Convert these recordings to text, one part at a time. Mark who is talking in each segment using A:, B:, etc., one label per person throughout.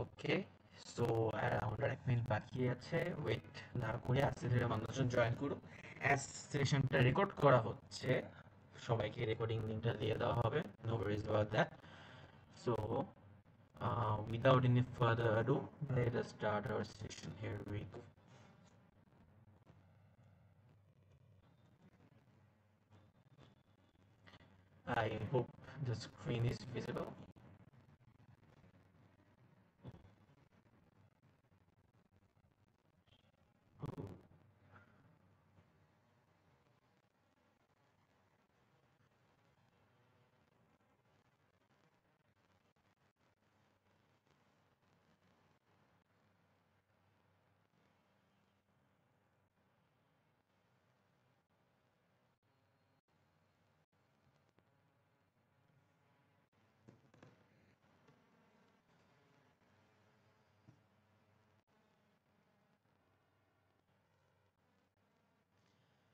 A: ওকে, so around এক minute বাকি আছে, ওয়েট না করে আস্তে ধীরে মানুষজন জয়েন করুক। অ্যাজ সেশনটা রেকর্ড করা হচ্ছে, সবাইকে রেকর্ডিং লিঙ্কটা দিয়ে দেওয়া হবে, no worries about that. So without any further ado, let us start our session. Here we go. I hope the screen is visible.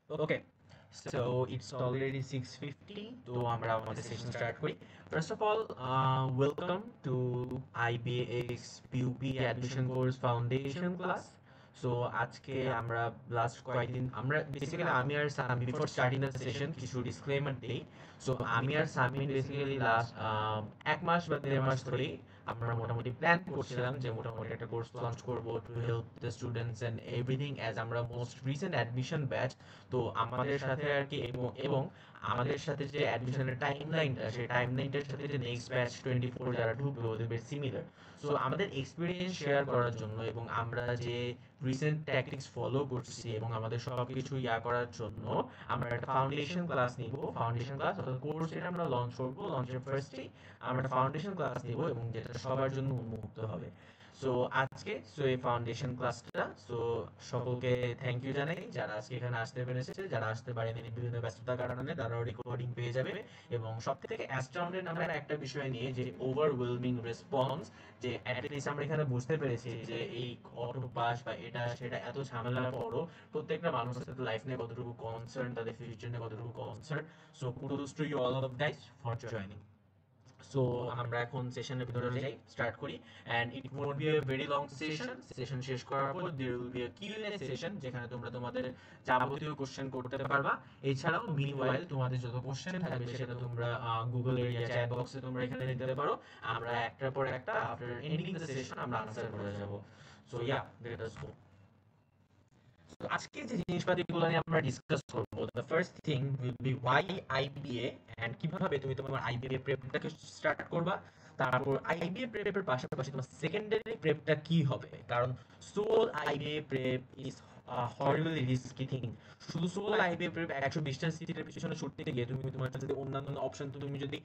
A: Okay, so it's already 6:50, তো আমরা আমাদের সেশন স্টার্ট করি। First of all, welcome to IBX PUP admission course foundation class. So আজকে আমরা last কয়েকদিন আমরা basically আমি আর Sami before starting the session কিছু ডিসক্লেমার দেই। সো আমি আর সামি বেসিক্যালি লাস্ট 1 মাস বা 1.5 মাস ধরেই আমরা মোটামুটি প্ল্যান করছিলাম যে মোটামুটি একটা কোর্স লঞ্চ করব to help the students and everything, as আমরা মোস্ট রিসেন্ট অ্যাডমিশন ব্যাচ। তো আমাদের সাথে আর কি এবং আমাদের সাথে যে অ্যাডমিশনের টাইমলাইনটা, সেই টাইমলাইনটার সাথে যে নেক্সট ব্যাচ 24 যারা ঢুকবে ওদের বেশ সিমিলার। সো আমাদের এক্সপিরিয়েন্স শেয়ার করার জন্য এবং আমরা যে রিসেন্ট ট্যাকটিক্স ফলো করছি এবং আমাদের সব কিছু করার জন্য আমরা একটা ফাউন্ডেশন ক্লাস নিব। ফাউন্ডেশন ক্লাস অর্থাৎ কোর্স যেটা আমরা লঞ্চ করবো, লঞ্চের ফার্স্টেই আমরা একটা ফাউন্ডেশন ক্লাস নিব এবং যেটা সবার জন্য উন্মুক্ত হবে। সো আজকে এই ফাউন্ডেশন ক্লাসটা, সো সকলকে থ্যাংক ইউ জানাই যারা আজকে এখানে আসতে পেরেছে। যারা আসতে পারেনি বিভিন্ন ব্যস্ততার কারণে তারাও রেকর্ডিং পেয়ে যাবে। এবং সব থেকে অ্যাস্ট্রাউন্ডেড আমরা একটা বিষয় নিয়ে যে ওভারওয়েলমিং রেসপন্স, যে অ্যাটলিস্ট আমরা এখানে বুঝতে পেরেছি যে এই অটো পাস বা এটা সেটা এত ঝামেলার পরও প্রত্যেকটা মানুষের সাথে লাইফ নিয়ে কতটুকু কনসার্ন, তাদের ফিউচার নিয়ে কতটুকু concern. So kudos to you all of guys for joining. So আমরা এখন সেশনের ভিতরে যাই, স্টার্ট করি। And it won't be a very long session. Session শেষ করার পর there will be a Q and A session, যেখানে তোমরা তোমাদের যাবতীয় কোশ্চেন করতে পারবা। এছাড়াও মিনওয়াইল তোমাদের যত কোশ্চেন থাকবে সেটা তোমরা গুগলের চ্যাট বক্সে তোমরা এখানে দিতে পারো। আমরা একটার পর একটা আফটার এন্ডিং দ্য সেশন আমরা আনসার করে যাব। So let us go. তো আজকে যে জিনিসপাতিগুলো নিয়ে আমরা ডিসকাস করব, the first thing will be why IBA and কিভাবে তুমি তোমার আইবিএ প্রেপটাকে স্টার্ট করবা। তারপর আইবিএ প্রেপের পাশাপাশি তোমার সেকেন্ডারি প্রেপটা কি হবে, কারণ sole IBA prep is horribly risky thing. শুধু সোল আইবিএ প্রেপ 120টা সিটের পিছনে ছুটতে গিয়ে তুমি তোমার যদি অন্যান্য অপশন তুমি যদি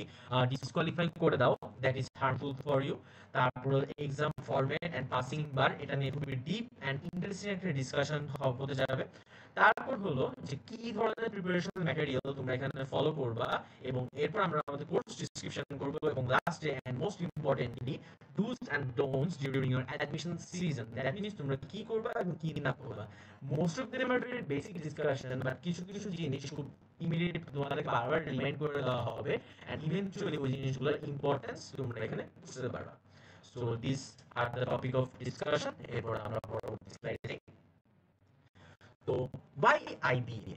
A: ডিসকোয়ালিফাই করে দাও, that is harmful for you. তারপর exam format and passing bar, এটা নিয়ে খুবই ডিপ এন্ড ইন্টারেস্টিং একটা ডিসকাশন হতে যাবে। তারপর হলো যে কি ধরনের প্রিপারেশন ম্যাটেরিয়াল তোমরা এখানে ফলো করবা, এবং এরপর আমরা আমাদের কোর্স ডিসক্রিপশন করব, এবং লাস্টে and most importantly dos and don'ts during your admission season. That means তোমরা কি করবা এবং কি না করবা। Most of them are very basic discussion, but কিছু কিছু জিনিস খুব ইমিডিয়েট তোমাদেরকে বারবার রিমাইন্ড করে দেওয়া হবে, এন্ড ইভেন্চুয়ালি ওই জিনিসগুলোর ইম্পর্টেন্স তোমরা এখানে বুঝতে পারবা। So this are the topic of discussion. এরপর আমরা পরবর্তী স্লাইডে যাই। তো বাই আইবিএ,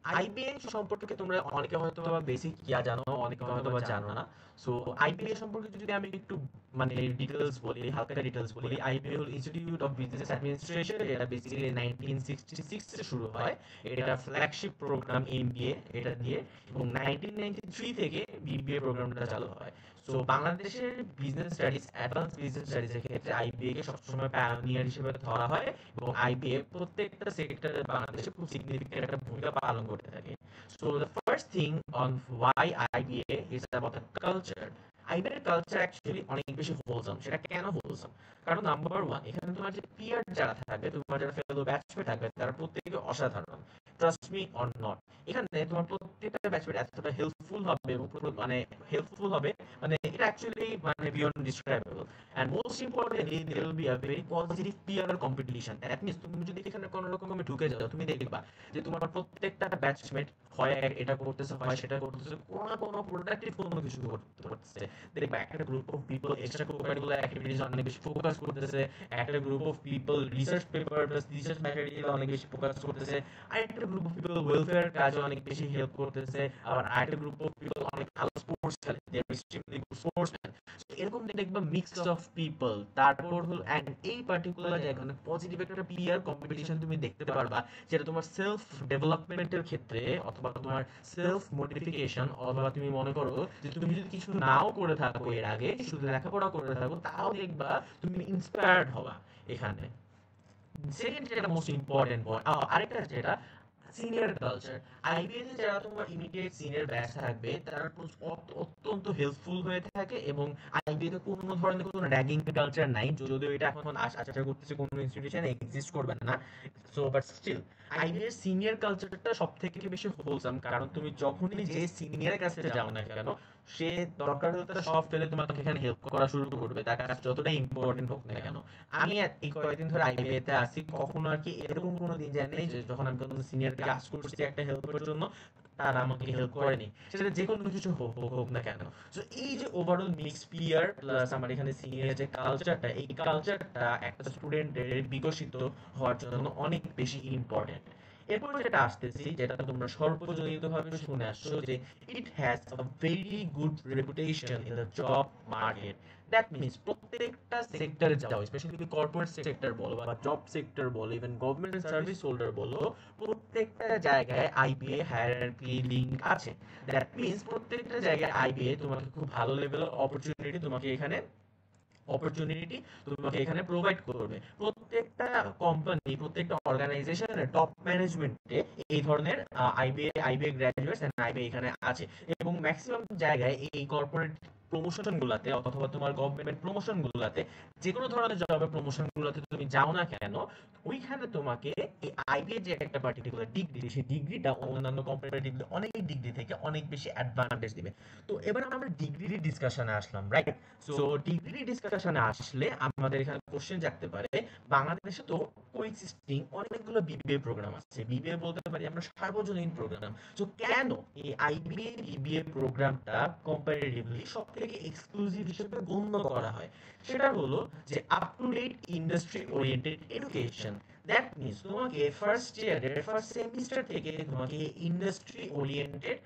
A: আইবিএ সম্পর্কে তোমরা অনেকে হয়তো বা বেসিক জানো, অনেকে হয়তো বা জানো না। সো আইবিএ সম্পর্কে যদি আমি একটু মানে ডিটেলস বলি, হালকা ডিটেলস বলি, আইবিএ হল ইনস্টিটিউট অফ বিজনেস অ্যাডমিনিস্ট্রেশন। এটা বেসিক্যালি 1966 এ শুরু হয়। এটা ফ্ল্যাগশিপ প্রোগ্রাম এমবিএ এটা দিয়ে, এবং 1993 থেকে বিবিএ প্রোগ্রামটা চালু হয়। সো বাংলাদেশের business studies, advance business studies এর ক্ষেত্রে আইবিএ কে সবসময় পায়োনিয়ার হিসেবে ধরা হয়, এবং আইবিএ প্রত্যেকটা সেক্টরে বাংলাদেশে খুব সিগনিফিকেন্ট একটা ভূমিকা পালন করতে থাকে। So the first thing on why IBA is about the culture. IBA এর কালচার অ্যাকচুয়ালি অনেক বেশি হোলসাম। সেটা কেন হোলসাম? কারণ নাম্বার ওয়ান, এখানে তোমার যে পিয়ার যারা থাকবে, তোমার যারা ফেলো ব্যাচমেট থাকবে, তারা প্রত্যেকে অসাধারণ। ট্রাস্ট মি অর নট, এখানে তোমার প্রত্যেকটা ব্যাচমেট এতটা হেল্পফুল হবে এবং মানে হেল্পফুল হবে, মানে এটা অ্যাকচুয়ালি মানে beyond describable. And most importantly there will be a very positive peer competition. That means তুমি যদি এখানে কোনো রকমে ঢুকে যাও, তুমি দেখবা যে তোমার প্রত্যেকটা ব্যাচমেট হয় এটা করতেছে হয় সেটা করতেছে, কোনো না কোনো প্রোডাক্টিভ কোনো কিছু করতে পারতেছে। দেখবা একটা group of people extra curricular activities অনেক বেশি ফোকাস করতেছে, একটা group of people research paper plus research material অনেক বেশি ফোকাস করতেছে, আরেকটা গ্রুপ অফ পিপল ওয়েলফেয়ার কাজে অনেক বেশি হেল্প করতেছে, আবার আরেকটা গ্রুপ অফ পিপল অনেক ভালো স্পোর্টস খেলে, দে আর এক্সট্রিমলি গুড স্পোর্টসম্যান। এরকম দেখবা মিক্স অফ পিপল। তারপর হলো এন্ড এই পার্টিকুলার জায়গায় পজিটিভ একটা পিয়ার কম্পিটিশন তুমি দেখতে পারবা, যেটা তোমার সেলফ ডেভেলপমেন্টের ক্ষেত্রে অথবা তোমার সেলফ মোটিফিকেশন, অথবা তুমি মনে করো যে তুমি যদি কিছু নাও করে থাকো এর আগে, শুধু লেখাপড়া করে থাকো, তাও দেখবা তুমি ইন্সপায়ার্ড হবা এখানে। সেকেন্ড যেটা মোস্ট ইম্পর্টেন্ট পয়েন্ট, আরেকটা যেটা সিনিয়র কালচার। আইবিএতে যারা তোমার ইমিডিয়েট সিনিয়র ব্যাচ থাকবে তারা অত্যন্ত হেল্পফুল হয়ে থাকে, এবং আইবিএতে কোনো ধরনের কোনো র্যাগিং কালচার নাই, যদিও এটা এখন আশা করতেছে কোনো ইনস্টিটিউশনে এক্সিস্ট করবে না। সো বাট স্টিল আইবিএর সিনিয়র কালচারটা সব থেকে বেশি হোলসাম, কারণ তুমি যখনই যে সিনিয়রের কাছে যাও না কেন, সে দরকার হলে তারা সব ফেলে তোমাকে এখানে হেল্প করা শুরু করবে, তার কাছে যতটাই ইম্পর্টেন্ট হোক না কেন। আমি এই কয়েকদিন ধরে আইবিএ তে আছি, কখনো আর কি এরকম কোনো দিন যায় নাই যে যখন আমি কোনো সিনিয়রকে আস্ক করছি একটা হেল্পের জন্য তারা আমাকে হেল্প করেনি, সেটা যে কোনো কিছু হোক না কেন। সো এই যে ওভারঅল মিক্স পিয়ার প্লাস আমার এখানে সিনিয়র যে কালচারটা, এই কালচারটা একটা স্টুডেন্টের বিকশিত হওয়ার জন্য অনেক বেশি ইম্পর্টেন্ট। এরপর যেটা আসতেছি, যেটা তোমরা সর্বজনীনভাবে শুনে আসছো, যে it has a very good reputation in the job market. That means প্রত্যেকটা সেক্টরে যাও, স্পেশালি কর্পোরেট সেক্টর বলো বা জব সেক্টর বলো, ইভেন গভর্নমেন্ট সার্ভিস হোল্ডার বলো, প্রত্যেকটা জায়গায় আইবিএ হায়ারার্কি লিঙ্ক আছে। দ্যাট মিনস প্রত্যেকটা জায়গায় আইবিএ তোমাকে খুব ভালো লেভেলের অপরচুনিটি তোমাকে এখানে প্রোভাইড করবে। প্রত্যেকটা কোম্পানি, প্রত্যেকটা অর্গানাইজেশনের টপ ম্যানেজমেন্টে এই ধরনের আইবিএ গ্র্যাজুয়েটস এন্ড আইবিএ এখানে আছে, এবং ম্যাক্সিমাম জায়গায় এই কর্পোরেট প্রমোশন গুলাতে অথবা তোমার গভর্নমেন্ট প্রমোশন গুলাতে, যে কোনো ধরনের জবের প্রমোশন গুলাতে তুমি যাও না কেন, ওইখানে তোমাকে এই আইবিএ যে একটা পার্টিকুলার ডিগ্রি, সেই ডিগ্রিটা অন্যান্য কম্পারেটিভলি অনেক ডিগ্রি থেকে অনেক বেশি অ্যাডভান্টেজ দিবে। তো এবার আমরা ডিগ্রি ডিসকাশনে আসলাম, রাইট? সো ডিগ্রি ডিসকাশনে আসলে আমাদের এখানে কোশ্চেন জাগতে পারে, বাংলাদেশে তো কোএক্সিস্টিং অনেকগুলো বিবিএ প্রোগ্রাম আছে, বিবিএ বলতে পারি আমরা সার্বজনীন প্রোগ্রাম। সো কেন এই আইবিএ বিবিএ প্রোগ্রামটা কম্পারেটিভলি সব থেকে এক্সক্লুসিভ হিসেবে গণ্য করা হয়? সেটা হলো যে up to date industry oriented education. That means তোমাকে ফার্স্ট ইয়ারের ফার্স্ট সেমিস্টার থেকে তোমাকে ইন্ডাস্ট্রি ওরিয়েন্টেড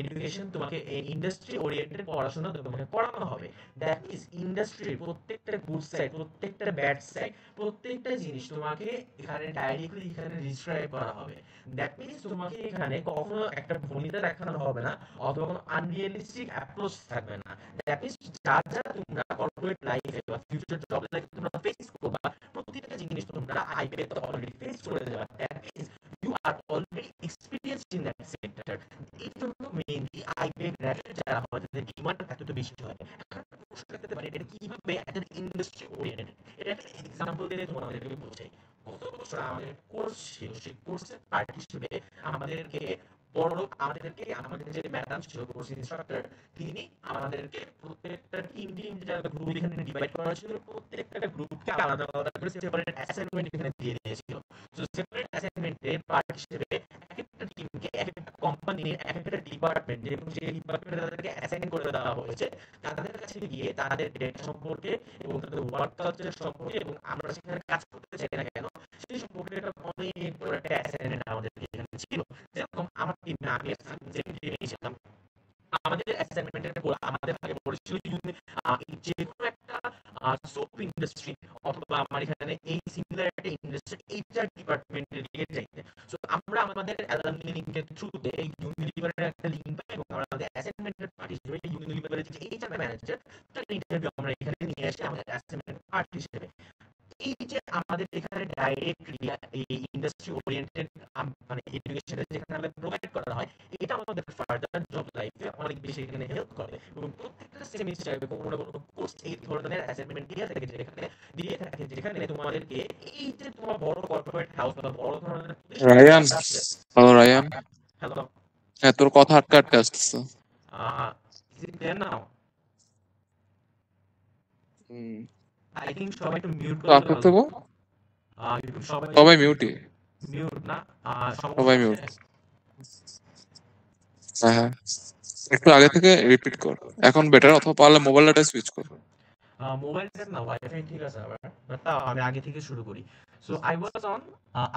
A: এডুকেশন, তোমাকে ইন্ডাস্ট্রি ওরিয়েন্টেড পড়াশোনা তোমাকে করানো হবে। দ্যাট মিনস ইন্ডাস্ট্রির প্রত্যেকটা গুড সাইড, প্রত্যেকটা ব্যাড সাইড, প্রত্যেকটা জিনিস তোমাকে এখানে ডাইরেক্টলি এখানে ডিসক্রাইব করা হবে। দ্যাট মিনস তোমাকে এখানে কখনো একটা ভূমিকা দেখানো হবে না, অথবা কোনো আনরিয়ালিস্টিক অ্যাপ্রোচ থাকবে না। দ্যাট মিনস যা যা তোমরা কর্পোরেট লাইফে বা ফিউচার জব লাইফে তোমরা ফেস করবা, প্রত্যেকটা জিনিস তোমরা আইবিএ তে অলরেডি ফেস করে যাবে। That means you are already experienced in that sector. এই জন্য মেইনলি আইবিএ গ্র্যাজুয়েট যারা হয় তাদের ডিমান্ড এত বেশি হয়। এখন প্রশ্ন করতে পারে এটা কিভাবে একটা ইন্ডাস্ট্রি ওরিয়েন্টেড, এটা একটা এক্সাম্পল দিয়ে তোমাদেরকে বোঝাই। গত বছর আমাদের কোর্স ছিল, সেই কোর্সের পার্ট হিসেবে আমাদেরকে আমাদের যে ম্যাডাম ছিল কোর্স ইনস্ট্রাক্টর, তিনি আমাদেরকে প্রত্যেকটা টিম যারা গ্রুপ এখানে ডিভাইড করা ছিল, প্রত্যেকটা গ্রুপকে আলাদা আলাদা করে সেপারেট অ্যাসাইনমেন্ট এখানে দিয়ে দিয়েছিল। সো সেপারেট অ্যাসাইনমেন্টের পার্ট হিসেবে একটা টিমকে একটা কোম্পানির একটা ডিপার্টমেন্ট, এবং সেই ডিপার্টমেন্টে তাদেরকে অ্যাসাইন করে দেওয়া হয়েছে, তাদের কাছে গিয়ে তাদের ডেটা সম্পর্কে এবং তাদের ওয়ার্ক কালচার সম্পর্কে, এবং আমরা সেখানে কাজ করতে চাই না কেন সেই সম্পর্কে একটা অনেক বড় একটা অ্যাসাইনমেন্ট আমাদের এখানে ছিল। যেরকম আমার টিমে আমি যে টিমে ছিলাম, আমাদের অ্যাসাইনমেন্টের গোল আমাদের ভাগে পড়েছিল যে কোনো একটা সোপ ইন্ডাস্ট্রি অথবা আমার এখানে এই সিমিলার একটা ইন্ডাস্ট্রি এইচআর ডিপার্টমেন্টের দিকে যাইতে। সো আমরা আমাদের অ্যালামনি লিংকের থ্রুতে এই ইউনিলিভারের একটা লিংক পাই, এবং আমাদের অ্যাসাইনমেন্টের পার্ট হিসেবে ইউনিলিভারের যে এইচআর ম্যানেজার তার ইন্টারভিউ আমরা এখানে নিয়ে আসি আমাদের অ্যাসাইনমেন্ট পার্ট হিসেবে। এই যে আমাদের এখানে ডাইরেক্টলি এই ইন্ডাস্ট্রি ওরিয়েন্টেড মানে এডুকেশন যেখানে আমাদের প্রোভাইড করা হয়, এটা আমাদের ফার্দার জব লাইফে অনেক বেশি এখানে হেল্প করে। এবং প্রত্যেকটা সেমিস্টারে কোনো না কোনো কোর্স এই ধরনের অ্যাসাইনমেন্ট দিয়ে থাকে যেখানে তোমাদেরকে এই যে তোমার বড় কর্পোরেট হাউস বা বড় ধরনের
B: রায়ান, হ্যালো রায়ান,
A: হ্যালো,
B: হ্যাঁ তোর কথা আটকে আটকে আসতেছে।
A: Is it clear now? I think সবাই একটু মিউট করে
B: তো সবাই মিউটই,
A: মিউট না,
B: সবাই মিউট। হ্যাঁ হ্যাঁ, একটু আগে থেকে রিপিট কর। এখন বেটার, অথবা পারলে মোবাইল ডাটা সুইচ কর।
A: মোবাইল সেট না, ওয়াইফাই ঠিক আছে আবার, বাট তাও আমি আগে থেকে শুরু করি। So I was on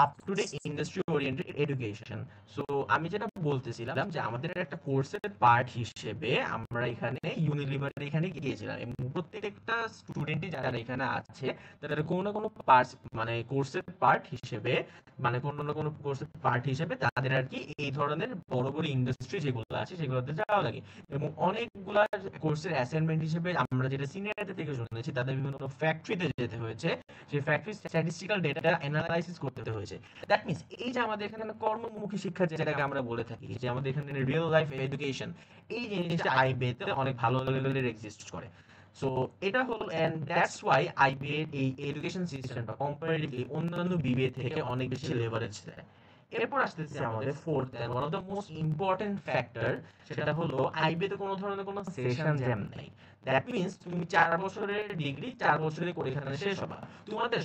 A: up to day industry oriented education. So আমি যেটা বলতেছিলাম যে আমাদের একটা কোর্সের পার্ট হিসেবে আমরা এখানে ইউনিলিভার এখানে গিয়েছিলাম, এবং প্রত্যেকটা স্টুডেন্টই যারা এখানে আছে তাদের কোনো না কোনো পার্ট, মানে কোর্সের পার্ট হিসেবে, মানে কোনো না কোনো কোর্সের পার্ট হিসেবে তাদের আর কি এই ধরনের বড় বড় ইন্ডাস্ট্রি যেগুলো আছে সেগুলোতে যাওয়া লাগে। এবং অনেকগুলা কোর্সের অ্যাসাইনমেন্ট হিসেবে আমরা যেটা সিনিয়রদের থেকে শুনেছি, তাদের বিভিন্ন ফ্যাক্টরিতে যেতে হয়েছে, সেই ফ্যাক্টরি স্ট্যাটিস্টিক্যাল ডেটা অ্যানালাইসিস করতে হয়েছে। দ্যাট মিনস এই যে আমাদের এখানে কর্মমুখী শিক্ষা যেটাকে আমরা বলে থাকি, যে আমাদের এখানে রিয়েল লাইফ এডুকেশন, এই জিনিসটা আইবিএতে অনেক ভালো লেভেলের এক্সিস্ট করে। সো এটা হলো, এন্ড দ্যাটস ওয়াই আইবিএ এই এডুকেশন সিস্টেমটা কম্পারেটিভলি অন্যান্য বিবিএ থেকে অনেক বেশি লেভারেজ দেয়। এরপর আসতেছে আমাদের fourth and one of the most important factor, সেটা হলো আইবিএ তে কোনো ধরনের কোনো সেশন জ্যাম নাই। দ্যাট মিনস তুমি 4 বছরের ডিগ্রি 4 বছরে করে এখানে শেষ হবে। তোমাদের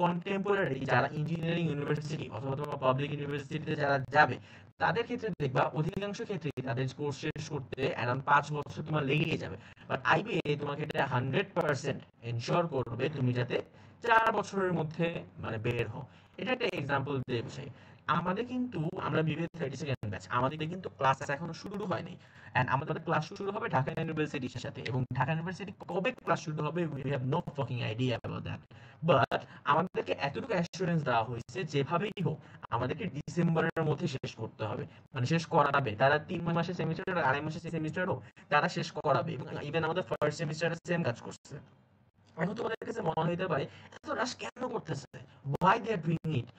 A: কন্টেম্পোরারি যারা ইঞ্জিনিয়ারিং ইউনিভার্সিটি অথবা তোমার পাবলিক ইউনিভার্সিটিতে যারা যাবে, তাদের ক্ষেত্রে দেখবা অধিকাংশ ক্ষেত্রে তাদের কোর্স শেষ করতে অ্যারাউন্ড 5 বছর তোমার লেগে যাবে। বাট আইবিএ তোমাকে এটা 100% এনশিওর করবে তুমি যাতে 4 বছরের মধ্যে মানে বের হও। এটা একটা এক্সাম্পল দিয়ে বোঝাই। আমাদের কিন্তু, আমরা বিবিএ 32nd ব্যাচ, আমাদের কিন্তু ক্লাস এখনো শুরু হয়নি। এন্ড আমাদের ক্লাস শুরু হবে ঢাকা ইউনিভার্সিটির সাথে, এবং ঢাকা ইউনিভার্সিটি কবে ক্লাস শুরু হবে we have no fucking idea about that. But আমাদেরকে এতটুকু অ্যাসুরেন্স দেওয়া হয়েছে যেভাবেই হোক আমাদেরকে ডিসেম্বরের মধ্যে শেষ করতে হবে, মানে শেষ করাবে। তারা 3 মাসের সেমিস্টার, 2.5 মাসের সেমিস্টার হোক, তারা শেষ করাবে। এবং ইভেন আমাদের ফার্স্ট সেমিস্টারে সেম কাজ করছে। এখন তোমাদের কাছে মনে হইতে পারে এত রাশ কেন করতেছে, why they are doing it?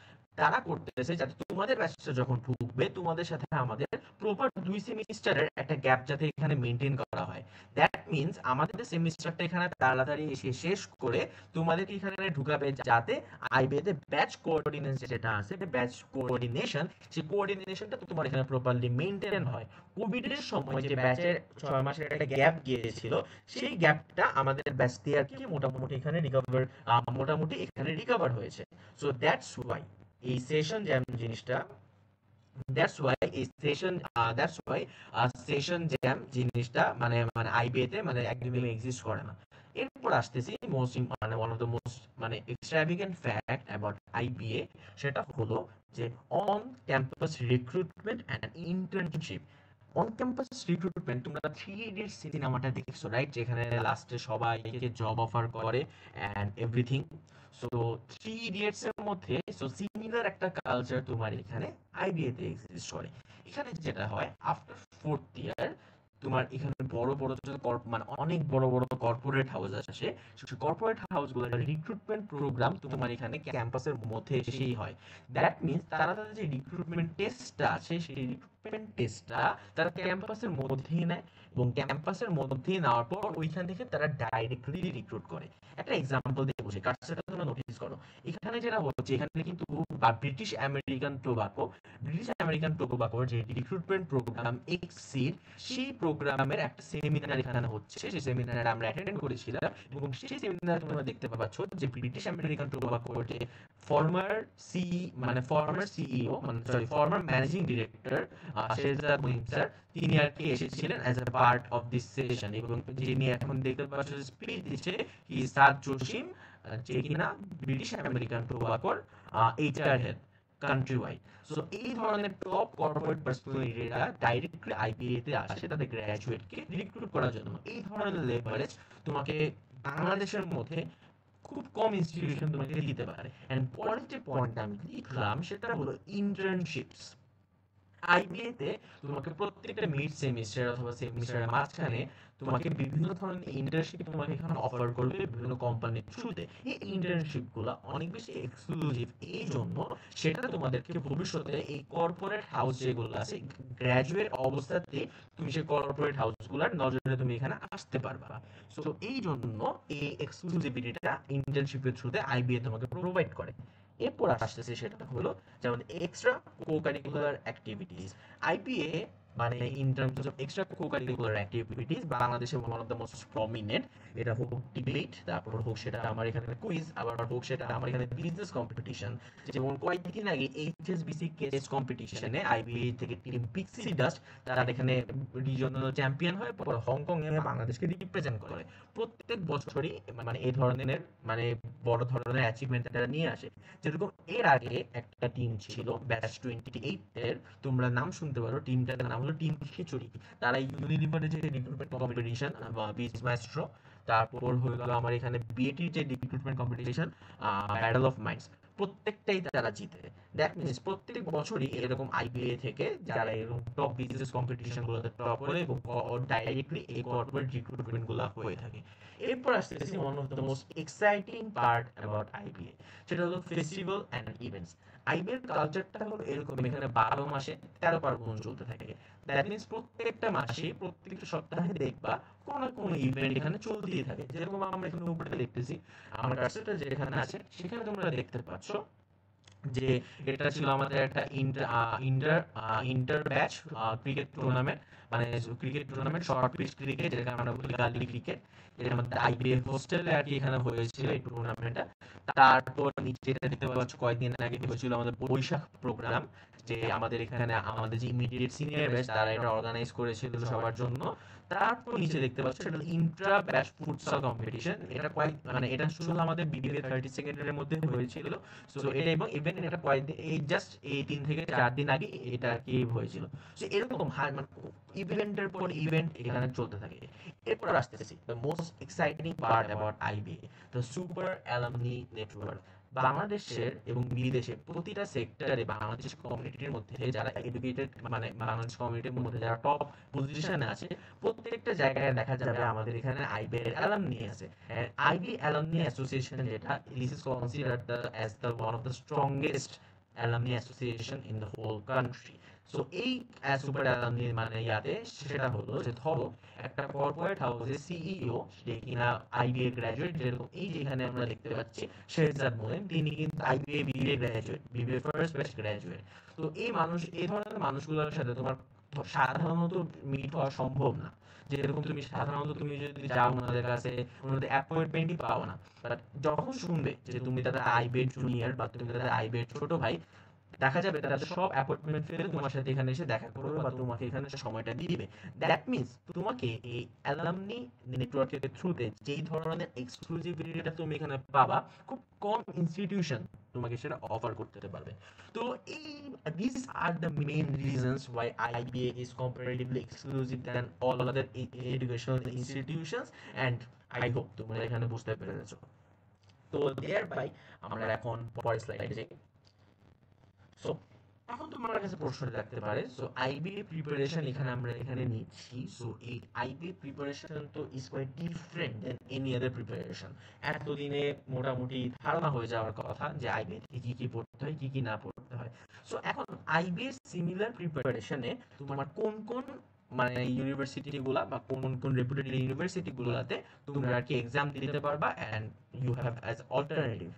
A: তারা করতেছে যাতে তোমাদের ব্যাচটা যখন ঢুকবে তোমাদের সাথে আমাদের প্রপার 2 সেমিস্টারের একটা গ্যাপ যাতে এখানে মেনটেন করা হয়। দ্যাট মিনস আমাদের সেমিস্টারটা এখানে তাড়াতাড়ি এসে শেষ করে তোমাদেরকে এখানে ঢুকাবে, যাতে আইবিএতে ব্যাচ কোঅর্ডিনেশন যেটা আছে, ব্যাচ কোঅর্ডিনেশন, সেই কোঅর্ডিনেশনটা তোমার এখানে প্রপারলি মেনটেন হয়। কোভিড এর সময় যে ব্যাচের 6 মাসের একটা গ্যাপ গিয়েছিল, সেই গ্যাপটা আমাদের ব্যাচ দিয়ে আর কি মোটামুটি এখানে রিকভার হয়েছে। সো এই সেশন জ্যাম জিনিসটা দ্যাটস ওয়াই সেশন জ্যাম জিনিসটা মানে মানে আইবিএ তে মানে একদমই এক্সিস্ট করে না। এরপর আসতেছি মানে ওয়ান অফ দ্য মোস্ট মানে এক্সট্রাভিগেন্ট ফ্যাক্ট অ্যাবাউট আইবিএ, সেটা হলো যে on campus recruitment and internship. On campus recruitment, তোমরা 3 ইডিয়টস সিনেমাটা দেখছো রাইট, যেখানে লাস্টে সবাইকে জব অফার করে এন্ড এভরিথিং। সো 3 ইডিয়টস এর মধ্যে সো সিমিলার একটা কালচার তোমার এখানে আইবিএ তে এক্সিস্ট করে। এখানে যেটা হয় আফটার 4th ইয়ার, তোমার এখানে বড় বড় মানে অনেক বড় বড় কর্পোরেট হাউস আসে। সেই কর্পোরেট হাউসগুলোর রিক্রুটমেন্ট প্রোগ্রাম তোমার এখানে ক্যাম্পাসের মধ্যে এসেই হয়। দ্যাট মিনস তারা তাদের যে রিক্রুটমেন্ট টেস্টটা আছে, সেই রিক্রুটমেন্ট টেস্টটা তারা ক্যাম্পাসের মধ্যেই নেয়, এবং ক্যাম্পাসের মধ্যেই নেওয়ার পর ওইখান থেকে তারা ডাইরেক্টলি রিক্রুট করে। একটা এক্সাম্পল দিয়ে বুঝি, কাজটা তোমরা নোটিস করো। এখানে যেটা হচ্ছে, এখানে কিন্তু ব্রিটিশ আমেরিকান টোবাকোর যে রিক্রুটমেন্ট প্রোগ্রাম এক্সিড, সেই প্রোগ্রামের একটা সেমিনার এখানে হচ্ছে। সেই সেমিনারে আমরা অ্যাটেন্ড করেছিলাম, এবং সেই সেমিনারে তোমরা দেখতে পাচ্ছ যে ব্রিটিশ আমেরিকান টোবাকোর যে ফর্মার সিইও মানে sorry former managing director Shehzad Muhib sir, তিনি আর কি এসেছিলেন as a part of this session. এবং যিনি এখন দেখতে পাচ্ছ স্পিচ দিচ্ছে, হি সাদ জসিম, যে কিনা ব্রিটিশ আমেরিকান টোবাকোর HR head country wide. So এই ধরনের টপ কর্পোরেট পার্সোনালিটিরা ডাইরেক্টলি আইবিএ তে আসে তাদের গ্র্যাজুয়েটকে রিক্রুট করার জন্য। এই ধরনের লেভারেজ তোমাকে বাংলাদেশের মধ্যে খুব কম ইনস্টিটিউশন তোমাকে দিতে পারে। এন্ড পরের যে পয়েন্ট আমি লিখলাম সেটা হলো ইন্টার্নশিপস। আইবিএ তে তোমাকে প্রত্যেকটা মিড সেমিস্টার অথবা সেমিস্টারের মাঝখানে তোমাকে বিভিন্ন ধরনের ইন্টার্নশিপ তোমাকে এখানে অফার করবে বিভিন্ন কোম্পানির থ্রুতে। এই ইন্টার্নশিপ গুলো অনেক বেশি এক্সক্লুসিভ, এই জন্য সেটা তোমাদেরকে ভবিষ্যতে এই কর্পোরেট হাউস যেগুলো আছে, গ্র্যাজুয়েট অবস্থাতে তুমি সেই কর্পোরেট হাউসগুলোর নজরে তুমি এখানে আসতে পারবা। সো এই জন্য এই এক্সক্লুসিভিটিটা ইন্টার্নশিপের থ্রুতে আইবিএ তোমাকে প্রোভাইড করে। এরপর আসতেছে সেটা হলো যেমন extra co curricular activities. IBA মানে in terms of extra co-curricular activities বাংলাদেশে one of the most prominent. এটা হোক ডিবেট, তারপর হোক সেটা আমার এখানে কুইজ, আবার হোক সেটা আমার এখানে বিজনেস কম্পিটিশন। যেমন কয়েকদিন আগে এইচএসবিসি কেস কম্পিটিশনে আইবিএ থেকে টিম পিক্সি ডাস্ট তারা এখানে রিজিওনাল চ্যাম্পিয়ন হয়ে পরে হংকং এ বাংলাদেশকে রিপ্রেজেন্ট করে। প্রত্যেক বছরই মানে এই ধরনের মানে বড় ধরনের অ্যাচিভমেন্ট তারা নিয়ে আসে। যেরকম এর আগে একটা টিম ছিল ব্যাচ 28 এর, তোমরা নাম শুনতে পারো, টিমটার নাম হলো টিম খিচুড়ি। তারা ইউনিলিভারের যে রিক্রুটমেন্ট কম্পিটিশন বা বিজ মাস্ট্রো, তারপর হলো আমার এখানে বিএটির যে recruitment competition battle of minds, প্রত্যেকটাই তারা জিতে। দ্যাট মিনস প্রত্যেক বছরই এরকম আইবিএ থেকে যারা এরকম টপ বিজনেস কম্পিটিশন গুলোতে টপ করে এবং ডাইরেক্টলি এই কর্পোরেট রিক্রুটমেন্ট গুলো হয়ে থাকে। এরপর আসতেছি one of the most exciting part about IBA, সেটা হলো ফেস্টিভ্যাল অ্যান্ড ইভেন্টস। আইবিএর কালচারটা হলো এরকম, এখানে 12 মাসে 13 পার্বণ চলতে থাকে। দ্যাট মিনস প্রত্যেকটা মাসে প্রত্যেকটা সপ্তাহে দেখবা কোনো না কোনো ইভেন্ট এখানে চলতেই থাকে। যেরকম আমরা এখানে উপরে দেখতেছি, আমার কার্সরটা যেখানে আছে সেখানে তোমরা দেখতে পাচ্ছ যে এটা ছিল আমাদের একটা inter inter batch cricket tournament, মানে cricket tournament, short pitch cricket যেটাকে আমরা বলি গালি ক্রিকেট। এটা আমাদের আইবিএ হোস্টেলে আর কি এখানে হয়েছিল এই টুর্নামেন্টটা। তারপর নিচে এটা দেখতে পাচ্ছ কয়েকদিন আগে হয়েছিল আমাদের বৈশাখ প্রোগ্রাম, যে আমাদের এখানে আমাদের যে ইমিডিয়েট সিনিয়র ব্যাচ তারা এটা অর্গানাইজ করেছিল সবার জন্য। তারপর নিচে দেখতে পাচ্ছ এটা ইন্ট্রা ব্যাচ ফুটসাল কম্পিটিশন। এটা কয়েক মানে এটা শুধু আমাদের বিবিএ 30 সেকেন্ডের মধ্যে হয়েছিল। সো এটা এবং ইভেন্ট এটা কয়েকদিন এই জাস্ট এই 3 থেকে 4 দিন আগে এটা আর কি হয়েছিল। সো এরকম মানে ইভেন্টের পর ইভেন্ট এখানে চলতে থাকে। এরপর আসতেছি the most exciting part about IBA, the super alumni network. বাংলাদেশের এবং বিদেশে প্রতিটা সেক্টরে বাংলাদেশ কমিউনিটির মধ্যে যারা এডুকেটেড, মানে বাংলাদেশ কমিউনিটির মধ্যে যারা টপ পজিশনে আছে, প্রত্যেকটা জায়গায় দেখা যাবে আমাদের এখানে আইবি এর অ্যালামনি আছে। এন্ড আইবি অ্যালামনি অ্যাসোসিয়েশন যেটা, this is considered the as the one of the strongest alumni association in the whole country. So এই সুপার অ্যালামনি মানে ইয়াতে সেটা হলো যে ধরো একটা কর্পোরেট হাউসের সিইও, যে কিনা আইবিএ গ্র্যাজুয়েট, যেরকম এই যেখানে আমরা দেখতে পাচ্ছি শেহজাদ মোয়েন, তিনি কিন্তু IBA BBA graduate, BBA first batch graduate. তো এই ধরনের মানুষগুলোর সাথে তোমার সাধারণত মিট হওয়া সম্ভব না। যেরকম তুমি সাধারণত তুমি যদি যাও ওনাদের কাছে, ওনাদের অ্যাপয়েন্টমেন্টই পাও না। বাট যখন শুনবে যে তুমি তাদের আইবিএ জুনিয়র বা তুমি তাদের আইবিএ ছোট ভাই, দেখা যাবে তারা সব অ্যাপয়েন্টমেন্ট ফেলে তোমার সাথে এখানে এসে দেখা করবে বা তোমাকে এখানে সময়টা দিবে। দ্যাট মিনস তোমাকে এই অ্যালামনি নেটওয়ার্কের থ্রুতে যেই ধরনের এক্সক্লুসিভিটিটা তুমি এখানে পাবা, খুব কম ইনস্টিটিউশন তোমাকে সেটা অফার করতে পারবে। তো এই this are the main reasons why IBA is comparatively exclusive than all other educational institutions. And I hope তোমরা এখানে বুঝতে পেরেছো। তো দেয়ার বাই আমরা এখন পরের স্লাইডে যাই। সো এখন তোমার কাছে প্রশ্ন থাকতে পারে, সো আইবিএ প্রিপারেশন এখানে আমরা এখানে নিচ্ছি, সো এই আইবিএ প্রিপারেশন তো is quite different than any other preparation. এতদিনে মোটামুটি ধারণা হয়ে যাওয়ার কথা যে আইবিএ থেকে কি কি পড়তে হয়, কি কি না পড়তে হয়। সো এখন আইবিএ সিমিলার প্রিপারেশনে তোমার কোন কোন মানে ইউনিভার্সিটি গুলা বা কোন কোন রেপুটেড ইউনিভার্সিটি গুলাতে তোমরা আর কি এক্সাম দিতে পারবা, and you have as alternative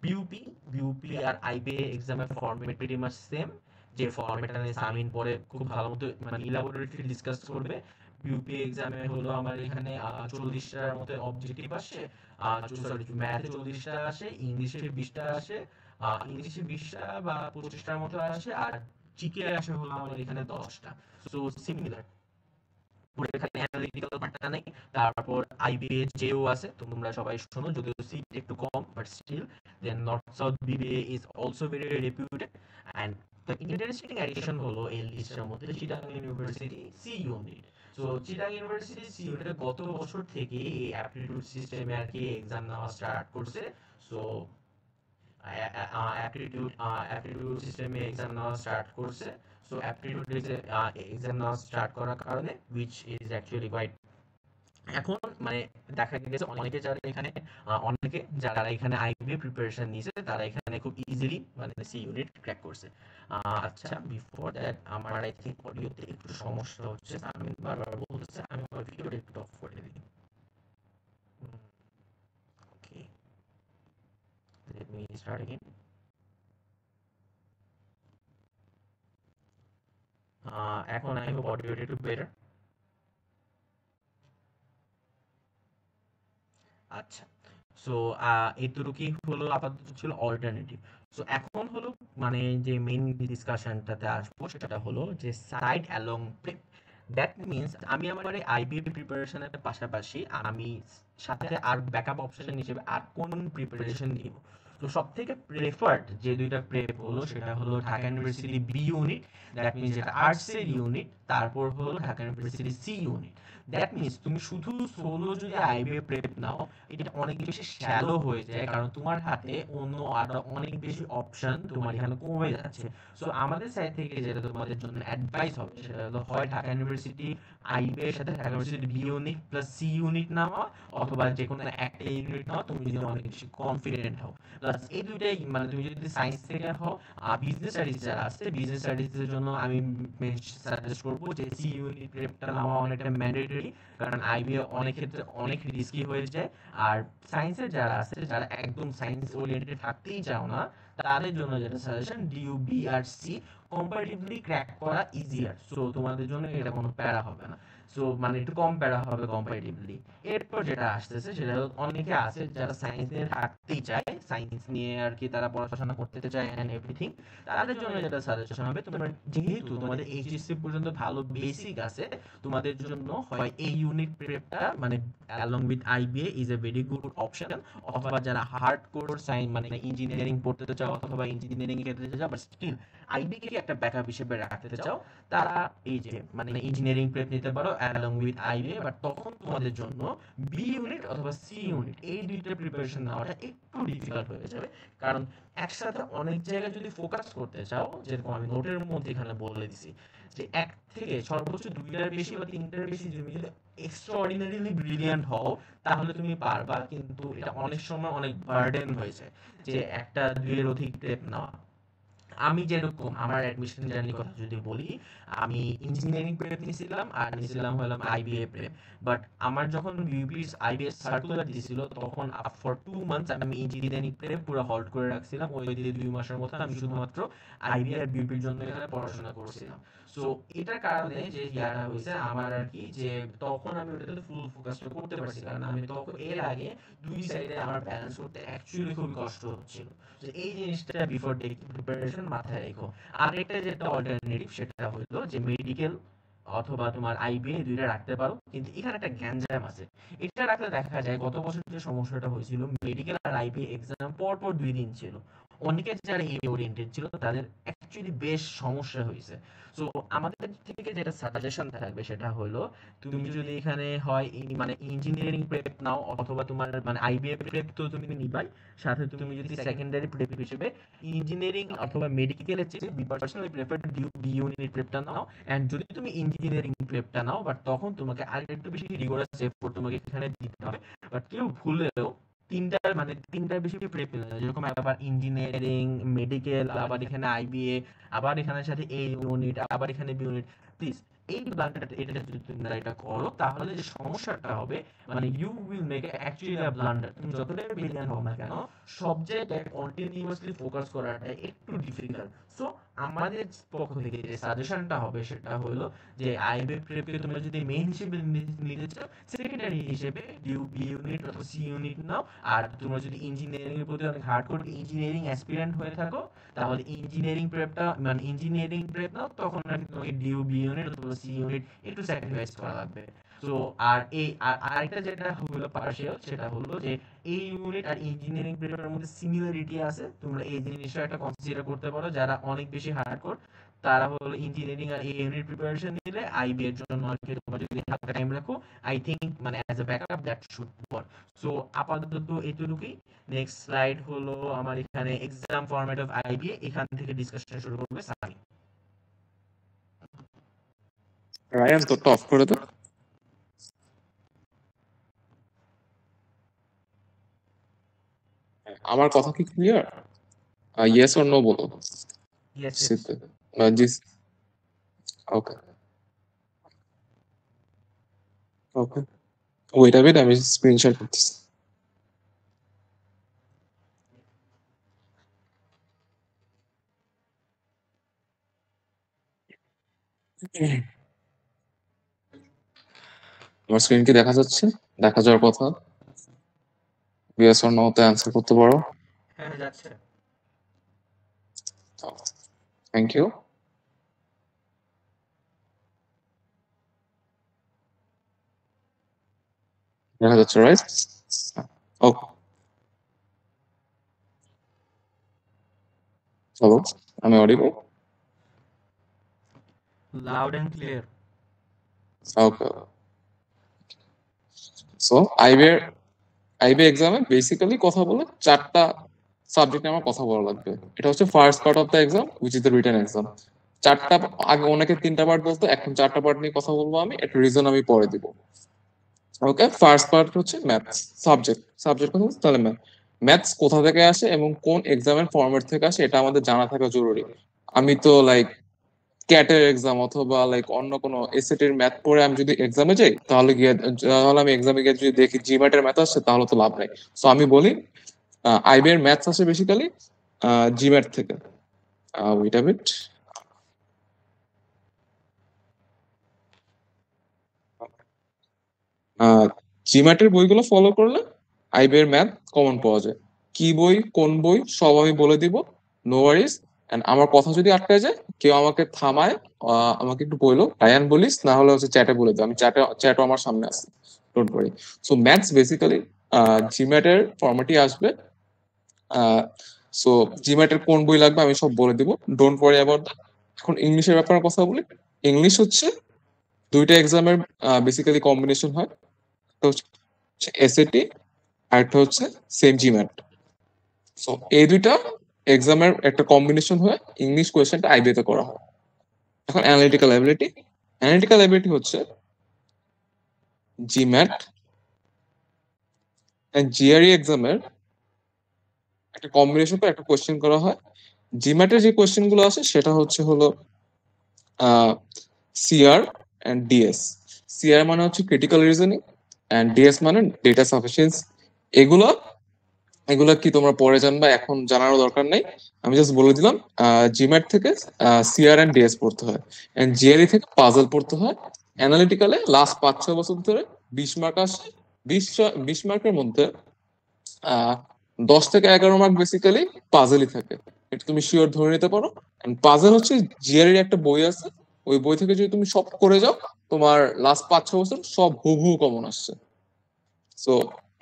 A: BUP. BUP আর আইবিএ এক্সামের ফরম্যাট প্রিটি মাচ সেম, যে ফরম্যাটটা নিয়ে সামিন পরে খুব ভালো মতো মানে ইলাবোরেটলি ডিসকাস করবে। বিউপি এক্সামে হলো আমার এখানে 40টার মতো অবজেক্টিভ আসে, সরি ম্যাথে 40টা আসে, ইংলিশে 20টা আসে, ইংলিশে 20টা বা 25টার মতো আসে, আর জিকে আসে হলো আমার এখানে 10টা। সো সিমিলার, এখানে অ্যানালিটিক্যাল পার্টটা নেই। তারপর আইবিএ যেও আছে, তো তোমরা সবাই শোনো, যদিও সিট একটু কম but still. Then North South BBA is also very reputed. And the interesting addition হলো এই লিস্টের মধ্যে Chittagong university C unit. So Chittagong university C unit গত বছর থেকে এই অ্যাপটিটিউড সিস্টেমে আর কি এক্সাম নেওয়া স্টার্ট করছে। সো অ্যাপটিটিউড সিস্টেমে এক্সাম নেওয়া স্টার্ট করছে। সো অ্যাপটিটিউড এক্সাম নেওয়া স্টার্ট করার কারণে উইচ ইজ অ্যাকচুয়ালি কোয়াইট, এখন মানে দেখা গেছে অনেকে যারা এখানে আইবিএ প্রিপারেশন নিয়েছে তারা এখানে খুব ইজিলি মানে সি ইউনিট ক্র্যাক করছে। আচ্ছা বিফোর দ্যাট আমার আই থিঙ্ক অডিওতে একটু সমস্যা হচ্ছে, আমি বারবার বলতেছে, আমি আমার ভিডিওটা একটু অফ করে দিই। ওকে, লেট মি স্টার্ট अगेन। এখন আই hope audio একটু better. আচ্ছা, সো এতটুকুই হলো আপাতত ছিল অল্টারনেটিভ। সো এখন হলো মানে যে মেইন ডিসকাশনটাতে আসবো সেটা হলো যে side along prep. That means আমি আমার আইবি প্রিপারেশনের পাশাপাশি আমি সাথে আর ব্যাকআপ অপশন হিসেবে আর কোন প্রিপারেশন নিব। তো সব থেকে প্রেফার্ড যে দুইটা প্রেপ হলো সেটা হলো Dhaka university B unit, that means যেটা আর্টসের ইউনিট, তারপর হলো Dhaka university C unit. That means তুমি শুধু সোলো যদি আইবিএ প্রেপ নাও এটা অনেক বেশি শ্যালো হয়ে যায়, কারণ তোমার হাতে অন্য আরো অনেক বেশি অপশন তোমার এখানে কমে যাচ্ছে। সো আমাদের সাইড থেকে যেটা তোমাদের জন্য অ্যাডভাইস হবে সেটা হলো হয় ঢাকা ইউনিভার্সিটি আইবিএ এর সাথে Dhaka university B unit plus C unit নাও, অথবা যে কোনো একটা ইউনিট নাও তুমি যদি অনেক বেশি কনফিডেন্ট হও। প্লাস এই দুইটাই মানে তুমি যদি সায়েন্স থেকে হও, বিজনেস স্টাডিজ যারা আছে বিজনেস স্টাডিজের জন্য আমি সাজেস্ট করবো যে সি ইউনিট প্রেপটা নেওয়া অনেকটা ম্যান্ডেটরি, কারণ আইবিএ অনেক ক্ষেত্রে অনেক রিস্কি হয়ে যায়। আর সায়েন্সের যারা আছে যারা একদম সায়েন্স ওরিয়েন্টেড থাকতেই চাও না তাদের জন্য যেটা সাজেশন ডিইউ বি আর সি কম্পারেটিভলি ক্র্যাক করা ইজিয়ার। সো তোমাদের জন্য এটা কোনো প্যারা হবে না, সো মানে একটু কম প্যারা হবে কম্পারেটিভলি। এরপর যেটা আসতেছে সেটা হলো অনেকে আছে যারা সায়েন্স নিয়ে থাকতেই চায়, সায়েন্স নিয়ে আর কি তারা পড়াশোনা করতে চায় এন্ড এভরিথিং। তাদের জন্য যেটা সাজেশন হবে, তোমার যেহেতু তোমাদের এইচএসসি পর্যন্ত ভালো বেসিক আছে, তোমাদের জন্য হয় এই ইউনিট প্রেপটা মানে along with IBA is a very good option. অথবা যারা হার্ড কোর সায়েন্স মানে ইঞ্জিনিয়ারিং পড়তে চাও অথবা ইঞ্জিনিয়ারিং এর ক্ষেত্রে যাও বাট স্টিল আইবি কে একটা ব্যাকআপ হিসেবে রাখতে চাও, তারা এই যে মানে ইঞ্জিনিয়ারিং প্রেপ নিতে পারো অ্যালং উইথ আইবিএ। বাট তখন তোমাদের জন্য বি ইউনিট অথবা সি ইউনিট এই দুইটা প্রিপারেশন নেওয়াটা একটু ডিফিকাল্ট হয়ে যাবে, কারণ একসাথে অনেক জায়গায় যদি ফোকাস করতে চাও, যেরকম আমি নোটের মধ্যে এখানে বলে দিছি যে এক থেকে সর্বোচ্চ দুইটার বেশি বা তিনটার বেশি তুমি যদি এক্সট্রাঅর্ডিনারিলি ব্রিলিয়ান্ট হও তাহলে তুমি পারবা, কিন্তু এটা অনেক সময় অনেক বার্ডেন হয়ে যায় যে একটা দুইয়ের অধিক প্রেপ নেওয়া। আমি যেরকম আমার অ্যাডমিশন জার্নির কথা যদি বলি, আমি ইঞ্জিনিয়ারিং প্রেপ নিয়েছিলাম আর নিয়েছিলাম হলাম আইবিএ প্রেপ। বাট আমার যখন ইউপিএস আইবিএস সার্কুলার দিয়েছিল তখন ফর 2 মান্থস আমি ইঞ্জিনিয়ারিং প্রেপ পুরো হল্ড করে রাখছিলাম। ওই 2 মাসের মধ্যে আমি শুধুমাত্র আইবিএ আর বিউপির জন্য এখানে পড়াশোনা করছিলাম। সো এটার কারণে যে ইয়াটা হয়েছে আমার আর কি, যে তখন আমি ওটাতে ফুল ফোকাসটা করতে পারছি, কারণ আমি তখন এর আগে দুই সাইডে আমার ব্যালেন্স করতে অ্যাকচুয়ালি খুবই কষ্ট হচ্ছিল। যে এই জিনিসটা বিফোর টেকিং প্রিপারেশন মাথায় রেখো। আরেকটা যেটা অল্টারনেটিভ সেটা হলো যে মেডিকেল অথবা তোমার আইবিএ দুইটা রাখতে পারো, কিন্তু এখানে একটা গ্যাঞ্জাম আছে। এটা রাখলে দেখা যায় গত বছর যে সমস্যাটা হয়েছিল মেডিকেল আর আইবিএ এক্সাম পর পর 2 দিন ছিল, অনেকে যারা এ ওরিয়েন্টেড ছিল তাদের অ্যাকচুয়ালি বেশ সমস্যা হয়েছে। সো আমাদের থেকে যেটা সাজেশন থাকবে সেটা হলো তুমি যদি এখানে হয় মানে ইঞ্জিনিয়ারিং প্রেপ নাও অথবা তোমার মানে আইবিএ প্রেপ তো তুমি নিবাই, সাথে তুমি যদি সেকেন্ডারি প্রেপ হিসেবে ইঞ্জিনিয়ারিং অথবা মেডিকেলের চেয়ে বি পার্সোনালি প্রেফার বি ইউনিট প্রেপটা নাও। এন্ড যদি তুমি ইঞ্জিনিয়ারিং প্রেপটা নাও বাট তখন তোমাকে আরেকটু বেশি রিগোরাস এফোর্ট তোমাকে এখানে দিতে হবে। বাট কেউ ভুলেও তিনটার বেশি প্রেপ নিল না, যেরকম আবার ইঞ্জিনিয়ারিং মেডিকেল আবার এখানে আইবিএ আবার এখানে সাথে এ ইউনিট আবার এখানে বি ইউনিট, প্লিজ এই ব্লান্ডারটা এটা যদি তোমরা এটা করো তাহলে যে সমস্যাটা হবে মানে you will make actually a blunder. তুমি যতটাই ব্রিলিয়ান্ট হও না কেন সব জায়গায় কন্টিনিউয়াসলি ফোকাস করাটা একটু ডিফিকাল্ট। সো আমাদের পক্ষ থেকে যে সাজেশনটা হবে সেটা হলো যে আইবি প্রেপকে তোমরা যদি মেইন হিসেবে নিতে চাও সেকেন্ডারি হিসেবে ইউ বি ইউনিট অথবা সি ইউনিট নাও। আর তোমরা যদি ইঞ্জিনিয়ারিং এর প্রতি অনেক হার্ডকোর ইঞ্জিনিয়ারিং অ্যাসপিরেন্ট হয়ে থাকো তাহলে ইঞ্জিনিয়ারিং প্রেপটা মানে ইঞ্জিনিয়ারিং প্রেপ নাও, তখন আর কি তোমাকে ডিউ বি ইউনিট অথবা সি ইউনিট একটু স্যাক্রিফাইস করা লাগবে। সো আর এই আরেকটা যেটা হলো পার্শিয়াল সেটা হলো যে এই ইউনিট আর ইঞ্জিনিয়ারিং প্রেপের মধ্যে সিমিলারিটি আছে, তোমরা এই জিনিসটা একটা কনসিডার করতে পারো। যারা অনেক বেশি হার্ডকোর তারা হলো ইঞ্জিনিয়ারিং আর এই ইউনিট প্রিপারেশন নিলে আইবি এর জন্য আর কি তোমরা যদি হালকা টাইম রাখো আই থিংক মানে as a backup that should work. So আপাতত এতটুকুই। নেক্সট স্লাইড হলো আমার এখানে এক্সাম ফরম্যাট অফ আইবিএ, এখান থেকে ডিসকাশন শুরু করবে সানি।
B: রায়ান তোরটা অফ করে দাও। আমার কথা কি ক্লিয়ার? ইয়েস অর নো বলো।
A: ইয়েস
B: জি। ওকে ওকে, ওইটা বেট আমি স্ক্রিনশট করতেছি। আমার স্ক্রিন কি দেখা যাচ্ছে? দেখা যাওয়ার কথা। ইয়েস অর নো তে অ্যান্সার করতে পারো।
A: হ্যাঁ যাচ্ছে।
B: Thank you. দেখা যাচ্ছে রাইট? ওকে, চলো, আমি audible.
A: Loud and clear.
B: Okay, so IB এক্সামে বেসিক্যালি কথা বলে 4টা সাবজেক্টে আমার কথা বলা লাগবে। এটা হচ্ছে first part of the exam which is the written exam. 4টা, আগে অনেকে 3টা পার্ট বলতো, এখন 4টা পার্ট নিয়ে কথা বলবো আমি, একটা রিজন আমি পরে দিব। ওকে, ফার্স্ট পার্ট হচ্ছে ম্যাথস সাবজেক্ট কথা বলছি, তাহলে ম্যাথস কোথা থেকে আসে এবং কোন এক্সামের ফরম্যাট থেকে আসে এটা আমাদের জানা থাকা জরুরি। আমি তো লাইক ক্যাটের এক্সাম অথবা লাইক অন্য কোনো এসএটির ম্যাথ পড়ে আমি যদি এক্সামে যাই, তাহলে আমি এক্সামে গিয়ে যদি দেখি জিম্যাটের ম্যাথ আসছে, তাহলে তো লাভ নাই। সো আমি বলি আইবি এর ম্যাথস আসে বেসিক্যালি জিম্যাট থেকে। Wait a bit. জিম্যাটের বইগুলো ফলো করলে আইবি এর ম্যাথ কমন পাওয়া যায়। কি বই কোন বই সব আমি বলে দিব, নো ওয়ারিস। এন্ড আমার কথা যদি আটকে যায়, কেউ আমাকে থামায়, আমাকে একটু বললো রায়ান বলিস, না হলে হচ্ছে চ্যাটে বলে দাও, আমি চ্যাটও আমার সামনে আছে, don't worry. So maths basically জিম্যাটের ফর্মেটই আসবে। সো জিম্যাটের কোন বই লাগবে আমি সব বলে দিব, ডোন্ট ওয়ারি অ্যাবাউট দ্যাট। এখন ইংলিশের ব্যাপারে কথা বলি। ইংলিশ হচ্ছে দুইটা এক্সামের বেসিক্যালি কম্বিনেশন হয়। একটা হচ্ছে এসএটি, আর একটা হচ্ছে সেম জিম্যাট। সো এই দুইটা এক্সামের একটা কম্বিনেশন হয়ে ইংলিশ কোয়েশ্চেনটা আইবিএতে করা হয়। এখন অ্যানালিটিক্যাল এবিলিটি হচ্ছে জিম্যাট এন্ড জিআরই এক্সামের একটা কম্বিনেশন করে একটা কোয়েশ্চেন করা হয়। জিম্যাটের যে কোয়েশ্চেন গুলো আসে সেটা হলো সিআর অ্যান্ড ডিএস। সিআর মানে হচ্ছে ক্রিটিক্যাল রিজনিং, অ্যান্ড ডিএস মানে ডেটা সাফিসিয়েন্সি। এগুলো এগুলো কি তোমরা পরে জানবা, এখন জানারও দরকার নেই। আমি জাস্ট বলে দিলাম জিম্যাট থেকে সিআর এন্ড ডিএস পড়তে হয়, এন্ড জিআরই থেকে পাজল পড়তে হয়। অ্যানালিটিক্যালে লাস্ট 5-6 বছর ধরে 20 মার্ক আসে। 20 মার্কের মধ্যে 10 থেকে 11 মার্ক বেসিক্যালি পাজেলই থাকে, এটা তুমি শিওর ধরে নিতে পারো। পাজেল হচ্ছে জিআরই একটা বই আছে, ওই বই থেকে যদি তুমি সব করে যাও, তোমার লাস্ট 5-6 বছর সব হুবহু কমন আসছে। সো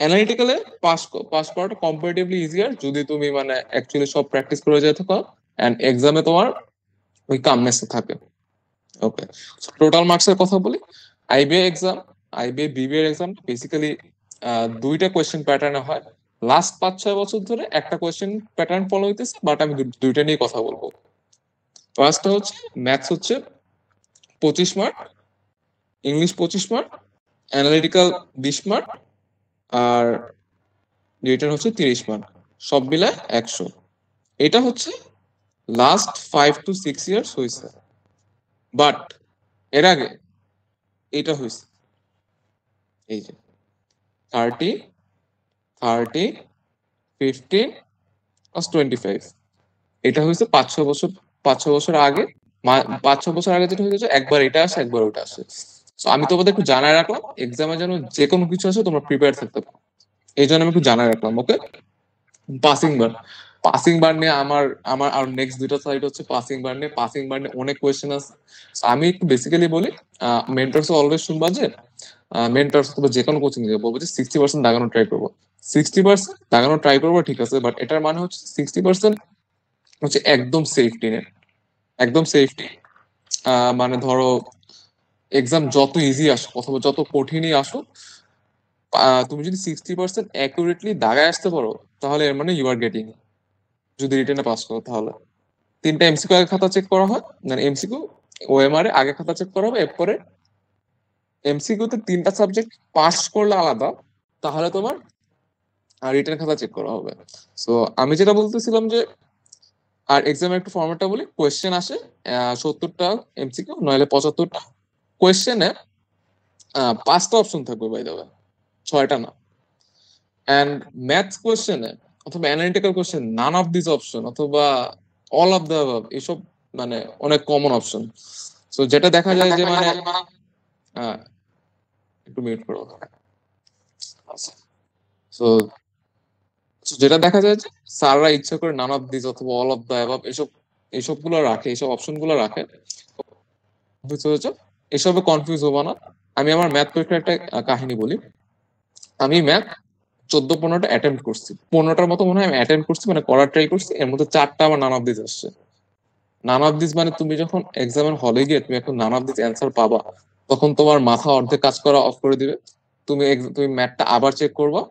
B: অ্যানালিটিক্যালে পাস পাস করাটা কম্পারেটিভলি ইজিয়ার যদি তুমি মানে অ্যাকচুয়ালি সব প্র্যাকটিস করে যেতে থাকো, এন্ড এক্সামে তোমার ওই কামনেস থাকে। ওকে, টোটাল মার্কসের কথা বলি। IBA exam, IBA BBA exam basically দুইটা কোয়েশ্চেন প্যাটার্নে হয়। লাস্ট 5-6 বছর ধরে একটা কোয়েশ্চেন প্যাটার্ন ফলো হইতেছে, বাট আমি দুইটা নিয়ে কথা বলবো। ফার্স্টটা হচ্ছে ম্যাথস হচ্ছে 25 mark, English 25 mark, analytical 20 mark, আর রিটেন হচ্ছে 30 মার্ক, সব মিলায় 100। এটা হচ্ছে লাস্ট 5 to 6 ইয়ার্স হয়েছে, বাট এর আগে এটা হয়েছে এই যে 30, 30, 15, 25। এটা হয়েছে 5-6 বছর, 5-6 বছর আগে। 5-6 বছর আগে যেটা হয়েছে, একবার এটা আসে একবার ওটা আসে। তো আমি তোমাদের একটু জানায় রাখলাম, এক্সামে যেন যে কোনো কিছু আসে তোমরা প্রিপেয়ার থাকতে পারো, এই জন্য আমি একটু জানায় রাখলাম। ওকে, পাসিং বার, পাসিং বার নিয়ে আমার আমার আর নেক্সট দুইটা সাইড হচ্ছে পাসিং বার নিয়ে অনেক কোয়েশ্চেন আছে। So, আমি একটু বেসিক্যালি বলি, মেন্টরস অলওয়েজ শুনবা যে মেন্টরস অথবা যে কোনো কোচিং দিয়ে বলবো যে 60% দাগানো ট্রাই করবো। 60% দাগানো ট্রাই করবো, ঠিক আছে, বাট এটার মানে হচ্ছে 60% হচ্ছে একদম সেফটি নেট, একদম সেফটি। মানে ধরো এক্সাম যত ইজি আসো অথবা যত কঠিনই আসো, তুমি যদি 60% অ্যাকুরেটলি দাগায় আসতে পারো, তাহলে এর মানে ইউ আর গেটিং, যদি রিটেনে পাস করো তাহলে। 3টা এমসিকিউ আগে খাতা চেক করা হয়, মানে এমসিকিউ ওএমআর এ আগে খাতা চেক করা হবে, এরপরে এমসিকিউ তে 3টা সাবজেক্ট পাস করলে আলাদা, তাহলে তোমার রিটেন খাতা চেক করা হবে। সো আমি যেটা বলতেছিলাম যে, আর এক্সামের একটু ফর্মেটটা বলি, কোয়েশ্চেন আসে 70টা এমসিকিউ, নইলে 75টা কোয়েশ্চেনে 5টা অপশন থাকবে, বাই দ্য ওয়ে, 6টা না। অ্যান্ড ম্যাথস কোয়েশ্চেনে অথবা analytical question none of this option অথবা অল অফ দ্য অ্যাবাভ এসব মানে অনেক কমন অপশন। সো যেটা দেখা যায় যে মানে একটু মিউট করো। আচ্ছা, সো যেটা দেখা যায় যে স্যাররা ইচ্ছা করে নান অফ দিস অথবা অল অফ দ্য অ্যাবাভ এসব গুলো রাখে, এইসব অপশন গুলো রাখে। বুঝতে পেরেছো? এসবে কনফিউজ হবো না। আমি আমার ম্যাথ পরীক্ষার একটা কাহিনী বলি। আমি ম্যাথ 14-15টা অ্যাটেম্প করছি, 15টার মতো মনে হয় আমি অ্যাটেম্প করছি, মানে করার ট্রাই করছি, এর মধ্যে 4টা আমার নান অফ দিস আসছে। নান অফ দিস মানে তুমি যখন এক্সামের হলে গিয়ে তুমি এখন নান অফ দিস অ্যান্সার পাবা, তখন তোমার মাথা অর্ধেক কাজ করা অফ করে দিবে। তুমি ম্যাথটা আবার চেক করবা।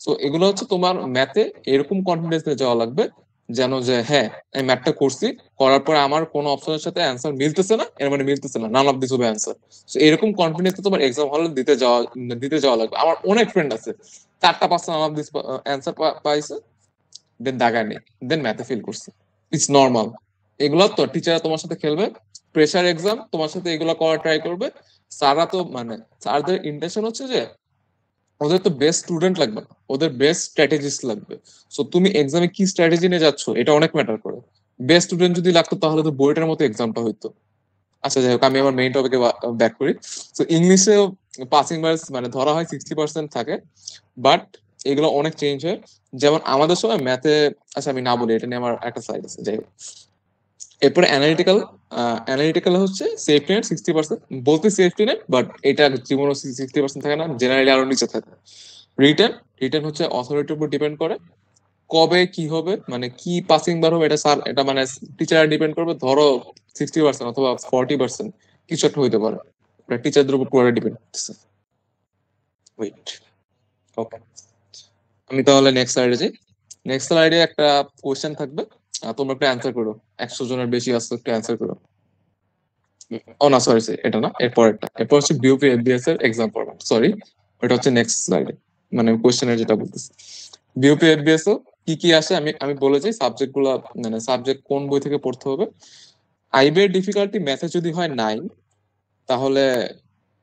B: তো এগুলো হচ্ছে তোমার ম্যাথে এরকম কনফিডেন্স নিয়ে যাওয়া লাগবে যেন যে হ্যাঁ আমি ম্যাথটা করছি, করার পরে আমার কোনো অপশনের সাথে অ্যান্সার মিলতেছে না, এর মানে মিলতেছে না, নান অফ দিস হবে অ্যান্সার। তো এরকম কনফিডেন্স তোমার এক্সাম হলে দিতে যাওয়া লাগবে। আমার অনেক ফ্রেন্ড আছে 4টা 5টা নান অফ দিস অ্যান্সার পাইছে, দেন দাগায় নেই, দেন ম্যাথে ফেল করছে। It's normal. এগুলো তো টিচাররা তোমার সাথে খেলবে, প্রেশার এক্সাম, তোমার সাথে এগুলো করার ট্রাই করবে। স্যাররা তো মানে স্যারদের ইন্টেনশন হচ্ছে যে ওদের তো বেস্ট স্টুডেন্ট লাগবে না, ওদের বেস্ট স্ট্র্যাটেজিস্ট লাগবে। সো তুমি এক্সামে কি স্ট্র্যাটেজি নিয়ে যাচ্ছ এটা অনেক ম্যাটার করে। বেস্ট স্টুডেন্ট যদি লাগতো তাহলে তো বইটার মতো এক্সামটা হইতো। আচ্ছা যাই হোক, আমি আমার মেইন টপিকে ব্যাক করি। তো ইংলিশে পাসিং মার্কস মানে ধরা হয় 60% থাকে, বাট এগুলো অনেক চেঞ্জ হয়। যেমন আমাদের সময় ম্যাথে, আচ্ছা আমি না বলি, এটা নিয়ে আমার একটা সাইড আছে, যাই হোক। এরপরে অ্যানালিটিক্যাল হচ্ছে সেফটি নেট 60%, বলতে সেফটি নেট, বাট এটা জীবনও 60% থাকে না, জেনারেলি আরো নিচে থাকে। রিটেন রিটেন হচ্ছে অথরিটির উপর ডিপেন্ড করে, কবে কি হবে মানে কি পাসিং বার হবে, এটা স্যার এটা মানে টিচার ডিপেন্ড করবে। ধরো 60% অথবা 40% কিছু একটা হইতে পারে, টিচারদের উপর পুরো ডিপেন্ড করতেছে। ওয়েট, ওকে, আমি তাহলে নেক্সট স্লাইডে যাই। নেক্সট স্লাইডে একটা কোশ্চেন থাকবে, তোমরা একটা অ্যান্সার করো। 100 জনের বেশি আসছে, একটা অ্যান্সার করো। ও না, সরি সরি, এটা না, এরপর হচ্ছে বিউপি এফবিএস এর এক্সাম ফরম্যাট, সরি এটা হচ্ছে নেক্সট স্লাইডে, মানে কোশ্চেনের যেটা বলতেছি। বিউপি এফবিএস ও কি কি আসে আমি আমি বলে যাই সাবজেক্ট গুলা, মানে সাবজেক্ট কোন বই থেকে পড়তে হবে। আইবির ডিফিকাল্টি ম্যাথে যদি হয় 9, তাহলে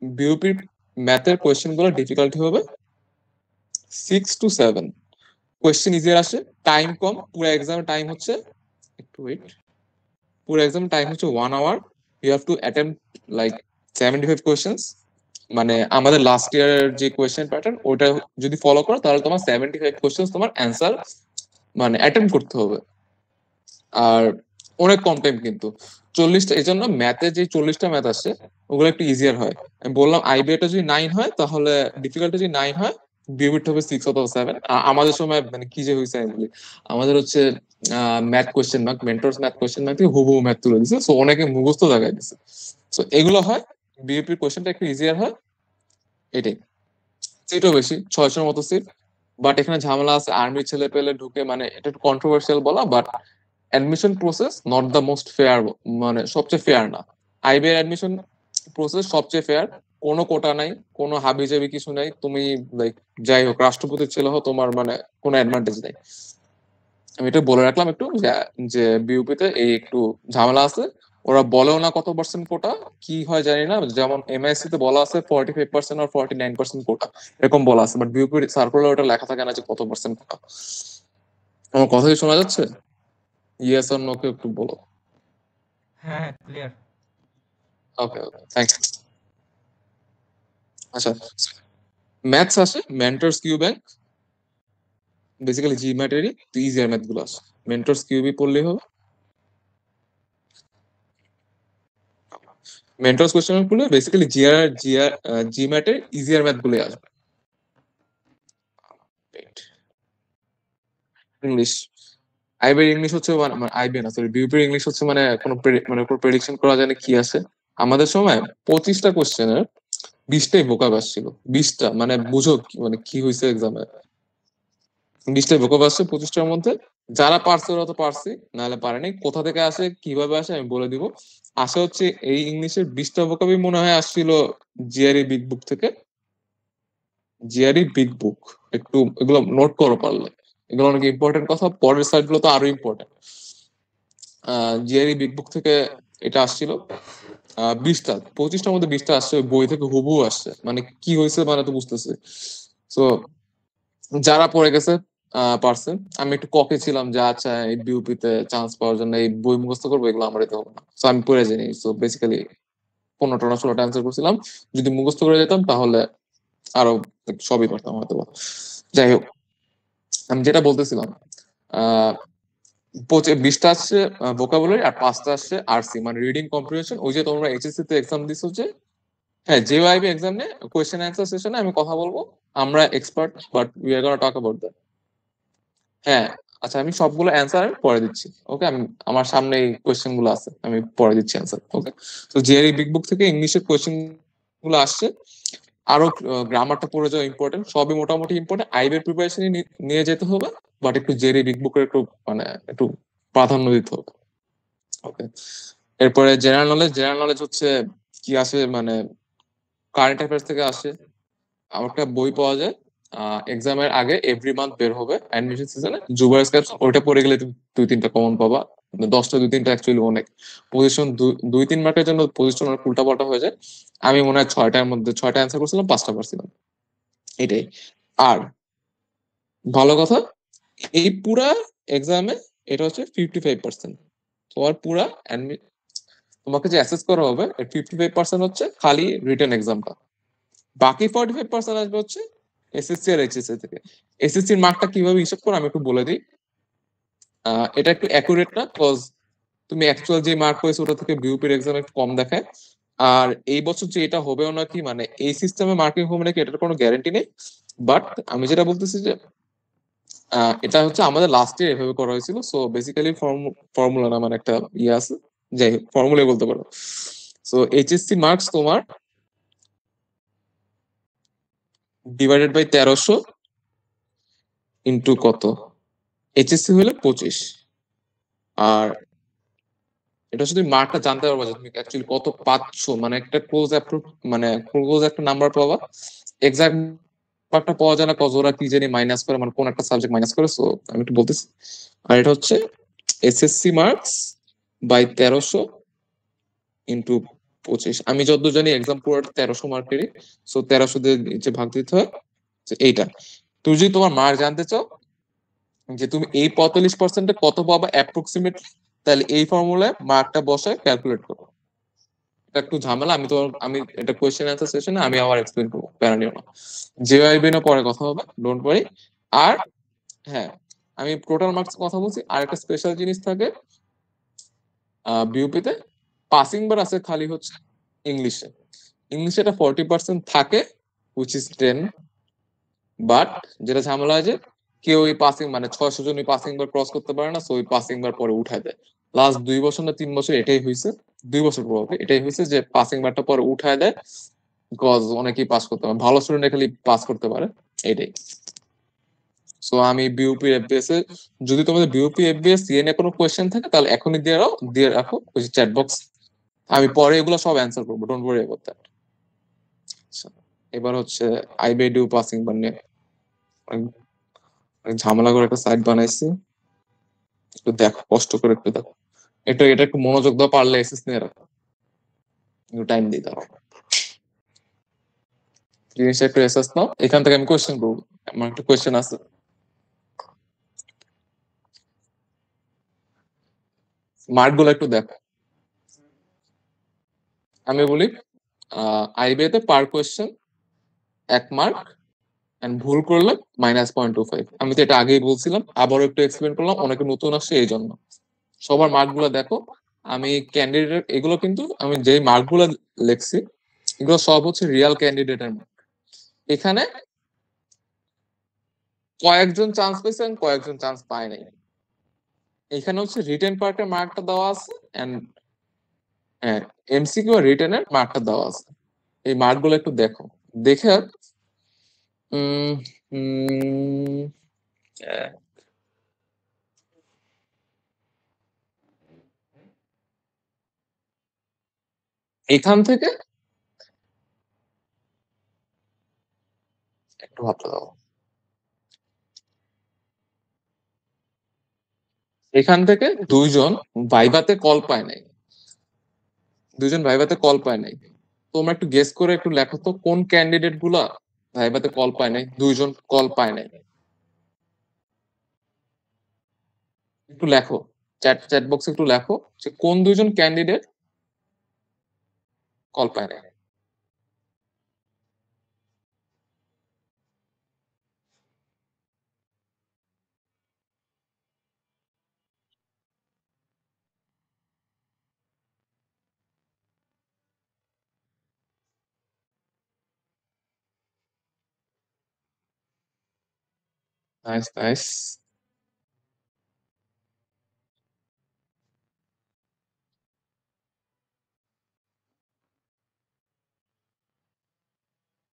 B: বিউপির ম্যাথের কোয়েশ্চেন গুলো ডিফিকাল্টি হবে 6 to 7। কোয়েশ্চেন ইজিয়ার আসে, টাইম কম, পুরো এক্সাম টাইম হচ্ছে, একটু ওয়েট, পুরো এক্সাম টাইম হচ্ছে 1 hour। You have to attempt like 75 questions. মানে আমাদের লাস্ট ইয়ারের যে কোয়েশ্চেন প্যাটার্ন ওটা যদি ফলো করো তাহলে তোমার 75 কোয়েশ্চেন তোমার অ্যান্সার মানে অ্যাটেম্প করতে হবে। আর অনেক কম টাইম কিন্তু, 40টা। এই জন্য ম্যাথে যে 40টা ম্যাথ আসছে ওগুলো একটু ইজিয়ার হয়। আমি বললাম আইবিএটা যদি 9 হয় তাহলে ডিফিকাল্টি যদি 9 হয়, বিউবিটা হবে 6 অথবা 7। আমাদের সময় মানে কি যে হয়েছে আমি বলি, আমাদের হচ্ছে math question mark, mentors math question mark থেকে হুবহু ম্যাথ তুলে দিছে, সো অনেকে মুখস্থ লাগাই দিছে। সো এগুলো হয়, বিউপির কোয়েশ্চেনটা একটু ইজিয়ার হয়, এটাই। সিটও বেশি, 600-র মতো সিট। বাট এখানে ঝামেলা আছে, আর্মির ছেলে পেলে ঢুকে, মানে এটা একটু কন্ট্রোভার্সিয়াল বলা, but admission process not the most fair, মানে সবচেয়ে ফেয়ার না। আইবিএর অ্যাডমিশন প্রসেস সবচেয়ে ফেয়ার, কোনো কোটা নাই, কোনো হাবিজাবি কিছু নাই। তুমি লাইক যাই হোক রাষ্ট্রপতির ছেলে হো, তোমার মানে কোনো অ্যাডভান্টেজ নাই। আমি এটা বলে রাখলাম একটু যে বিউপিতে এই একটু ঝামেলা আছে। ওরা বলেও না কত পার্সেন্ট কোটা, কি হয় জানি না। যেমন এমআইএসসি তে বলা আছে 45% আর 49% কোটা, এরকম বলা আছে, বাট বিউপির সার্কুলার ওটা লেখা থাকে না যে কত পার্সেন্ট কোটা। আমার কথা কি শোনা যাচ্ছে? ইয়েস আর নো কে একটু বলো।
A: হ্যাঁ হ্যাঁ, ক্লিয়ার।
B: ওকে ওকে, থ্যাংকস। আচ্ছা, ম্যাথস আসে মেন্টরস কিউব্যাঙ্ক, বেসিক্যালি জি ম্যাটেরই ইজিয়ার ম্যাথ গুলো আসে, মেন্টরস কিউবই পড়লেই হবে। মেন্টরস কোশ্চেন গুলো বেসিক্যালি জি ম্যাটের ইজিয়ার ম্যাথ গুলো আসবে। ইংলিশ, আইবির ইংলিশ হচ্ছে আইবি না সরি, বিউপির ইংলিশ হচ্ছে মানে কোনো প্রেডিকশন করা যায় না কি আছে। আমাদের সময় 25টা কোশ্চেনের 20টাই ভোকাব আসছিল, 20টা, মানে বুঝো মানে কি হয়েছে এক্সামে। 20টাই ভোকাব আসছে 25টার মধ্যে। যারা পারছে ওরা তো পারছি, নাহলে পারেনি। কোথা থেকে আসে কিভাবে আসে আমি বলে দিব। আসে হচ্ছে এই ইংলিশের 20টা ভোকাবই মনে হয় আসছিল জিআরই বিগ বুক থেকে। জিআরই বিগ বুক, একটু এগুলো নোট করো পারলে, এগুলো অনেক ইম্পর্টেন্ট কথা, পরের সাইড গুলো তো আরো ইম্পর্টেন্ট। জিআরই বিগ বুক থেকে এটা আসছিল। 20টা 25টার মধ্যে 20টা আসছে, ওই বই থেকে হুবহু আসছে, মানে কি হয়েছে মানে তো বুঝতেছে। তো যারা পড়ে গেছে পারছে। আমি একটু ককে ছিলাম যে আচ্ছা এই বিউপিতে চান্স পাওয়ার জন্য এই বই মুখস্থ করবো, এগুলো আমার দিতে হবে না, তো আমি পড়ে যাই। তো বেসিক্যালি 15টা না 16টা অ্যান্সার করছিলাম। যদি মুখস্থ করে যেতাম তাহলে আরো সবই পারতাম হয়তো। যাই হোক, আমি যেটা বলতেছিলাম, আহ 20টা আসছে ভোকাবুলারি আর 5টা আসছে আরসি, মানে রিডিং কম্প্রিহেনশন। ওই যে তোমরা এইচএসসি তে এক্সাম দিছো যে, হ্যাঁ জেওআইবি এক্সাম নিয়ে কোয়েশ্চেন অ্যান্সার সেশনে আমি কথা বলবো। আমরা expert, but we are gonna talk about that. হ্যাঁ, আচ্ছা আমি সবগুলো অ্যান্সার পরে দিচ্ছি। ওকে, আমি আমার সামনে এই কোয়েশ্চেন গুলো আছে, আমি পরে দিচ্ছি অ্যান্সার। ওকে, তো জিআরই বিগ বুক থেকে ইংলিশের কোয়েশ্চেন গুলো আসছে। আরো গ্রামারটা পড়ে যাওয়া ইম্পর্টেন্ট, সবই মোটামুটি ইম্পর্টেন্ট। আইবের প্রিপারেশন নিয়ে যেতে হবে, বাট একটু জেরি বিগ বুকের একটু মানে একটু প্রাধান্য দিতে হবে। ওকে, এরপরে জেনারেল নলেজ হচ্ছে কি আসে, মানে কারেন্ট অ্যাফেয়ার্স থেকে আসে। আমার একটা বই পাওয়া যায় এক্সামের আগে, এভরি মান্থ বের হবে অ্যাডমিশন সিজনে, জুবাইর স্ক্যাপস। ওইটা পড়ে গেলে তুমি 2-3টা কমন পাবা। 10টা 2-3টা অ্যাকচুয়ালি অনেক। পজিশন 2-3 মার্কের জন্য পজিশন অনেক উল্টাপাল্টা হয়ে যায়। আমি মনে হয় 6টার মধ্যে 6টা অ্যান্সার করছিলাম, 5টা পারছিলাম, এটাই। আর ভালো কথা, এই পুরা এক্সামে এটা হচ্ছে 55%। তোমার পুরা তোমাকে যে অ্যাসেস করা হবে, 55% হচ্ছে খালি রিটেন এক্সামটা। বাকি 45% আসবে হচ্ছে এসএসসি আর এইচএসসি থেকে। এসএসসির মার্কটা কিভাবে হিসাব করো আমি একটু বলে দিই। এটা একটু অ্যাকুরেট না, কজ তুমি অ্যাকচুয়াল যে মার্ক পেয়েছো ওটা থেকে বিউপির এক্সাম একটু কম দেখায়। আর এই বছর যে এটা হবেও নাকি, মানে এই সিস্টেমে মার্কিং হবে নাকি, এটার কোনো গ্যারান্টি নেই। বাট আমি যেটা বলতেছি যে এটা হচ্ছে আমাদের লাস্ট ইয়ার এভাবে করা হয়েছিল। সো বেসিক্যালি ফর্মুলা না, মানে একটা ইয়ে আছে, যাই হোক ফর্মুলাই বলতে পারো। সো এইচএসসি মার্কস তোমার ডিভাইডেড বাই 1300 ইন্টু কত, এইচএসসি হলে 25। আর এটা শুধু মার্কটা জানতে পারবা যে তুমি অ্যাকচুয়ালি কত পাচ্ছো, মানে একটা ক্লোজ একটা নাম্বার পাবা। এক্সাক্ট মার্কটা পাওয়া যায় না, কজ ওরা কি জানি মাইনাস করে, মানে কোন একটা সাবজেক্ট মাইনাস করে। সো আমি একটু বলতেছি। আর এটা হচ্ছে এসএসসি মার্কস বাই 1300 ইন্টু 25। আমি যতদূর জানি এক্সাম পুরো 1300 মার্কেরই। সো 1300 দিয়ে নিচে ভাগ দিতে হয়। তো এইটা, তুমি যদি তোমার মার্ক জানতে চাও যে তুমি এই 45%-এ কত পাবা অ্যাপ্রক্সিমেটলি, তাহলে এই ফর্মুলায় মার্কটা বসায় ক্যালকুলেট করো। এটা একটু ঝামেলা, আমি এটা কোয়েশ্চেন অ্যান্সার সেশনে আমি আবার এক্সপ্লেন করবো, প্যারা নিও না। জেআইবি না পরে কথা হবে, ডোন্ট ওয়ারি। আর হ্যাঁ, আমি টোটাল মার্কস কথা বলছি। আর একটা স্পেশাল জিনিস থাকে বিউপিতে, পাসিং বার আছে খালি হচ্ছে ইংলিশে। ইংলিশে এটা 40% থাকে, হুইচ ইজ 10। বাট যেটা ঝামেলা হয় যে কেউ ওই পাসিং, মানে 600 জন ওই পাসিং বার ক্রস করতে পারে না, সো ওই পাসিং বার পরে উঠায় দেয়। লাস্ট 2 বছর না 3 বছর এটাই হয়েছে, 2 বছর প্রভাবে এটাই হয়েছে যে পাসিং বারটা পরে উঠায় দেয়। বিকজ অনেকেই পাস করতে পারে, ভালো স্টুডেন্ট খালি পাস করতে পারে, এটাই। সো আমি বিউপি এফবিএস এ, যদি তোমাদের বিউপি এফবিএস সিএনএ কোনো কোয়েশ্চেন থাকে তাহলে এখনই দিয়ে রাখো ওই চ্যাট বক্স। আমি পরে এগুলো সব অ্যান্সার করবো, ডোন্ট ওয়ারি অ্যাবাউট দ্যাট। এবার হচ্ছে আইবিডিউ পাসিং বার নিয়ে অনেক অনেক ঝামেলা করে একটা সাইট বানাইছি। একটু দেখো, কষ্ট করে একটু দেখো। এটা একটু মনোযোগ দাও, পারলে এসএস নিয়ে রাখো, একটু টাইম দিই দাও। জিনিসটা একটু এসএস নাও, এখান থেকে আমি কোয়েশ্চেন করবো। আমার একটা কোয়েশ্চেন আছে, মার্ক গুলো একটু দেখো। আমি বলি আইবিএতে পার কোয়েশ্চেন 1 মার্ক, এন্ড ভুল করলে -0.25। আমি তো এটা আগেই বলছিলাম, আবারও একটু এক্সপ্লেন করলাম, অনেকে নতুন আসছে এই জন্য। সবার মার্ক গুলো দেখো। আমি ক্যান্ডিডেট, এগুলো কিন্তু আমি যে মার্ক গুলো লিখছি এগুলো সব হচ্ছে রিয়েল ক্যান্ডিডেটের মার্ক। এখানে কয়েকজন চান্স পেয়েছে এবং কয়েকজন চান্স পায় নাই। এখানে হচ্ছে রিটেন পার্টের মার্কটা দেওয়া আছে, এন্ড এমসিকিউ আর রিটেনের মার্কটা দেওয়া আছে। এই মার্ক গুলো একটু দেখো, দেখে উম উম, আহ, এখান থেকে একটু ভাবতে দাও। এখান থেকে দুইজন ভাইভাতে কল পায় নাই, দুইজন ভাইভাতে কল পায় নাই। তোমরা একটু গেস করে একটু লেখো তো কোন ক্যান্ডিডেট গুলা ভাইভাতে কল পায় নাই, দুইজন কল পায় নাই। একটু লেখো, চ্যাট চ্যাট বক্সে একটু লেখো যে কোন দুইজন ক্যান্ডিডেট কল পায় নাই। Nice nice.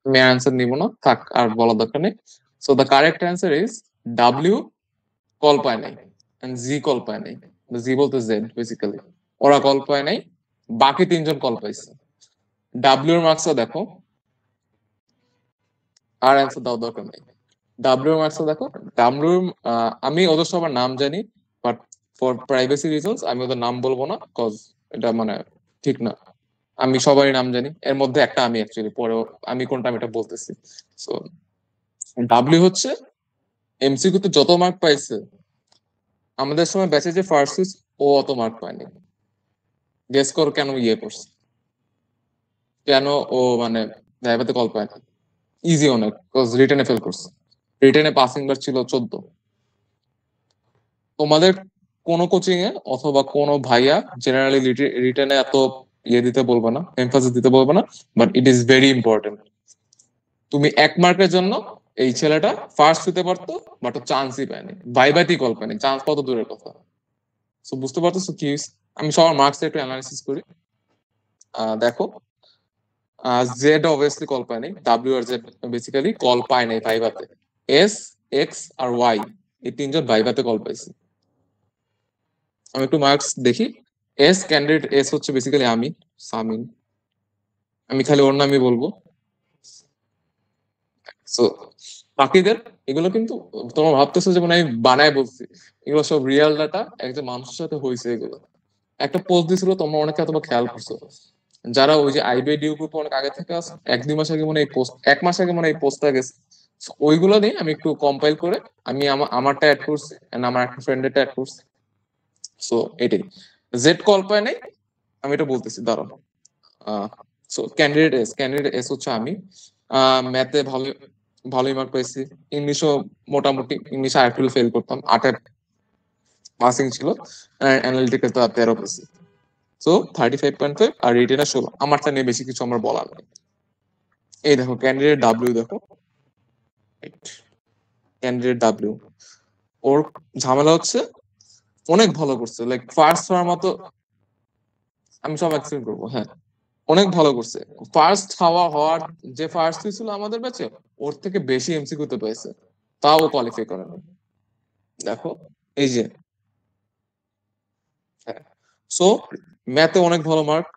B: আমি অ্যান্সার নিব না, থাক আর বলার দরকার নেই। So the correct answer is W call পায় নাই এন্ড জি কল পায় নাই। জি বলতে জেড বেসিক্যালি। ওরা কল পায় নাই, বাকি তিনজন কল পাইছে। ডাব্লিউ এর মার্কসও দেখো, আর অ্যান্সার দাও দরকার নেই। ডাব্লিউ এর মার্কসও দেখো। ডাব্লিউ আমি ওদের সবার নাম জানি, বাট ফর প্রাইভেসি রিজনস আমি ওদের নাম বলবো না, কজ এটা মানে ঠিক না। আমি সবারই নাম জানি, এর মধ্যে একটা আমি অ্যাকচুয়ালি পরে আমি কোনটা আমি এটা বলতেছি। সো ডাব্লিউ হচ্ছে এমসিকিউ তে যত মার্ক পাইছে আমাদের সময় ব্যাচে যে ফার্স্ট ও অত মার্ক পায়নি। গেস করো কেন ইয়ে করছে, কেন ও মানে ভাইভাতে কল পায় না। ইজি অনেক, কজ রিটেনে ফেল করছে। রিটেনে পাসিং বার ছিল 14। তোমাদের কোনো কোচিং এ অথবা কোনো ভাইয়া জেনারেলি রিটেনে এত ইয়ে দিতে বলবে না, এমফাসিস দিতে বলবে না, but it is very important. তুমি এক মার্কের জন্য এই ছেলেটা ফার্স্ট হতে পারতো, বাট ও চান্সই পায়নি, ভাইভাতেই কল পায়নি, চান্স কত দূরের কথা। সো বুঝতে পারতেছো কি হইছে? আমি সবার মার্কস একটু অ্যানালাইসিস করি। দেখো, জেড অবভিয়াসলি কল পায় নাই, ডাব্লিউ আর জেড বেসিক্যালি কল পায় নাই ভাইভাতে। এস, এক্স আর ওয়াই এই তিনজন ভাইভাতে কল পাইছে। আমি একটু মার্কস দেখি। এস ক্যান্ডিডেট, এস হচ্ছে বেসিক্যালি আমি, সামিন। আমি খালি ওর নামই বলবো। সো বাকিদের এগুলো কিন্তু তোমরা ভাবতেছো যে মানে আমি বানায় বলছি, এগুলো সব রিয়েল ডাটা, একজন মানুষের সাথে হয়েছে এগুলো। একটা পোস্ট দিছিল, তোমরা অনেকে হয়তো খেয়াল করছো, যারা ওই যে আইবিএ ডিউ গ্রুপে অনেক আগে থেকে আছে, 1-2 মাস আগে মনে হয় এই পোস্ট, 1 মাস আগে মনে হয় এই পোস্টটা গেছে। So, ওইগুলো নিয়ে আমি একটু কম্পাইল করে আমি আমারটা অ্যাড করছি and আমার একটা ফ্রেন্ডেরটা অ্যাড করছি। সো এটাই, জেড কল পায় নাই, আমি এটা বলতেছি দাঁড়াও। সো ক্যান্ডিডেট এস হচ্ছে আমি। ম্যাথে ভালোই মার্ক পাইছি। ইংলিশও মোটামুটি, ইংলিশে আইএফএল ফেল করতাম, 8-এর পাসিং ছিল। অ্যানালিটিক্যাল তো 13 পাইছি। সো 35.5 আর রিটেনে 16। আমারটা নিয়ে বেশি কিছু আমার বলার নেই। এই দেখো ক্যান্ডিডেট ডাব্লিউ, দেখো ক্যান্ডিডেট ডাব্লিউ, ওর ঝামেলা হচ্ছে অনেক ভালো করছে, লাইক ফার্স্ট হওয়ার মতো। আমি সব এক্সপ্লেন করবো, হ্যাঁ। অনেক ভালো করছে, ফার্স্ট হওয়ার যে ফার্স্ট হয়েছিল আমাদের ব্যাচে, ওর থেকে বেশি এমসিকিউ তে পেয়েছে, তাও কোয়ালিফাই করে না। দেখো এই যে, হ্যাঁ। সো ম্যাথে অনেক ভালো মার্ক,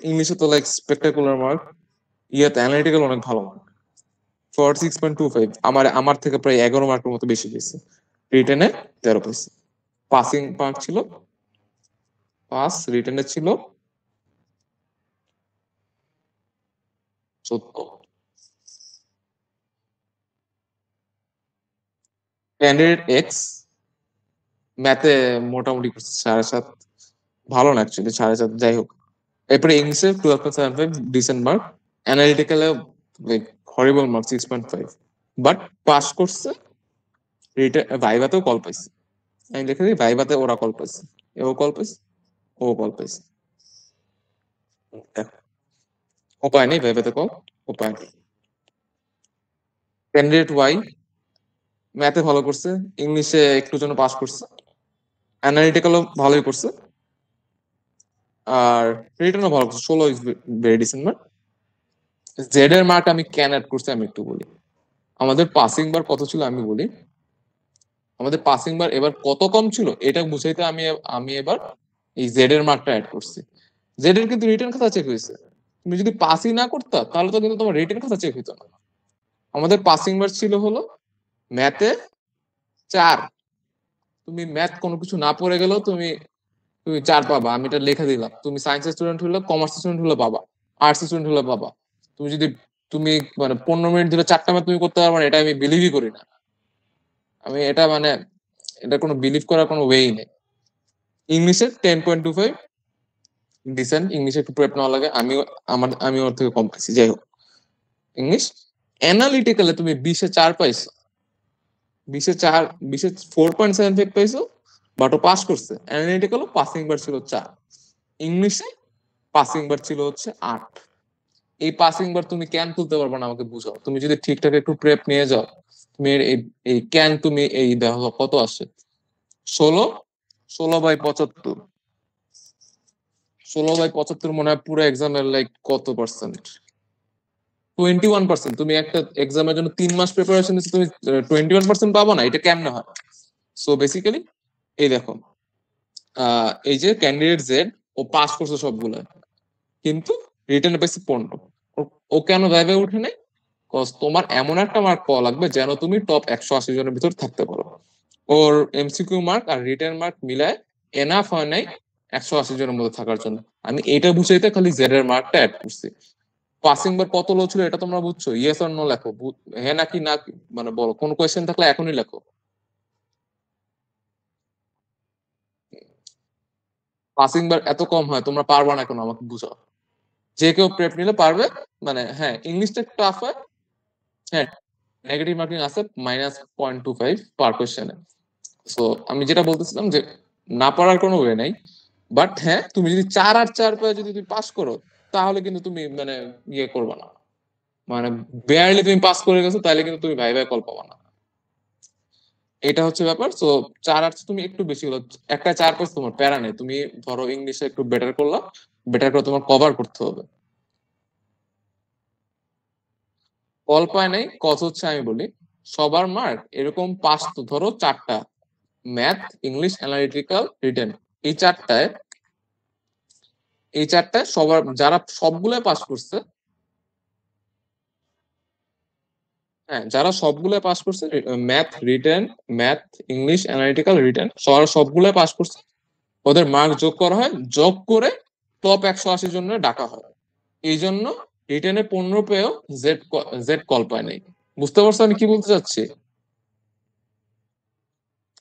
B: ইংলিশে তো লাইক স্পেকটাকুলার মার্ক, ইয়াতে অ্যানালিটিক্যাল অনেক ভালো মার্ক, 46.25। আমার থেকে প্রায় 11 মার্কের মতো বেশি পেয়েছে। রিটেনে 13 পেয়েছে। পাসিং মার্ক ছিল, পাস রিটেনে ছিল 14। ক্যান্ডিডেট এক্স ম্যাথে মোটামুটি করছে 7.5, ভালো না অ্যাকচুয়ালি 7.5, যাই হোক। এরপরে ইংলিশে 12.75 ডিসেন্ট মার্ক, অ্যানালিটিক্যালে হরিবল মার্ক 6.5, বাট পাস করছে। ভাইভাতেও কল পাইছে, আমি লিখে দিই ভাইভাতে ওরা কল পাইছে, ও কল পাইছে, ও কল পাইছে। দেখো, ও পায় নাই ভাইভাতে কল, ও পায় নাই। ক্যান্ডিডেট ওয়াই ম্যাথে ভালো করছে, ইংলিশে একটু জন্য পাস করছে, অ্যানালিটিক্যালও ভালোই করছে, আর রিটেনও ভালো করছে, 16 ইজ ভেরি ডিসেম্বর। জেড এর মার্ক আমি কেন অ্যাড করছি আমি একটু বলি। আমাদের পাসিং বার কত ছিল আমি বলি। আমাদের পাসিং বার এবার কত কম ছিল এটা বুঝাইতে আমি আমি এবার এই জেড এর মার্কটা অ্যাড করছি। জেড এর কিন্তু রিটেন খাতা চেক হয়েছে, তুমি যদি পাসই না করতা তাহলে তো কিন্তু তোমার রিটেন খাতা চেক হইতো না। আমাদের পাসিং বার ছিল হলো ম্যাথে 4, তুমি ম্যাথ কোনো কিছু না পড়ে গেলেও তুমি তুমি 4 পাবা, আমি এটা লিখে দিলাম। তুমি সায়েন্স স্টুডেন্ট হলে, কমার্স স্টুডেন্ট হলে পাবা, আর্টস স্টুডেন্ট হলে পাবা। তুমি যদি তুমি মানে 15 মিনিট ধরে 4টা ম্যাথ তুমি করতে পারবে না, এটা আমি বিলিভই করি না। আমি এটা মানে এটা কোনো বিলিভ করার কোনো ওয়েই নেই। ইংলিশে 10.25, ডিসেন্ট, ইংলিশে একটু প্রেপ নেওয়া লাগে, আমি ওর থেকে কম পাইছি। যাই হোক, ইংলিশ অ্যানালিটিক্যালে তুমি 20-এ 4 পাইছো, 20-এ 4, 20-এ 4.75 পাইছো, বাট ও পাস করছে। অ্যানালিটিক্যালও পাসিং বার ছিল 4, ইংলিশে পাসিং বার ছিল হচ্ছে 8। এই পাসিং বার তুমি কেন তুলতে পারবে না আমাকে বুঝাও। তুমি যদি ঠিকঠাক একটু প্রেপ নিয়ে যাও, তুমি এই কেন তুমি এই দেখো কত আসে, 16, 16/75, 16/75 মনে হয় পুরো এক্সামের লাইক কত পার্সেন্ট, 21%। তুমি একটা এক্সামের জন্য 3 মাস প্রিপারেশন দিচ্ছ, তুমি 21% পাবো না, এটা কেমনে হয়? সো বেসিক্যালি এই দেখো, এই যে ক্যান্ডিডেট জেড, ও পাস করছে সবগুলো, কিন্তু রিটেনে পাইছে 15। ও কেন ভাইবে উঠে নাই? কজ তোমার এমন একটা মার্ক পাওয়া লাগবে যেন তুমি টপ 180 জনের ভিতর থাকতে পারো। ওর এমসিকিউ মার্ক আর রিটেন মার্ক মিলায় এনাফ হয় নাই 180 জনের মধ্যে থাকার জন্য। আমি এটা বুঝাইতে খালি জেড এর মার্কটা অ্যাড করছি। পাসিং বার কত লো ছিল এটা তোমরা বুঝছো? ইয়েস অর নো লেখো, হ্যাঁ নাকি না, মানে বলো। কোন কোয়েশ্চেন থাকলে এখনই লেখো। পাসিং বার এত কম হয়, তোমরা পারবা না কেন আমাকে বুঝাও। যে কেউ প্রেপ নিলে পারবে। মানে হ্যাঁ, ইংলিশটা একটু টাফ হয়। হ্যাঁ, নেগেটিভ মার্কিং আছে -0.25 পার কোয়েশ্চেনে। সো আমি যেটা বলতেছিলাম যে না পারার কোনো ওয়ে নাই, বাট হ্যাঁ, তুমি যদি 4 আর 4 পেয়ে যদি তুমি পাস করো, তাহলে কিন্তু তুমি মানে ইয়ে করবে না, মানে বেয়ারলি তুমি পাস করে গেছো, তাহলে কিন্তু তুমি ভাই ভাই কল পাবা না। এটা হচ্ছে ব্যাপার। সো 4 আর তুমি একটু বেশি হলো, একটা 4 পেজ তোমার প্যারা নেই। তুমি ধরো ইংলিশে একটু বেটার করলা, বেটার করে তোমার কভার করতে হবে। কল পায় নাই কজ হচ্ছে, আমি বলি সবার মার্ক এরকম পাস তো ধরো 4টা, ম্যাথ, ইংলিশ, অ্যানালিটিক্যাল, রিটেন, এই 4টায়, সবার যারা সবগুলো পাস করছে, হ্যাঁ যারা সবগুলো পাস করছে, math written, math English analytical written, সবগুলো পাস করছে, ওদের মার্ক যোগ করা হয়, যোগ করে টপ 180 জন্য ডাকা হয়। এই জন্য রিটেনে 15 পেয়েও জেড জেড কল পায় নাই। বুঝতে পারছো আমি কি বলতে চাচ্ছি?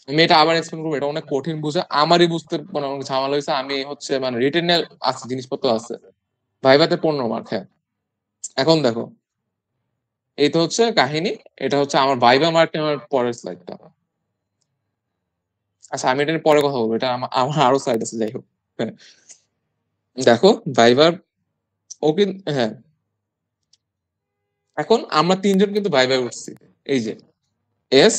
B: আমি এটা আবার এক্সপ্লেন করবো, এটা অনেক কঠিন বুঝে, আমারই বুঝতে মানে অনেক ঝামেলা হয়েছে। আমি হচ্ছে মানে রিটেনে আছে, জিনিসপত্র আছে, ভাইভাতে 15 মার্ক। হ্যাঁ, এখন দেখো, এই তো হচ্ছে কাহিনী। এটা হচ্ছে আমার ভাইভা মার্ক নেওয়ার পরের স্লাইডটা। আচ্ছা, আমি এটা নিয়ে পরে কথা বলবো, এটা আমার আরো স্লাইড আছে। যাই হোক, হ্যাঁ, দেখো ভাইবার, ও কিন্তু হ্যাঁ, এখন আমরা 3জন কিন্তু ভাইভায় উঠছি। এই যে এস,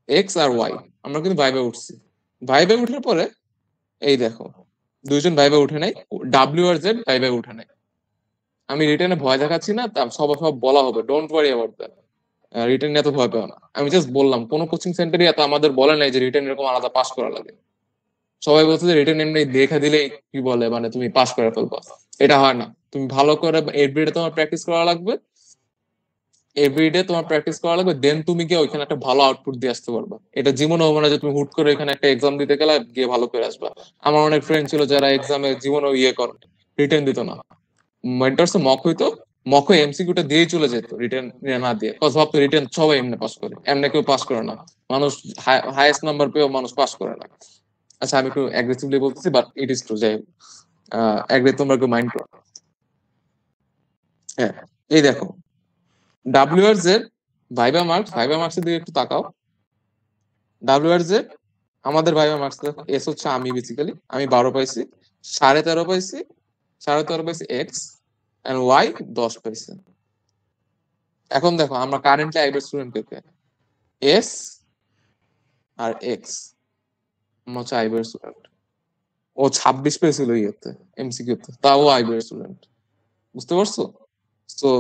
B: এক্স আর ওয়াই, আমরা কিন্তু ভাইভায় উঠছি। ভাইভায় উঠার পরে এই দেখো, 2জন ভাইভায় উঠে নাই, ডাব্লিউ আর জেড ভাইভায় উঠে নাই। আমি রিটেনে ভয় দেখাচ্ছি না, তা সব সব বলা হবে, don't worry about that. Written এত ভয় পেও না। আমি জাস্ট বললাম, কোনো কোচিং সেন্টারই এত আমাদের বলে নাই যে রিটেন এরকম আলাদা পাস করা লাগে। সবাই বলছে যে রিটেন এমনি দেখা দিলেই কি বলে মানে তুমি পাস করে ফেলবা। এটা হয় না। তুমি ভালো করে এভরিডে তোমার প্র্যাকটিস করা লাগবে, এভরিডে তোমার প্র্যাকটিস করা লাগবে, দেন তুমি গিয়ে ওইখানে একটা ভালো আউটপুট দিয়ে আসতে পারবা। এটা জীবনে হবে না যে তুমি হুট করে এখানে একটা এক্সাম দিতে গেলে গিয়ে ভালো করে আসবা। আমার অনেক ফ্রেন্ড ছিল যারা এক্সামে জীবনে ইয়ে করে রিটেন দিত না, মেন্টরসে মক হইতো, মক হয়ে এমসিকিউটা দিয়েই চলে যেত রিটেন না দিয়ে। কজ ভাবতো রিটেন সবাই এমনি পাস করে, এমনি কেউ পাস করে না। মানুষ হাইয়েস্ট নাম্বার পেয়েও মানুষ পাস করে না। আচ্ছা, আমি একটু অ্যাগ্রেসিভলি বলতেছি, বাট ইট ইজ ট্রু। যাই হোক, তোমরা একটু মাইন্ড করো। হ্যাঁ, এই দেখো ডাব্লিউ আর জেড ভাইবা মার্কস এর দিকে একটু তাকাও। ডাব্লিউ আর জেড আমাদের ভাইবা মার্কস দেখো। এস হচ্ছে আমি, বেসিক্যালি আমি 12 পাইছি, 13.5 পাইছি, 13.5 পাইছি এক্স, এন্ড ওয়াই 10 পাইছে। এখন দেখো আমরা কারেন্টলি আইবার স্টুডেন্ট কে, এস আর এক্স, আমরা হচ্ছে আইবার স্টুডেন্ট। ও 26 পেয়েছিল ইয়েতে, এমসিকিউ তে, তাও আইবার স্টুডেন্ট। বুঝতে পারছো? তো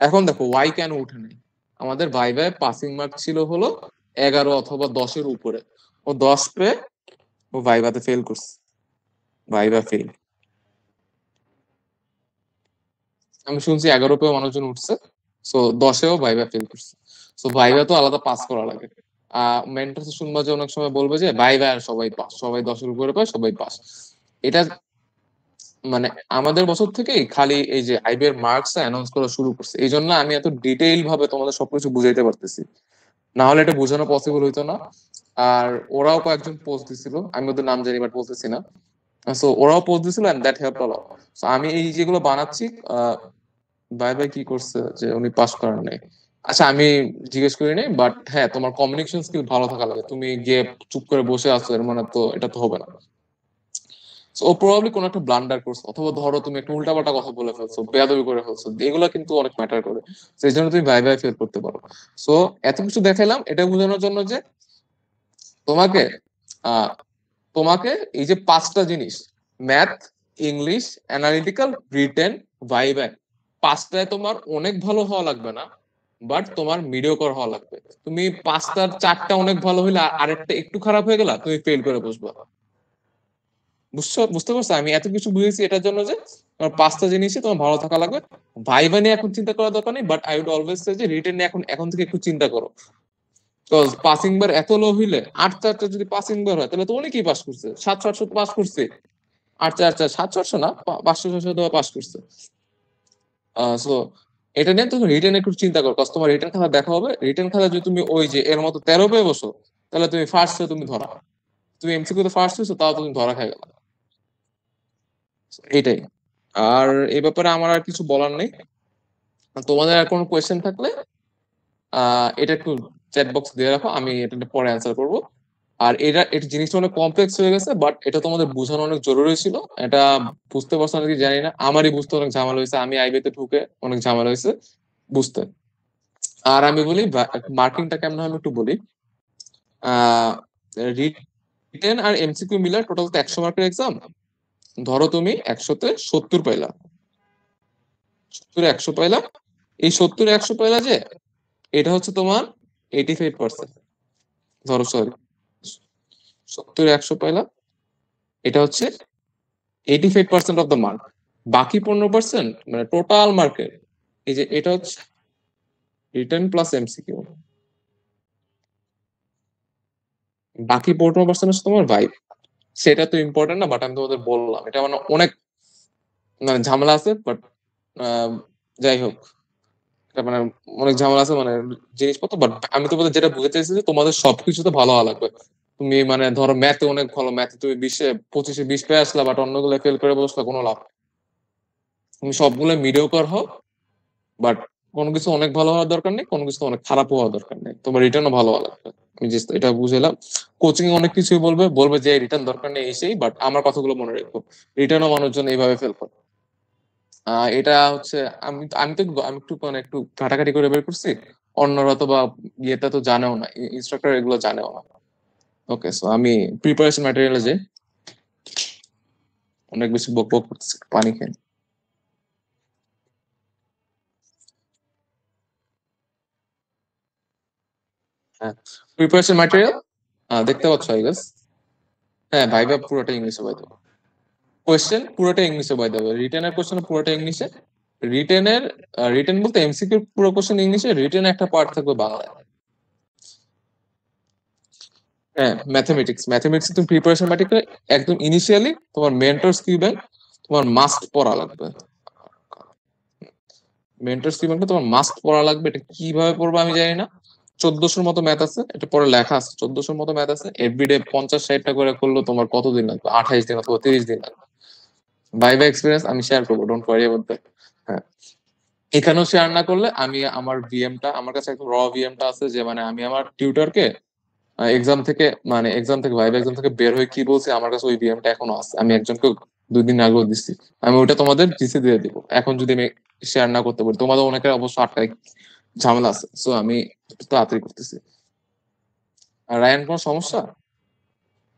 B: এখন দেখো ওয়াই কেন উঠে নাই। আমাদের ভাইভায় পাসিং মার্ক ছিল হলো 11 অথবা 10-এর উপরে, ও 10 পেয়ে ও ভাইভাতে ফেল করছে, ভাইভা ফেল। আমি শুনছি 11 পেয়েও মানুষজন উঠছে, সো 10-এও ভাইভা ফেল করছে। সো ভাইভা তো আলাদা পাস করা লাগে। মেন্টরস শুনবা যে অনেক সময় বলবে যে ভাইভা সবাই পাস, সবাই 10-এর উপরে পায়, সবাই পাস। এটা মানে আমাদের বছর থেকেই খালি এই যে আইবি এর মার্কস অ্যানাউন্স করা শুরু করছে, এই জন্য আমি এত ডিটেইল ভাবে তোমাদের সবকিছু বুঝাইতে পারতেছি, না হলে এটা বোঝানো পসিবল হইতো না। আর ওরাও কয়েকজন পোস্ট দিছিল, আমি ওদের নাম জানি বাট বলতেছি না। সো ওরাও পোস্ট দিছিল and that helped a lot. So আমি এই যেগুলো বানাচ্ছি, বাই বাই কি করছে যে উনি পাস করেন নাই। আচ্ছা আমি জিজ্ঞেস করি নাই, বাট হ্যাঁ তোমার কমিউনিকেশন স্কিল ভালো থাকা লাগে। তুমি গিয়ে চুপ করে বসে আছো এর মানে তো এটা তো হবে না। So, ও প্রবাবলি কোনো একটা ব্লান্ডার করছে, অথবা ধরো তুমি একটা উল্টাপাল্টা কথা বলে ফেলছো, বেয়াদবি করে ফেলছো, এগুলো কিন্তু অনেক ম্যাটার করে। সেই জন্য তুমি ভাই ভাই ফেল করতে পারো। সো এত কিছু দেখাইলাম এটা বোঝানোর জন্য যে তোমাকে আহ তোমাকে এই যে পাঁচটা জিনিস, math, English, analytical, written, viva, পাঁচটায় তোমার অনেক ভালো হওয়া লাগবে না, বাট তোমার মিডিওকর হওয়া লাগবে। তুমি পাঁচটার চারটা অনেক ভালো হইলে আরেকটা একটু খারাপ হয়ে গেলা, তুমি ফেল করে বসবা। বুঝতে পারছো? আমি এত কিছু বুঝেছি এটার জন্য যে তোমার পাঁচটা জিনিসই তোমার ভালো থাকা লাগবে। ভাইভা নিয়ে এখন চিন্তা করার দরকার নেই, but I would always say যে রিটেন নিয়ে এখন এখন থেকে একটু চিন্তা করো। বিকজ পাসিং বার এত লো হইলে, আট চারটা যদি পাসিং বার হয় তাহলে তো অনেকেই পাস করছে, 700-800 পাস করছে। আট চার চার 700-800 না, 500-600 পাস করছে। সো এটা নিয়ে তুমি রিটেন একটু চিন্তা করো, কারণ তোমার রিটেন খাতা দেখা হবে। রিটেন খাতা যদি তুমি ওই যে এর মতো 13 পেয়ে বসো, তাহলে তুমি ফার্স্ট তুমি ধরা, তুমি এমসিকিউ তে ফার্স্ট হয়েছো তাও তুমি ধরা খাই গেল। এটাই। আর এই ব্যাপারে আমার আর কিছু বলার নেই। তোমাদের আর কোনো কোয়েশ্চেন থাকলে এটা একটু চ্যাট বক্স দিয়ে রাখো, আমি এটা পরে অ্যান্সার করব। আর এটা জিনিসটা অনেক কমপ্লেক্স হয়ে গেছে, বাট এটা তোমাদের বোঝানো অনেক জরুরি ছিল। এটা বুঝতে পারছো নাকি জানি না, আমারই বুঝতে অনেক ঝামেলা হয়েছে, আমি আইবিতে ঢুকে অনেক ঝামেলা হয়েছে বুঝতে। আর আমি বলি মার্কিংটা কেমন হয় আমি একটু বলি। আহ রিটেন আর এমসিকিউ মিলে টোটাল তো 100 মার্কের এক্সাম। ধরো তুমি 100-তে 70 পাইলা, 70-100 পাইলা। এই 70-100 পাইলা যে, এটা হচ্ছে তোমার 85%। ধরো সরি, 70-100 পাইলা, এটা হচ্ছে 85% অফ দ্য মার্ক। বাকি 15% মানে টোটাল মার্কের, এই যে এটা হচ্ছে রিটেন প্লাস এমসিকিউ। বাকি 15% হচ্ছে তোমার ভাইব। সেটা তো ইম্পর্টেন্ট না, বাট আমি তোমাদের বললাম এটা মানে অনেক মানে ঝামেলা আছে, বাট যাই হোক, এটা মানে অনেক ঝামেলা আছে মানে জিনিসপত্র। বাট আমি তোমাদের যেটা বুঝতে চাইছি যে তোমাদের সবকিছুতে ভালো হওয়া লাগবে। তুমি মানে ধরো ম্যাথে অনেক ভালো, ম্যাথে তুমি 20-25 পেয়ে আসলা, বাট অন্যগুলো ফেল করে বসলা, কোনো লাভ নেই। তুমি সবগুলো মিডিওকর হও, বাট কোনো কিছু অনেক ভালো হওয়ার দরকার নেই, কোনো কিছু অনেক খারাপ হওয়ার দরকার নেই, তোমার রিটার্নও ভালো হওয়া লাগবে। আমি জাস্ট এটা বুঝলাম। কোচিং এ অনেক কিছুই বলবে বলবে যে রিটার্ন দরকার নেই এসেই, বাট আমার কথাগুলো মনে রেখো। রিটার্নও মানুষজন এইভাবে ফেল করে। এটা হচ্ছে আমি একটু মানে একটু ঘাটাঘাটি করে বের করছি। অন্যরা তো বা ইয়েটা তো জানেও না, ইনস্ট্রাক্টর এগুলো জানেও না। ওকে, সো আমি প্রিপারেশন ম্যাটেরিয়ালে যাই। অনেক বেশি বক বক করতেছি, একটু পানি খেয়ে নিই। হ্যাঁ, প্রিপারেশন ম্যাটেরিয়াল দেখতে পাচ্ছ আই গেস। হ্যাঁ, ভাইবা পুরোটা ইংলিশে বাই দেবো। কোয়েশ্চেন পুরোটা ইংলিশে বাই দেবো, রিটেনের কোয়েশ্চেন পুরোটা ইংলিশে। রিটেনের রিটেন বলতে এমসিকিউ পুরো কোয়েশ্চেন ইংলিশে, রিটেন একটা পার্ট থাকবে বাংলায়। হ্যাঁ, ম্যাথমেটিক্স তুমি প্রিপারেশন ম্যাটেরিয়াল একদম ইনিশিয়ালি তোমার মেন্টরস কিউবেন তোমার মাস্ট পড়া লাগবে। মেন্টরস কিউবেনটা তোমার মাস্ট পড়া লাগবে। এটা কিভাবে পড়বো আমি জানি না। 1400 মতো ম্যাথ আছে, এটা পরে লেখা আছে 1400 মতো ম্যাথ আছে। এভরিডে 50-60টা করে করলে তোমার কতদিন লাগবে? 28 দিন অথবা 30 দিন লাগবে। ভাইভা এক্সপিরিয়েন্স আমি শেয়ার করবো, ডোন্ট ওয়ারি অ্যাবাউট দ্যাট। হ্যাঁ, এখানেও শেয়ার না করলে আমি আমার ভিএমটা, আমার কাছে একদম ভিএমটা আছে, যে মানে আমি আমার টিউটরকে এক্সাম থেকে মানে এক্সাম থেকে ভাইভা এক্সাম থেকে বের হয়ে কি বলছি, আমার কাছে ওই ভিএমটা এখনো আছে। আমি একজনকে 2 দিন আগেও দিচ্ছি। আমি ওটা তোমাদের জিসি দিয়ে দিব এখন, যদি আমি শেয়ার না করতে পারি। তোমাদের অনেকের অবশ্য আটকায় ঝামেলা আছে, সো আমি তাড়াতাড়ি করতেছি। আর রায়ান, কোনো সমস্যা?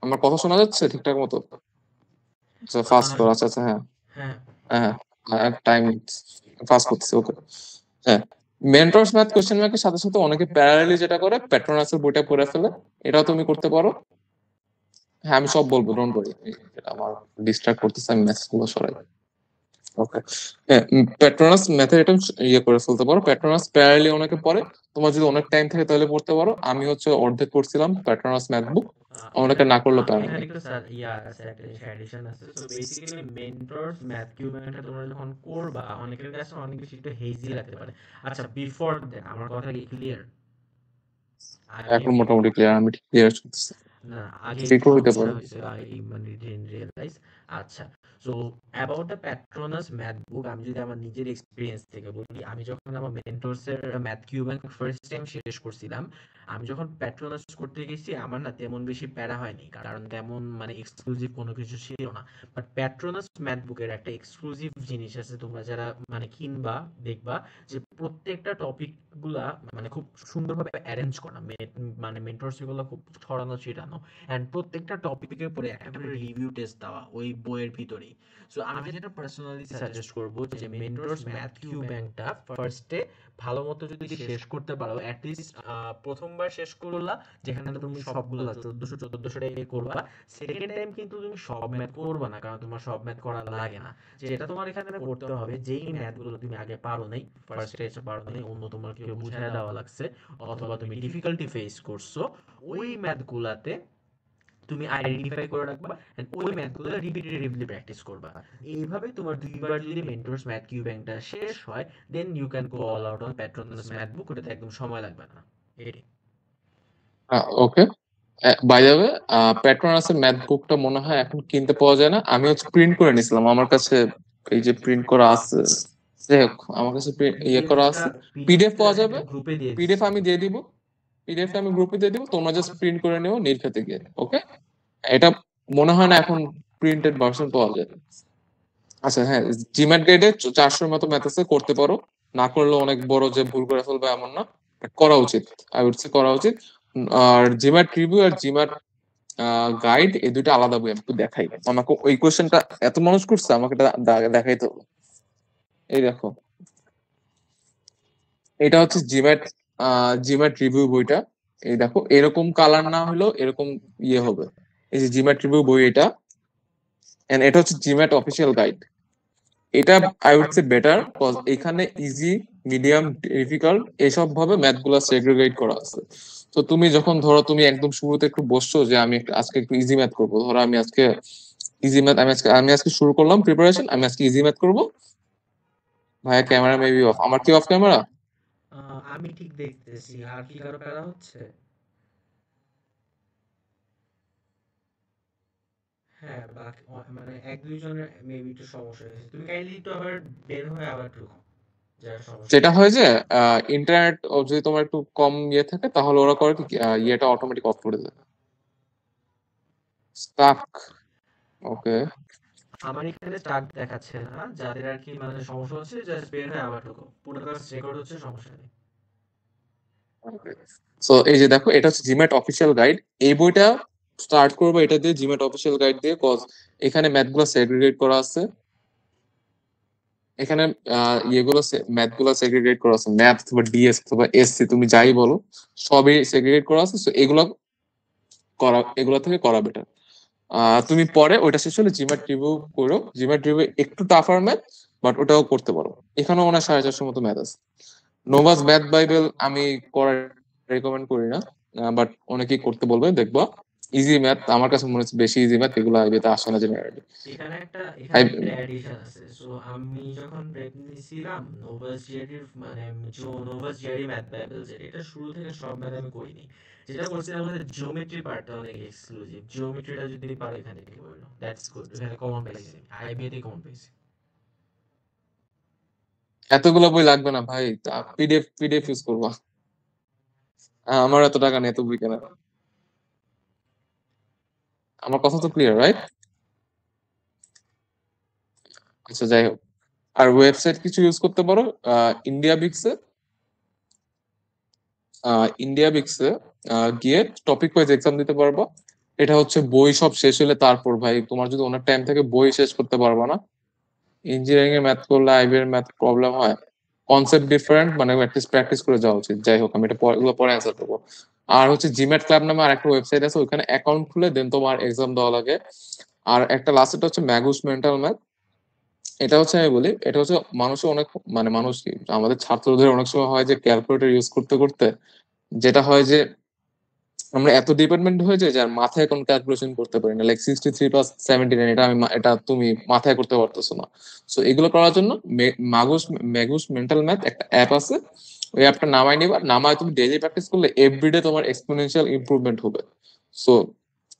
B: আমার কথা শোনা যাচ্ছে ঠিকঠাক মতো? আচ্ছা ফাস্ট করো, আচ্ছা আচ্ছা, হ্যাঁ
A: হ্যাঁ
B: হ্যাঁ হ্যাঁ, টাইম ফাস্ট করতেছি, ওকে। হ্যাঁ, মেন্টরস ম্যাথ কোশ্চেন ব্যাংকের সাথে সাথে অনেকে প্যারালালি যেটা করে পেট্রোনাসের বইটা পড়ে ফেলে, এটাও তুমি করতে পারো। হ্যাঁ, আমি সব বলবো, ডোন্ট ওয়ারি। আমার ডিস্ট্রাক্ট করতেছে, আমি মেসেজ গুলো সরাই। ওকে, হ্যাঁ, পেট্রোনাস ম্যাথের এটা ইয়ে করে ফেলতে পারো। পেট্রোনাস প্যারালালি অনেকে পড়ে, তোমার যদি অনেক টাইম থাকে তাহলে পড়তে পারো। আমি হচ্ছে অর্ধেক করছিলাম পেট্রোনাস ম্যাথ বুক, অনেকে না করলে প্যারা
A: এখানে
B: নেই।
A: একটু ইয়া আছে, একটা সাজেশন আছে। সো বেসিক্যালি মেন্টরস ম্যাথ কিউবেন্টটা তোমরা যখন করবা, অনেকের কাছে অনেক বেশি একটু হেজি লাগতে পারে। আচ্ছা, বিফোর দেন আমার কথা কি ক্লিয়ার? আগে
B: এখন মোটামুটি ক্লিয়ার, আমি ঠিক ক্লিয়ার করতেছি।
A: না, আগে একটু
B: ট্রিকও হইতে
A: সমস্যা
B: পারে।
A: হয়েছে, আই মানে ডিডন্ট রিয়েলাইজ। আচ্ছা, so about the Petronas math বুক, আমি যদি আমার নিজের এক্সপিরিয়েন্স থেকে বলি, আমি যখন আমার মেন্টরসের ম্যাথ কিউব ফার্স্ট টাইম শেষ করছিলাম, আমি যখন প্যাট্রোনাস করতে গেছি, আমার না তেমন বেশি প্যারা হয়নি, কারণ তেমন মানে এক্সক্লুসিভ কোনো কিছু ছিল না। বাট প্যাট্রোনাস ম্যাথ বুকের একটা এক্সক্লুসিভ জিনিস আছে, তোমরা যারা মানে কিনবা দেখবা যে প্রত্যেকটা টপিক গুলা মানে খুব সুন্দরভাবে অ্যারেঞ্জ করা, মানে মেন্টরস গুলো খুব ছড়ানো ছিটানো, অ্যান্ড প্রত্যেকটা টপিকের উপরে একটা করে রিভিউ টেস্ট দেওয়া ওই বইয়ের ভিতরেই। সো আমি যেটা পার্সোনালি সাজেস্ট করব যে মেন্টরস ম্যাথ কিউ ব্যাংকটা ফার্স্টে ভালো মতো যদি শেষ করতে পারো, অ্যাটলিস্ট প্রথমবার শেষ করলা যেখানে তুমি সবগুলো 1400 টাকা করবা, সেকেন্ড টাইম কিন্তু তুমি সব ম্যাথ করবা না, কারণ তোমার সব ম্যাথ করা লাগে না। যেটা তোমার এখানে করতে হবে, যেই ম্যাথগুলো তুমি আগে পারো নাই, ফার্স্ট স্টেজে পারো নাই, অন্য তোমার কেউ বুঝায় দেওয়া লাগছে, অথবা তুমি ডিফিকাল্টি ফেস করছো, ওই ম্যাথগুলাতে তুমি আইডেন্টিফাই করে রাখবা এন্ড ওই ম্যাথগুলো রিপিটেটিভলি প্র্যাকটিস করবা। এইভাবে তোমার দুইবার যদি মেন্টরস ম্যাথ কিউ ব্যাংকটা শেষ হয়, then you can go all out on Patronus math book, ওটাতে একদম সময় লাগবে না। এটাই।
B: ওকে, বাই দ্য ওয়ে, পেট্রোনাসের ম্যাথ বুকটা মনে হয় এখন কিনতে পাওয়া যায় না। আমি হচ্ছে প্রিন্ট করে নিছিলাম, আমার কাছে এই যে প্রিন্ট করা আছে। যাই হোক, আমার কাছে ইয়ে করা
A: পিডিএফটা
B: আছে। পিডিএফ
A: পিডিএফটা
B: পাওয়া যাবে,
A: একটা গ্রুপে দিয়ে
B: পিডিএফ
A: দিচ্ছি।
B: আমি দিয়ে দিব, পিডিএফটা আমি গ্রুপে দিয়ে দিব, তোমরা জাস্ট প্রিন্ট করে নিও নীলক্ষেতে গিয়ে। ওকে, এটা মনে হয় না এখন প্রিন্টেড ভার্সন পাওয়া যায়। আচ্ছা হ্যাঁ, জিম্যাট গাইডে 400-র মতো ম্যাথ আছে, করতে পারো। না করলে অনেক বড় যে ভুল করে ফেলবে এমন না, But করা উচিত, আই উড সে করা উচিত। আর জিম্যাট রিভিউ আর জিম্যাট গাইড, এই দুইটা আলাদা বই। আমি একটু দেখাই, আমাকে ওই কোয়েশ্চেনটা এত মানুষ করছে, আমাকে এটা দেখাইতে হবে। এই দেখো, এটা হচ্ছে জিম্যাট জিম্যাট রিভিউ বইটা। এই দেখো, এরকম কালার না হলেও এরকম ইয়ে হবে। এই যে জিম্যাট রিভিউ বই এটা, এন্ড এটা হচ্ছে জিম্যাট অফিসিয়াল গাইড। এটা I would say better, cause এখানে ইজি, মিডিয়াম, ডিফিকাল্ট এসব ভাবে ম্যাথ গুলা সেগ্রিগেট করা আছে। তো তুমি যখন ধরো তুমি একদম শুরুতে একটু বসছো যে আমি আজকে একটু ইজি ম্যাথ করবো, ধরো আমি আজকে ইজি ম্যাথ, আমি আজকে শুরু করলাম প্রিপারেশন, আমি আজকে ইজি ম্যাথ করবো। ভাইয়া ক্যামেরা মেবি অফ, আমার কি অফ ক্যামেরা?
A: আমি ঠিক দেখতেছি, আর কি কারো প্যারা হচ্ছে? হ্যাঁ, বাকি মানে এক দুইজনের মেবি একটু সমস্যা হয়েছে, তুমি কাইন্ডলি একটু আবার বের হয়ে আবার ঢুকো, যার সমস্যা
B: যেটা
A: হচ্ছে।
B: হয় যে ইন্টারনেট যদি তোমার একটু কম ইয়ে থাকে, তাহলে ওরা করে কি, ইয়েটা অটোমেটিক অফ করে দেয়। স্টাক। ওকে।
A: আমার এখানে স্টার্ট দেখাচ্ছে না, যাদের আর কি মানে সমস্যা হচ্ছে জাস্ট বের হয়ে আবার ঢুকো, পুরো ক্লাস রেকর্ড হচ্ছে, সমস্যা নেই।
B: সো এই যে দেখো, এটা হচ্ছে জিম্যাট অফিসিয়াল গাইড। এই বইটা স্টার্ট করবো এটা দিয়ে, জিম্যাট অফিসিয়াল গাইড দিয়ে, কজ এখানে ম্যাথ গুলো সেগ্রিগেট করা আছে। এখানে ইয়েগুলো ম্যাথ গুলো সেগ্রিগেট করা আছে, ম্যাথ অথবা ডিএস অথবা এসসি তুমি যাই বলো, সবই সেগ্রিগেট করা আছে। সো এগুলো এগুলো থেকে করা বেটার। তুমি পরে ওইটা শেষ হলে জিম্যাট রিভিউ করো। জিম্যাট রিভিউ একটু টাফার ম্যাথ, বাট ওটাও করতে পারো। এখানেও ওনার 450 মতো ম্যাথ আছে। নোভাস ম্যাথ বাইবেল আমি করার রেকমেন্ড করি না, বাট অনেকেই করতে বলবে, দেখবা ইজি ম্যাথ। আমার কাছে মনে হচ্ছে বেশি ইজি ম্যাথ এগুলো আইবিতে আসে না জেনারেলি।
A: এখানে একটা অ্যাডিশন আছে। সো আমি যখন প্রেপ নিছিলাম, নোভাস জিআরডির মানে নোভাস জিআরডি ম্যাথ বাইবেল, যেটা এটা শুরু থেকে সব ম্যাথ আমি করিনি, যেটা করছিলাম আমাদের জিওমেট্রি পার্টটা অনেক এক্সক্লুসিভ, জিওমেট্রিটা যদি পারো এখান থেকে বললো দ্যাটস গুড, এখানে কমন পাইছি, আইবিএতে কমন পাইছি।
B: এতগুলো বই লাগবে না ভাই, পিডিএফ পিডিএফ ইউজ করবা। আমার এত টাকা নেই এত বই কেনার। আমার কথা তো ক্লিয়ার, রাইট? আচ্ছা যাই হোক, আর ওয়েবসাইট কিছু ইউজ করতে পারো। ইন্ডিয়া বিক্সে, ইন্ডিয়া বিক্সে গিয়ে টপিক ওয়াইজ এক্সাম দিতে পারবা। এটা হচ্ছে বই সব শেষ হলে তারপর ভাই, তোমার যদি অনেক টাইম থাকে বই শেষ করতে পারবা না। ইঞ্জিনিয়ারিং এর ম্যাথ করলে আইবি এর ম্যাথ প্রবলেম হয়, কনসেপ্ট ডিফারেন্ট, মানে অ্যাটলিস্ট প্র্যাকটিস করে যাওয়া উচিত। যাই হোক, আমি এটা এগুলো পরে অ্যান্সার দেবো। আর হচ্ছে জিম্যাট ক্লাব নামে আর একটা ওয়েবসাইট আছে, ওখানে অ্যাকাউন্ট খুলে দেন তোমার এক্সাম দেওয়া লাগে। আর একটা লাস্টটা হচ্ছে ম্যাগুস মেন্টাল ম্যাথ। এটা হচ্ছে আমি বলি, এটা হচ্ছে মানুষের অনেক, মানে মানুষ কি আমাদের ছাত্রদের অনেক সময় হয় যে ক্যালকুলেটর ইউজ করতে করতে যেটা হয় যে আমরা এত ডিপেন্ডেন্ট হয়ে যাই যে আর মাথায় কোনো ক্যালকুলেশন করতে পারি না, লাইক 63+79, এটা এটা তুমি মাথায় করতে পারতেছো না। সো এগুলো করার জন্য মাগুস ম্যাগুস মেন্টাল ম্যাথ একটা অ্যাপ আছে, ওই অ্যাপটা নামাই নিবা, নামায় তুমি ডেইলি প্র্যাকটিস করলে এভরিডে তোমার এক্সপোনেনশিয়াল ইমপ্রুভমেন্ট হবে। সো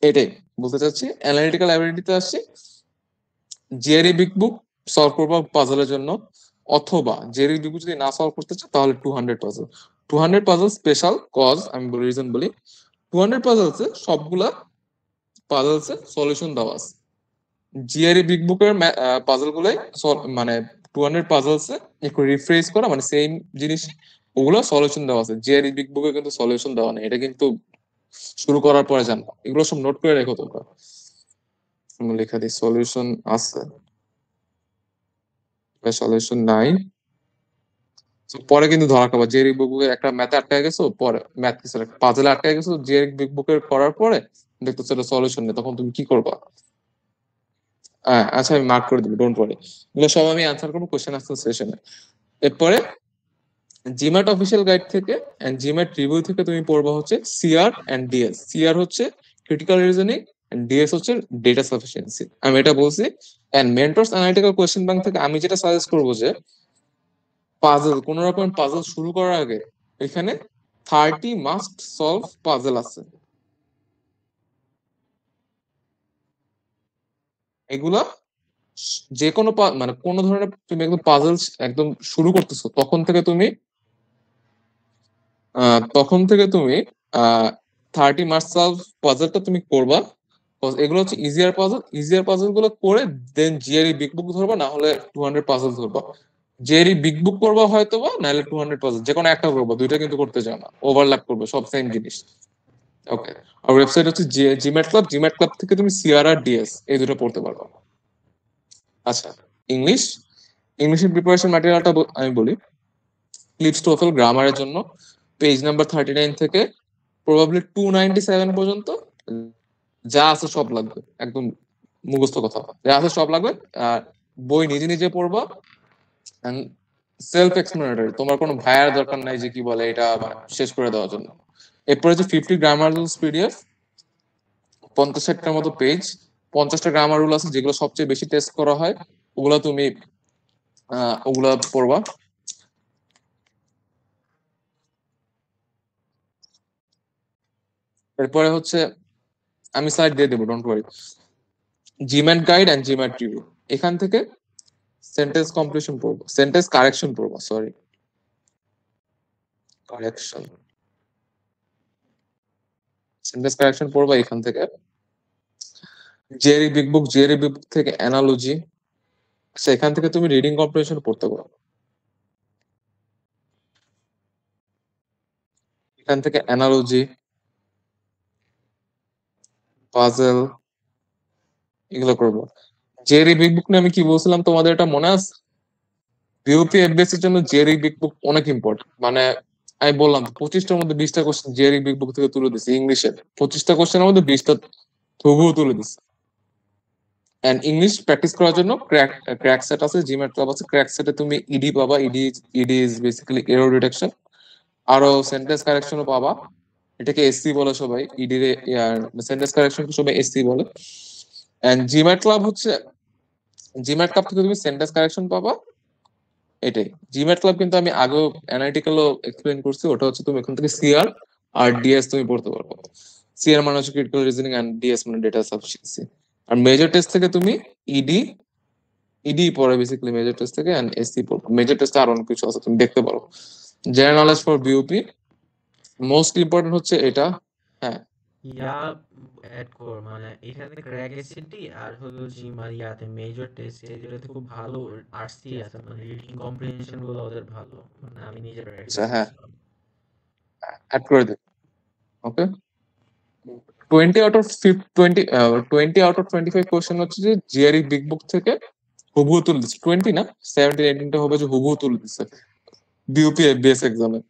B: এটাই বলতে চাচ্ছি, অ্যানালিটিক্যাল অ্যাবিলিটিতে আসছে জেরি বিগ বুক সলভ করবো পাজলের জন্য, অথবা জেরি বিগ বুক যদি না সলভ করতে চাও তাহলে 200 পাজল। 200 পাজল স্পেশাল কজ আমি বলি, রিজন বলি, 200 পাজলসে সবগুলা পাজলসে সলিউশন দেওয়া আছে। জিআরই বিগ বুকের পাজল গুলাই মানে 200 পাজলসে একটু রিফ্রেশ করা, মানে সেম জিনিস, ওগুলো সলিউশন দেওয়া আছে। জিআরই বিগ বুকে কিন্তু সলিউশন দেওয়া নেই, এটা কিন্তু শুরু করার পরে জানবো। এগুলো সব নোট করে রেখো তোমরা। আমি লেখা দিই সলিউশন আছে, সলিউশন নাই। So, পরে কিন্তু ধরা খাবো। জেরিক বিগ বুকের একটা ম্যাথে আটকে গেছো, পরে ম্যাথ কিছু পাজলে আটকে গেছো, জেরিক বিগ বুকের করার পরে দেখতেছো এটা সলিউশন নেই, তখন তুমি কি করবা? হ্যাঁ আচ্ছা, আমি মার্ক করে দিবো, ডোন্ট ওয়ারি। এগুলো সব আমি অ্যান্সার করবো কোশ্চেন আনসার সেশনে। এরপরে জিম্যাট অফিসিয়াল গাইড থেকে এন্ড জিম্যাট রিভিউ থেকে তুমি পড়বা হচ্ছে সিআর এন্ড ডিএস। সিআর হচ্ছে ক্রিটিক্যাল রিজনিং এন্ড ডিএস হচ্ছে ডেটা সাফিসিয়েন্সি। আমি এটা বলছি। And mentors analytical question bank থেকে আমি যেটা সাজেস্ট করবো যে পাজল, কোন রকমের পাজল শুরু করার আগে এখানে 30 মাস্ট সলভ পাজল আছে। এগুলা যে কোনো মানে কোন ধরনের তুমি একদম পাজল একদম শুরু করতেছো তখন থেকে তুমি 30 মাস্ট সলভ পাজলটা তুমি করবা। এগুলো হচ্ছে ইজিয়ার পাজল, ইজিয়ার পাজল গুলো করে দেন জিআরই বিগ বুক ধরবা, না হলে 200 পাজল ধরবা। জিআরই বিগ বুক করবা হয়তো বা, নাহলে 200 পাজল, যে কোনো একটা করবা, দুইটা কিন্তু করতে চাও না, ওভারল্যাপ করবে, সব সেম জিনিস। ওকে। আর ওয়েবসাইট হচ্ছে জিম্যাট ক্লাব, জিম্যাট ক্লাব থেকে তুমি সিআর আর ডিএস এই দুটো পড়তে পারবা। আচ্ছা, ইংলিশ, ইংলিশের প্রিপারেশন ম্যাটেরিয়ালটা আমি বলি। ক্লিপস টোফেল গ্রামারের জন্য পেজ নাম্বার 39 থেকে প্রবাবলি 297 পর্যন্ত যা আছে সব লাগবে, একদম মুখস্থ কথা, যা আছে সব লাগবে। আর বই নিজে নিজে পড়বা, সেলফ এক্সপ্লেনেটরি, তোমার কোনো ভাইয়ার দরকার নাই যে কি বলে এটা মানে শেষ করে দেওয়ার জন্য। এরপর হচ্ছে 50 গ্রামার রুলস পিডিএফ, 50-60টার মতো পেজ, 50টা গ্রামার রুল আছে যেগুলো সবচেয়ে বেশি টেস্ট করা হয়, ওগুলা তুমি ওগুলা পড়বা। এরপরে হচ্ছে আমি স্লাইড দিয়ে দেবো, don't worry. GMAT guide and GMAT review, এখান থেকে সেন্টেন্স কমপ্লিশন পড়বো, সেন্টেন্স কারেকশন পড়বো, সরি কারেকশন, সেন্টেন্স কারেকশন পড়বো এখান থেকে। Jerry big book, Jerry big book থেকে অ্যানালজি, সেখান থেকে তুমি রিডিং কম্প্রিহেনশন পড়তে পারো। এখান থেকে অ্যানালজি, পাজল, এগুলো করবো। জেরি বিগ বুক নিয়ে আমি কি বলছিলাম তোমাদের, এটা মনে আছে? বিউপি এফবিএস এর জন্য জেরি বিগ বুক অনেক ইম্পর্টেন্ট। মানে আমি বললাম 25টার মধ্যে 20টা কোশ্চেন জেরি বিগ বুক থেকে তুলে দিচ্ছে ইংলিশের, 25টা কোশ্চেনের মধ্যে 20টা তবুও তুলে দিচ্ছে। এন্ড ইংলিশ প্র্যাকটিস করার জন্য ক্র্যাক সেট আছে, জিম্যাট ক্লাব আছে, ক্র্যাক সেটে তুমি ইডি পাবা। ED is basically error detection. আরো সেন্টেন্স কারেকশনও পাবা, এটাকে এসসি বলে সবাই, ইডি সেন্টেন্স কারেকশন সবাই এসসি বলে। এন্ড জিম্যাট ক্লাব থেকে তুমি সেন্টেন্স কারেকশন পাবা। এটাই জিম্যাট ক্লাব, কিন্তু আমি আগেও অ্যানালিটিক্যালও এক্সপ্লেন করছি, ওটা হচ্ছে তুমি এখান থেকে সিআর আর ডিএস তুমি পড়তে পারবে। সিআর মানে হচ্ছে ক্রিটিক্যাল রিজনিং এন্ড ডিএস মানে ডেটা সাফিসিয়েন্সি। আর মেজর টেস্ট থেকে তুমি ইডি, ইডি পড়ে বেসিক্যালি মেজর টেস্ট থেকে, এন্ড এসসি পড়বে। মেজর টেস্টে আরো অনেক কিছু আছে, তুমি দেখতে পারো। General knowledge for BUP most important হচ্ছে এটা। হ্যাঁ
A: ইয়া অ্যাড কর, মানে এখানে ক্র্যাক এসিডি আর হলো জিমার ইয়াতে মেজর টেস্ট এই দুটোতে খুব ভালো আরসি আছে, মানে রিডিং কম্প্রিহেনশন গুলো ওদের ভালো, মানে আমি নিজে প্র্যাকটিস
B: আচ্ছা, হ্যাঁ
A: করছিলাম।
B: অ্যাড করে দিন। ওকে। 20 আউট অফ 25 কোশ্চেন হচ্ছে যে জিআরই বিগ বুক থেকে হুবহু তুলে দিচ্ছে। 20 না, 17-18টা হবে যে হুবহু তুলে দিচ্ছে বিউপি এফবিএস এক্সামে।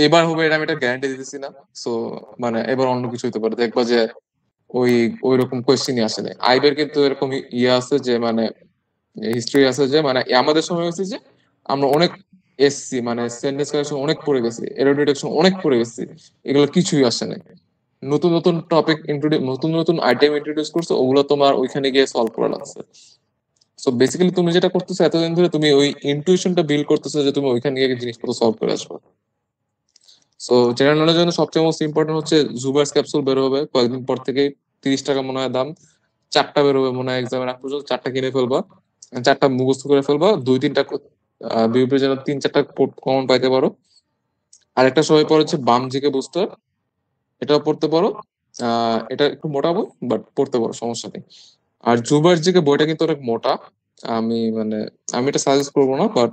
B: এবার হবে এটা আমি এটা গ্যারান্টি দিতেছি না। সো মানে এবার অন্য কিছু হতে পারে, দেখবা যে ওই ওই রকম কোয়েশ্চেনই আসে না। আইবের কিন্তু এরকম ইয়ে আছে যে মানে হিস্ট্রি আছে যে মানে আমাদের সময় হয়েছে যে আমরা অনেক এসছি, মানে সেন্টেন্স কারেকশন অনেক পড়ে গেছি, এরর ডিটেকশন অনেক পড়ে গেছি, এগুলো কিছুই আসে না। নতুন নতুন টপিক ইন্ট্রোডিউস, নতুন নতুন আইটেম ইন্ট্রোডিউস করছে, ওগুলো তোমার ওইখানে গিয়ে সলভ করা লাগছে। সো বেসিক্যালি তুমি যেটা করতেছো এতদিন ধরে, তুমি ওই ইনটুইশনটা বিল্ড করতেছো যে তুমি ওইখানে গিয়ে জিনিসপত্র সলভ করে আসবে। সো জেনারেল নলেজের জন্য সবচেয়ে মোস্ট ইম্পর্টেন্ট হচ্ছে জুবার্স ক্যাপসুল বের হবে কয়েকদিন পর থেকে, 30 টাকা মনে হয় দাম। 4টা বেরোবে মনে হয় এক্সামের আগ পর্যন্ত, 4টা কিনে ফেলবা, 4টা মুখস্থ করে ফেলবা, 2-3টা বিউপির জন্য 3-4টা কমন পাইতে পারো। আর একটা সময় পর হচ্ছে বাম জিকে বুস্টার, এটাও পড়তে পারো। এটা একটু মোটা বই, বাট পড়তে পারো, সমস্যা নেই। আর জুবার্স জিকে বইটা কিন্তু অনেক মোটা, আমি এটা সাজেস্ট করবো না, বাট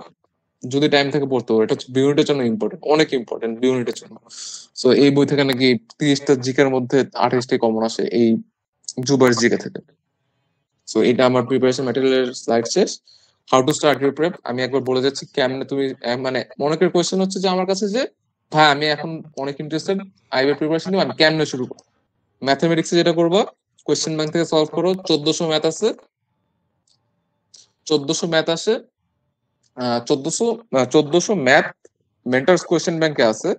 B: যদি টাইম থাকে পড়তে পারো। এটা হচ্ছে বিউনিটের জন্য ইম্পর্টেন্ট, অনেক ইম্পর্টেন্ট বিউনিটের জন্য। সো এই বই থেকে নাকি 30টা জিকের মধ্যে 28টাই কমন আসে এই জুবার্স জিকে থেকে। সো এটা আমার প্রিপারেশন ম্যাটেরিয়ালের স্লাইড শেষ। How to start your prep, আমি একবার বলে যাচ্ছি কেমনে তুমি অনেকের কোয়েশ্চেন হচ্ছে যে আমার কাছে যে ভাই আমি এখন অনেক ইন্টারেস্টেড আইবির প্রিপারেশন নিব, আমি কেমনে শুরু করব। ম্যাথমেটিক্সে যেটা করবো, কোয়েশ্চেন ব্যাংক থেকে সলভ করো। 1400 ম্যাথ আছে, 1400 ম্যাথ আসে, 1400 ম্যাথ মেন্টার্স কোয়েশ্চেন ব্যাংকে আছে।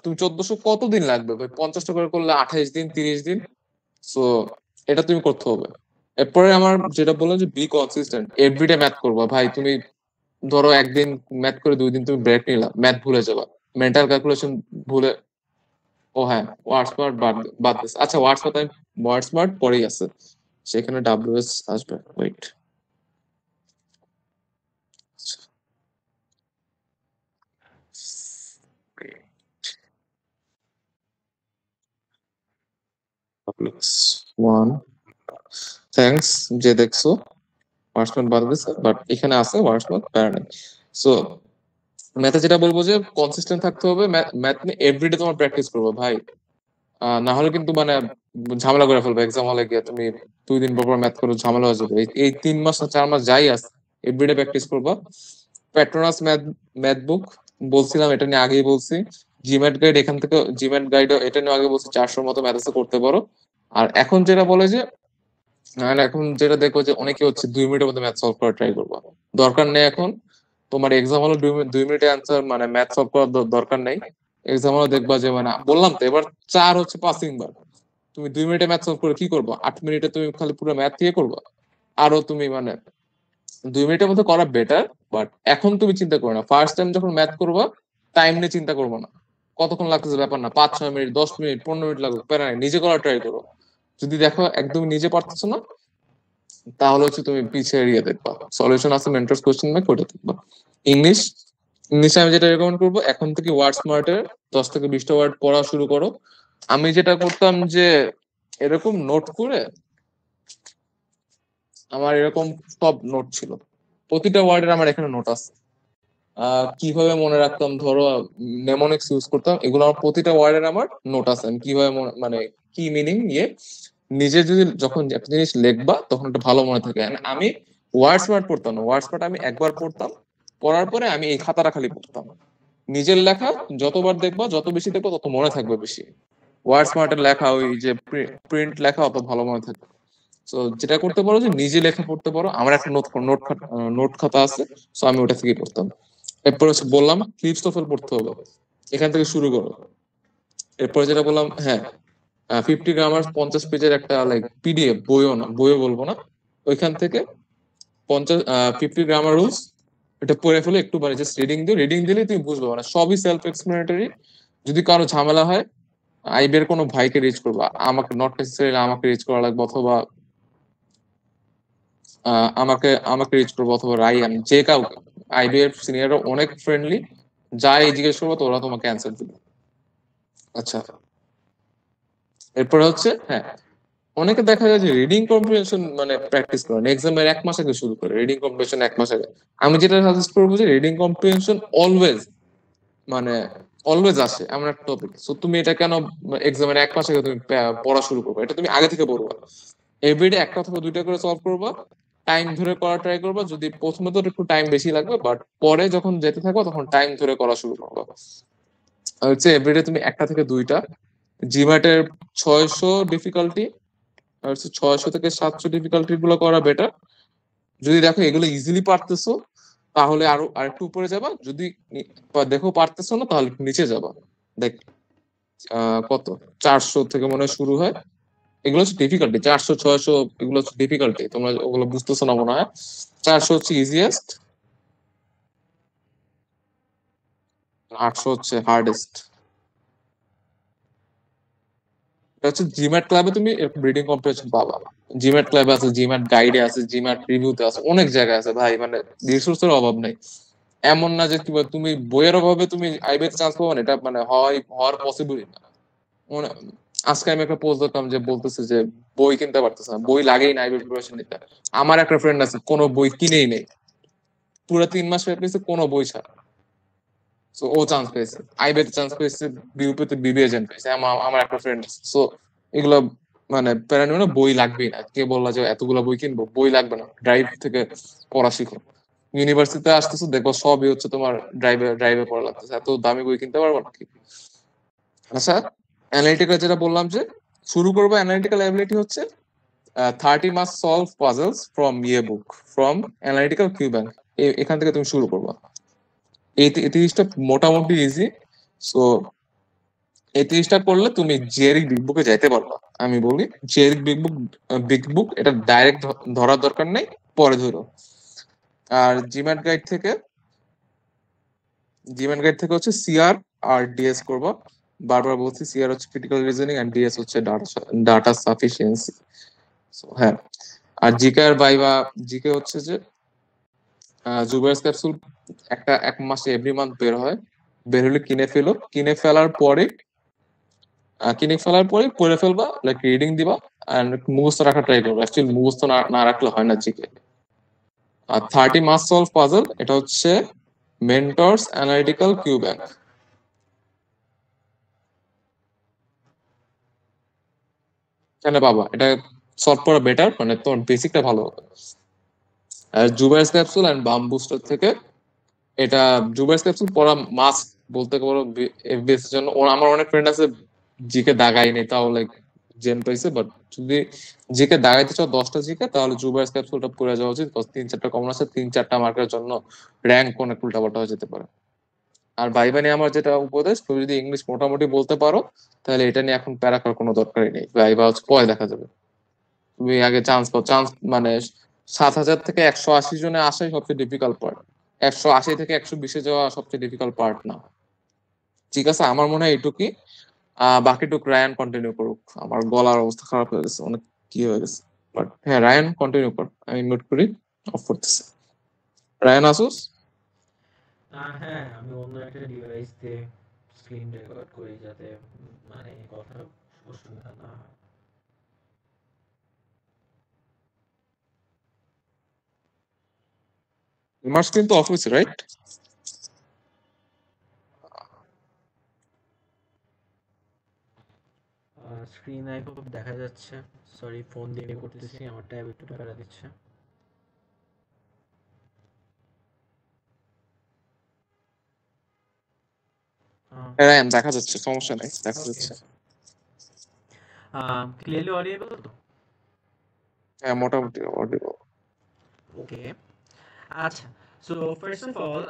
B: তুমি 1400 কতদিন লাগবে ভাই? 50টা করে করলে 28 দিন, 30 দিন। সো এটা তুমি করতে হবে। এরপরে আমার যেটা বললাম যে বি কনসিস্টেন্ট, এভরিডে ম্যাথ করবা ভাই। তুমি ধরো একদিন ম্যাথ করে 2 দিন তুমি ব্রেক নিলা, ম্যাথ ভুলে যাবা, মেন্টাল ক্যালকুলেশন ভুলে। ও হ্যাঁ, ওয়ার্ড স্মার্ট বাদ বাদ দিস। আচ্ছা ওয়ার্ড স্মার্ট পরেই আছে, সেখানে ডাব্লিউএস আসবে, ওয়েট। ওয়ান, থ্যাঙ্কস যে দেখছো। ওয়ার্ডসম্যাথ বাদ দিছে, বাট এখানে আছে ওয়ার্ডসম্যাথ, প্যারা নেই। সো ম্যাথে যেটা বলবো যে কনসিস্টেন্ট থাকতে হবে, ম্যাথ নিয়ে এভরিডে তোমার প্র্যাকটিস করবো ভাই। না হলে কিন্তু ঝামেলা করে ফেলবে এক্সাম হলে গিয়ে। তুমি 2 দিন পর পর ম্যাথ করে ঝামেলা হয়ে যাবে। এই 3 মাস না 4 মাস যাই আছে, এভরিডে প্র্যাকটিস করবা। পেট্রোনাস ম্যাথ ম্যাথ বুক বলছিলাম, এটা নিয়ে আগেই বলছি। জিম্যাট গাইড, এখান থেকে জিম্যাট গাইড এটা নিয়ে আগে বলছি, 400 মতো ম্যাথ আছে, করতে পারো। আর এখন যেটা বলে যে এখন যেটা দেখো যে অনেকে হচ্ছে 2 মিনিটের মধ্যে ম্যাথ সলভ করা ট্রাই করবা, দরকার নেই। এখন তোমার এক্সাম হলো 2 মিনিটে অ্যান্সার, ম্যাথ সলভ করার দরকার নেই। এক্সাম হলো দেখবা যে বললাম তো এবার 4 হচ্ছে পাসিং বার। তুমি 2 মিনিটে ম্যাথ সলভ করে কি করবা? 8 মিনিটে তুমি খালি পুরো ম্যাথ দিয়ে করবা। আরো তুমি 2 মিনিটের মধ্যে করা বেটার। বাট এখন তুমি চিন্তা করো না, ফার্স্ট টাইম যখন ম্যাথ করবা টাইম নিয়ে চিন্তা করবো না, কতক্ষণ লাগতেছে ব্যাপার না, 5-6 মিনিট, 10 মিনিট, 15 মিনিট লাগবে, প্যারা নাই, নিজে করা ট্রাই করো। যদি দেখো একদম নিজে পারতেছো না, তাহলে হচ্ছে তুমি পিছিয়ে এড়িয়ে দেখবা, সলিউশন আছে মেন্টরস কোশ্চেন ব্যাংক, ওটা দেখবা। ইংলিশ, ইংলিশে আমি যেটা রেকমেন্ড করবো, এখন থেকে ওয়ার্ড স্মার্টের 10 থেকে 20টা ওয়ার্ড পড়া শুরু করো। আমি যেটা করতাম যে এরকম নোট করে, আমার এরকম সব নোট ছিল, প্রতিটা ওয়ার্ডের আমার এখানে নোট আছে। কিভাবে মনে রাখতাম, ধরো নেমোনিক্স ইউজ করতাম, এগুলো আমার প্রতিটা ওয়ার্ডের আমার নোট আছে। আমি কিভাবে কি মিনিং নিজে যদি যখন একটা জিনিস লিখবা তখন একটা ভালো মনে থাকে। And আমি ওয়ার্ড স্মার্ট পড়তাম না, ওয়ার্ড স্মার্ট আমি একবার পড়তাম, পড়ার পরে আমি এই খাতাটা খালি পড়তাম। নিজের লেখা যতবার দেখবা, যত বেশি দেখবা, তত মনে থাকবে বেশি। ওয়ার্ড স্মার্টের লেখা, ওই যে প্রিন্ট লেখা অত ভালো মনে থাকবে। তো যেটা করতে পারো যে নিজে লেখা পড়তে পারো। আমার একটা নোট খাতা আছে, সো আমি ওটা থেকে পড়তাম। এরপর হচ্ছে বললাম ক্লিপস টোফেল পড়তে হবে, এখান থেকে শুরু করো। এরপর যেটা বললাম, হ্যাঁ, 50 গ্রামার 50 পেজের একটা লাইক পিডিএফ, বইও না, বইও বলবো না, ওইখান থেকে 50 গ্রামার রুলস, এটা পড়ে ফেলে একটু, জাস্ট রিডিং দিও। রিডিং দিলে তুমি বুঝবে, সবই সেলফ এক্সপ্লেনেটরি। যদি কারো ঝামেলা হয়, আইবির কোনো ভাইকে রিচ করবা, আমাকে নট নেসেসারি আমাকে রিচ করা লাগবে, অথবা আমাকে আমাকে রিচ করবো, অথবা রাইয়ান, যে কাউকে। আইবিএর সিনিয়ররা অনেক ফ্রেন্ডলি, যাই জিজ্ঞেস করবো তো ওরা তোমাকে অ্যান্সার দিবে। আচ্ছা, এরপরে হচ্ছে, হ্যাঁ, অনেকে দেখা যায় যে রিডিং কম্প্রিহেনশন প্র্যাকটিস করেন এক্সামের 1 মাস আগে শুরু করে, রিডিং কম্প্রিহেনশন 1 মাস আগে। আমি যেটা সাজেস্ট করবো যে রিডিং কম্প্রিহেনশন অলওয়েজ মানে অলওয়েজ আসে এমন একটা টপিক। সো তুমি এটা কেন এক্সামের 1 মাস আগে তুমি পড়া শুরু করবে? এটা তুমি আগে থেকে পড়বা, এভরিডে একটা অথবা 2টা করে সলভ করবা, টাইম ধরে করা ট্রাই করবা। যদি প্রথমে তো একটু টাইম বেশি লাগবে, বাট পরে যখন যেতে থাকো তখন টাইম ধরে করা শুরু করবা। আর হচ্ছে এভরিডে তুমি 1টা থেকে 2টা। জিম্যাটের 600 ডিফিকাল্টি আর হচ্ছে 600 থেকে 700 ডিফিকাল্টি গুলো করা বেটার। যদি দেখো এগুলো ইজিলি পারতেছো, তাহলে আরেকটু উপরে যাবা। যদি দেখো পারতেছো না, তাহলে একটু নিচে যাবা। দেখ, কত, 400 থেকে মনে হয় শুরু হয়। এগুলো হচ্ছে ডিফিকাল্টি, 400 600 এগুলো হচ্ছে ডিফিকাল্টি, তোমরা ওগুলো বুঝতেছো না মনে হয়। 400 হচ্ছে ইজিয়েস্ট, 800 হচ্ছে হার্ডেস্ট। এটা হচ্ছে জিম্যাট ক্লাবে তুমি রিডিং কম্প্রিহেনশন পাবা। জিম্যাট ক্লাবে আছে, জিম্যাট গাইডে আছে, জিম্যাট রিভিউতে আছে, অনেক জায়গায় আছে ভাই, মানে রিসোর্সের অভাব নাই। এমন না যে তুমি বইয়ের অভাবে তুমি আইবিতে চান্স পাবো না, এটা মানে হওয়ার পসিবলই না। মানে আজকে আমি একটা পোস্ট দেখলাম যে বলতেছে যে বই কিনতে পারতেছে না, বই লাগেই না আইবি প্রিপারেশন নিতে। আমার একটা ফ্রেন্ড আছে কোনো বই কিনেই নেই, পুরো 3 মাস ওয়েট করছে কোনো বই ছাড়া। সো ও চান্স পেয়েছে, আইবিতে চান্স পেয়েছে, বিউপিতে বিবিএ জেন পেয়েছে। আমার একটা ফ্রেন্ড আছে। সো এগুলো মানে প্যারা নিও না, বই লাগবেই না। কে বললা যে এতগুলা বই কিনবো? বই লাগবে না, ড্রাইভ থেকে পড়া শিখো। ইউনিভার্সিটিতে আসতেছো দেখো সবই হচ্ছে তোমার ড্রাইভে ড্রাইভে পড়া লাগতেছে, এত দামি বই কিনতে পারবো নাকি? আচ্ছা, অ্যানালিটিক্যাল যেটা বললাম যে শুরু করবো, অ্যানালিটিক্যাল অ্যাবিলিটি হচ্ছে 30 মাস্ট সলভ পাজলস ফ্রম ইয়ে book from analytical Q bank. এখান থেকে তুমি শুরু করবা। এই 30টা মোটামুটি ইজি। সো এই 30টা করলে তুমি জেরিক বিগ বুকে যাইতে পারবা। আমি বলি জেরিক বিগ বুক এটা ডাইরেক্ট ধরার দরকার নেই, পরে ধরো। আর জিম্যাট গাইড থেকে হচ্ছে সিআর আর ডিএস করবা। বারবার বলছি, সিআর হচ্ছে ক্রিটিক্যাল রিজনিং আর ডিএস হচ্ছে ডাটা সাফিসিয়েন্সি। হ্যাঁ। আর জিকে আর ভাইবা, জিকে হচ্ছে যে জুবাইরস ক্যাপসুল একটা 1 মাসে এভরি মান্থ বের হয়, বের হলে কিনে ফেলো, কিনে ফেলার পরে পড়ে ফেলবা, লাইক রিডিং দিবা, আর মুখস্থ রাখা ট্রাই করবা। অ্যাকচুয়ালি মুখস্থ না না রাখলে হয় না জিকে। আর 30 মাস্ট সলভ পাজল, এটা হচ্ছে মেন্টরস অ্যানালিটিক্যাল কিউ ব্যাংক। কেন পাবা? এটা সলভ করা বেটার, মানে তোমার বেসিকটা ভালো হবে। আর জুবাইরস ক্যাপসুল এন্ড বাম্বুস্টার থেকে, এটা জুবাইরস ক্যাপসুল পড়া মাস্ট বলতে পারো এফবিএস এর জন্য। আমার অনেক ফ্রেন্ড আছে জিকে দাগাই নেই, তাও লাইক জেন পাইছে। বাট যদি জিকে দাগাইতে চাও 10টা জিকে, তাহলে জুবাইরস ক্যাপসুলটা পড়ে যাওয়া উচিত। 3-4টা কমন আছে, 3-4টা মার্কের জন্য র্যাঙ্ক অনেক উল্টাপাল্টা হয়ে যেতে পারে। আর ভাইবা নিয়ে আমার যেটা উপদেশ, তুমি যদি ইংলিশ মোটামুটি বলতে পারো, তাহলে এটা নিয়ে এখন প্যারা করার কোনো দরকারই নেই। ভাইবা হচ্ছে পরে দেখা যাবে। তুমি আগে চান্স পাও। চান্স মানে 7,000 থেকে 180 জনে আসাই সবচেয়ে ডিফিকাল্ট পার্ট, 180 থেকে 120-এ যাওয়া সবচেয়ে ডিফিকাল্ট পার্ট না। ঠিক আছে, আমার মনে হয় এইটুকুই। বাকিটুক রায়ান কন্টিনিউ করুক। আমার গলার অবস্থা খারাপ হয়ে গেছে, অনেক কি হয়ে গেছে। বাট হ্যাঁ, রায়ান কন্টিনিউ কর, আমি মিউট করি, অফ করতেছি। রায়ান আসুস।
A: হ্যাঁ, আমি অন্য একটা ডিভাইস দিয়ে স্ক্রিন রেকর্ড করি যাতে মানে কথা অসুবিধা না হয়।
B: তোমার স্ক্রিন তো অফ হয়েছে, রাইট?
A: স্ক্রিন আই হোপ দেখা যাচ্ছে। সরি, ফোন দিয়ে করতেছি, আমার ট্যাব একটু প্যারা দিচ্ছে।
B: রায়ান দেখা যাচ্ছে, সমস্যা নাই, দেখা
A: ওকে,
B: যাচ্ছে।
A: ক্লিয়ারলি অডিয়েবল তো?
B: হ্যাঁ, মোটামুটি অডিও।
A: ওকে, আচ্ছা। So first of all,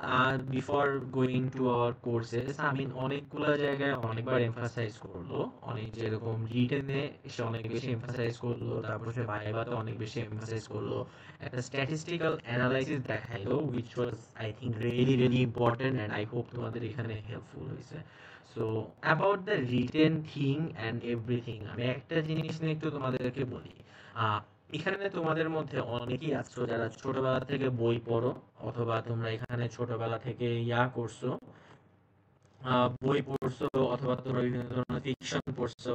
A: before going to our courses, আমি অনেকগুলো জায়গায় অনেকবার এমফাসাইজ করলো, অনেক যেরকম রিটেনে সে অনেক বেশি এমফাসাইজ করলো, তারপর সে ভাইভাতে অনেক বেশি এমফাসাইজ করলো, একটা স্ট্যাটিস্টিক্যাল অ্যানালাইসিস দেখাইলো, which was I think really really important, and I hope তোমাদের এখানে হেল্পফুল হয়েছে। So about the written thing and everything, আমি একটা জিনিস নিয়ে একটু তোমাদেরকে বলি। আহ, এখানে তোমাদের মধ্যে অনেকেই আছো যারা ছোটবেলা থেকে বই পড়ো, অথবা তোমরা এখানে ছোটবেলা থেকে করছো, বই পড়ছো, অথবা তোমরা বিভিন্ন ধরনের ফিকশন পড়ছো।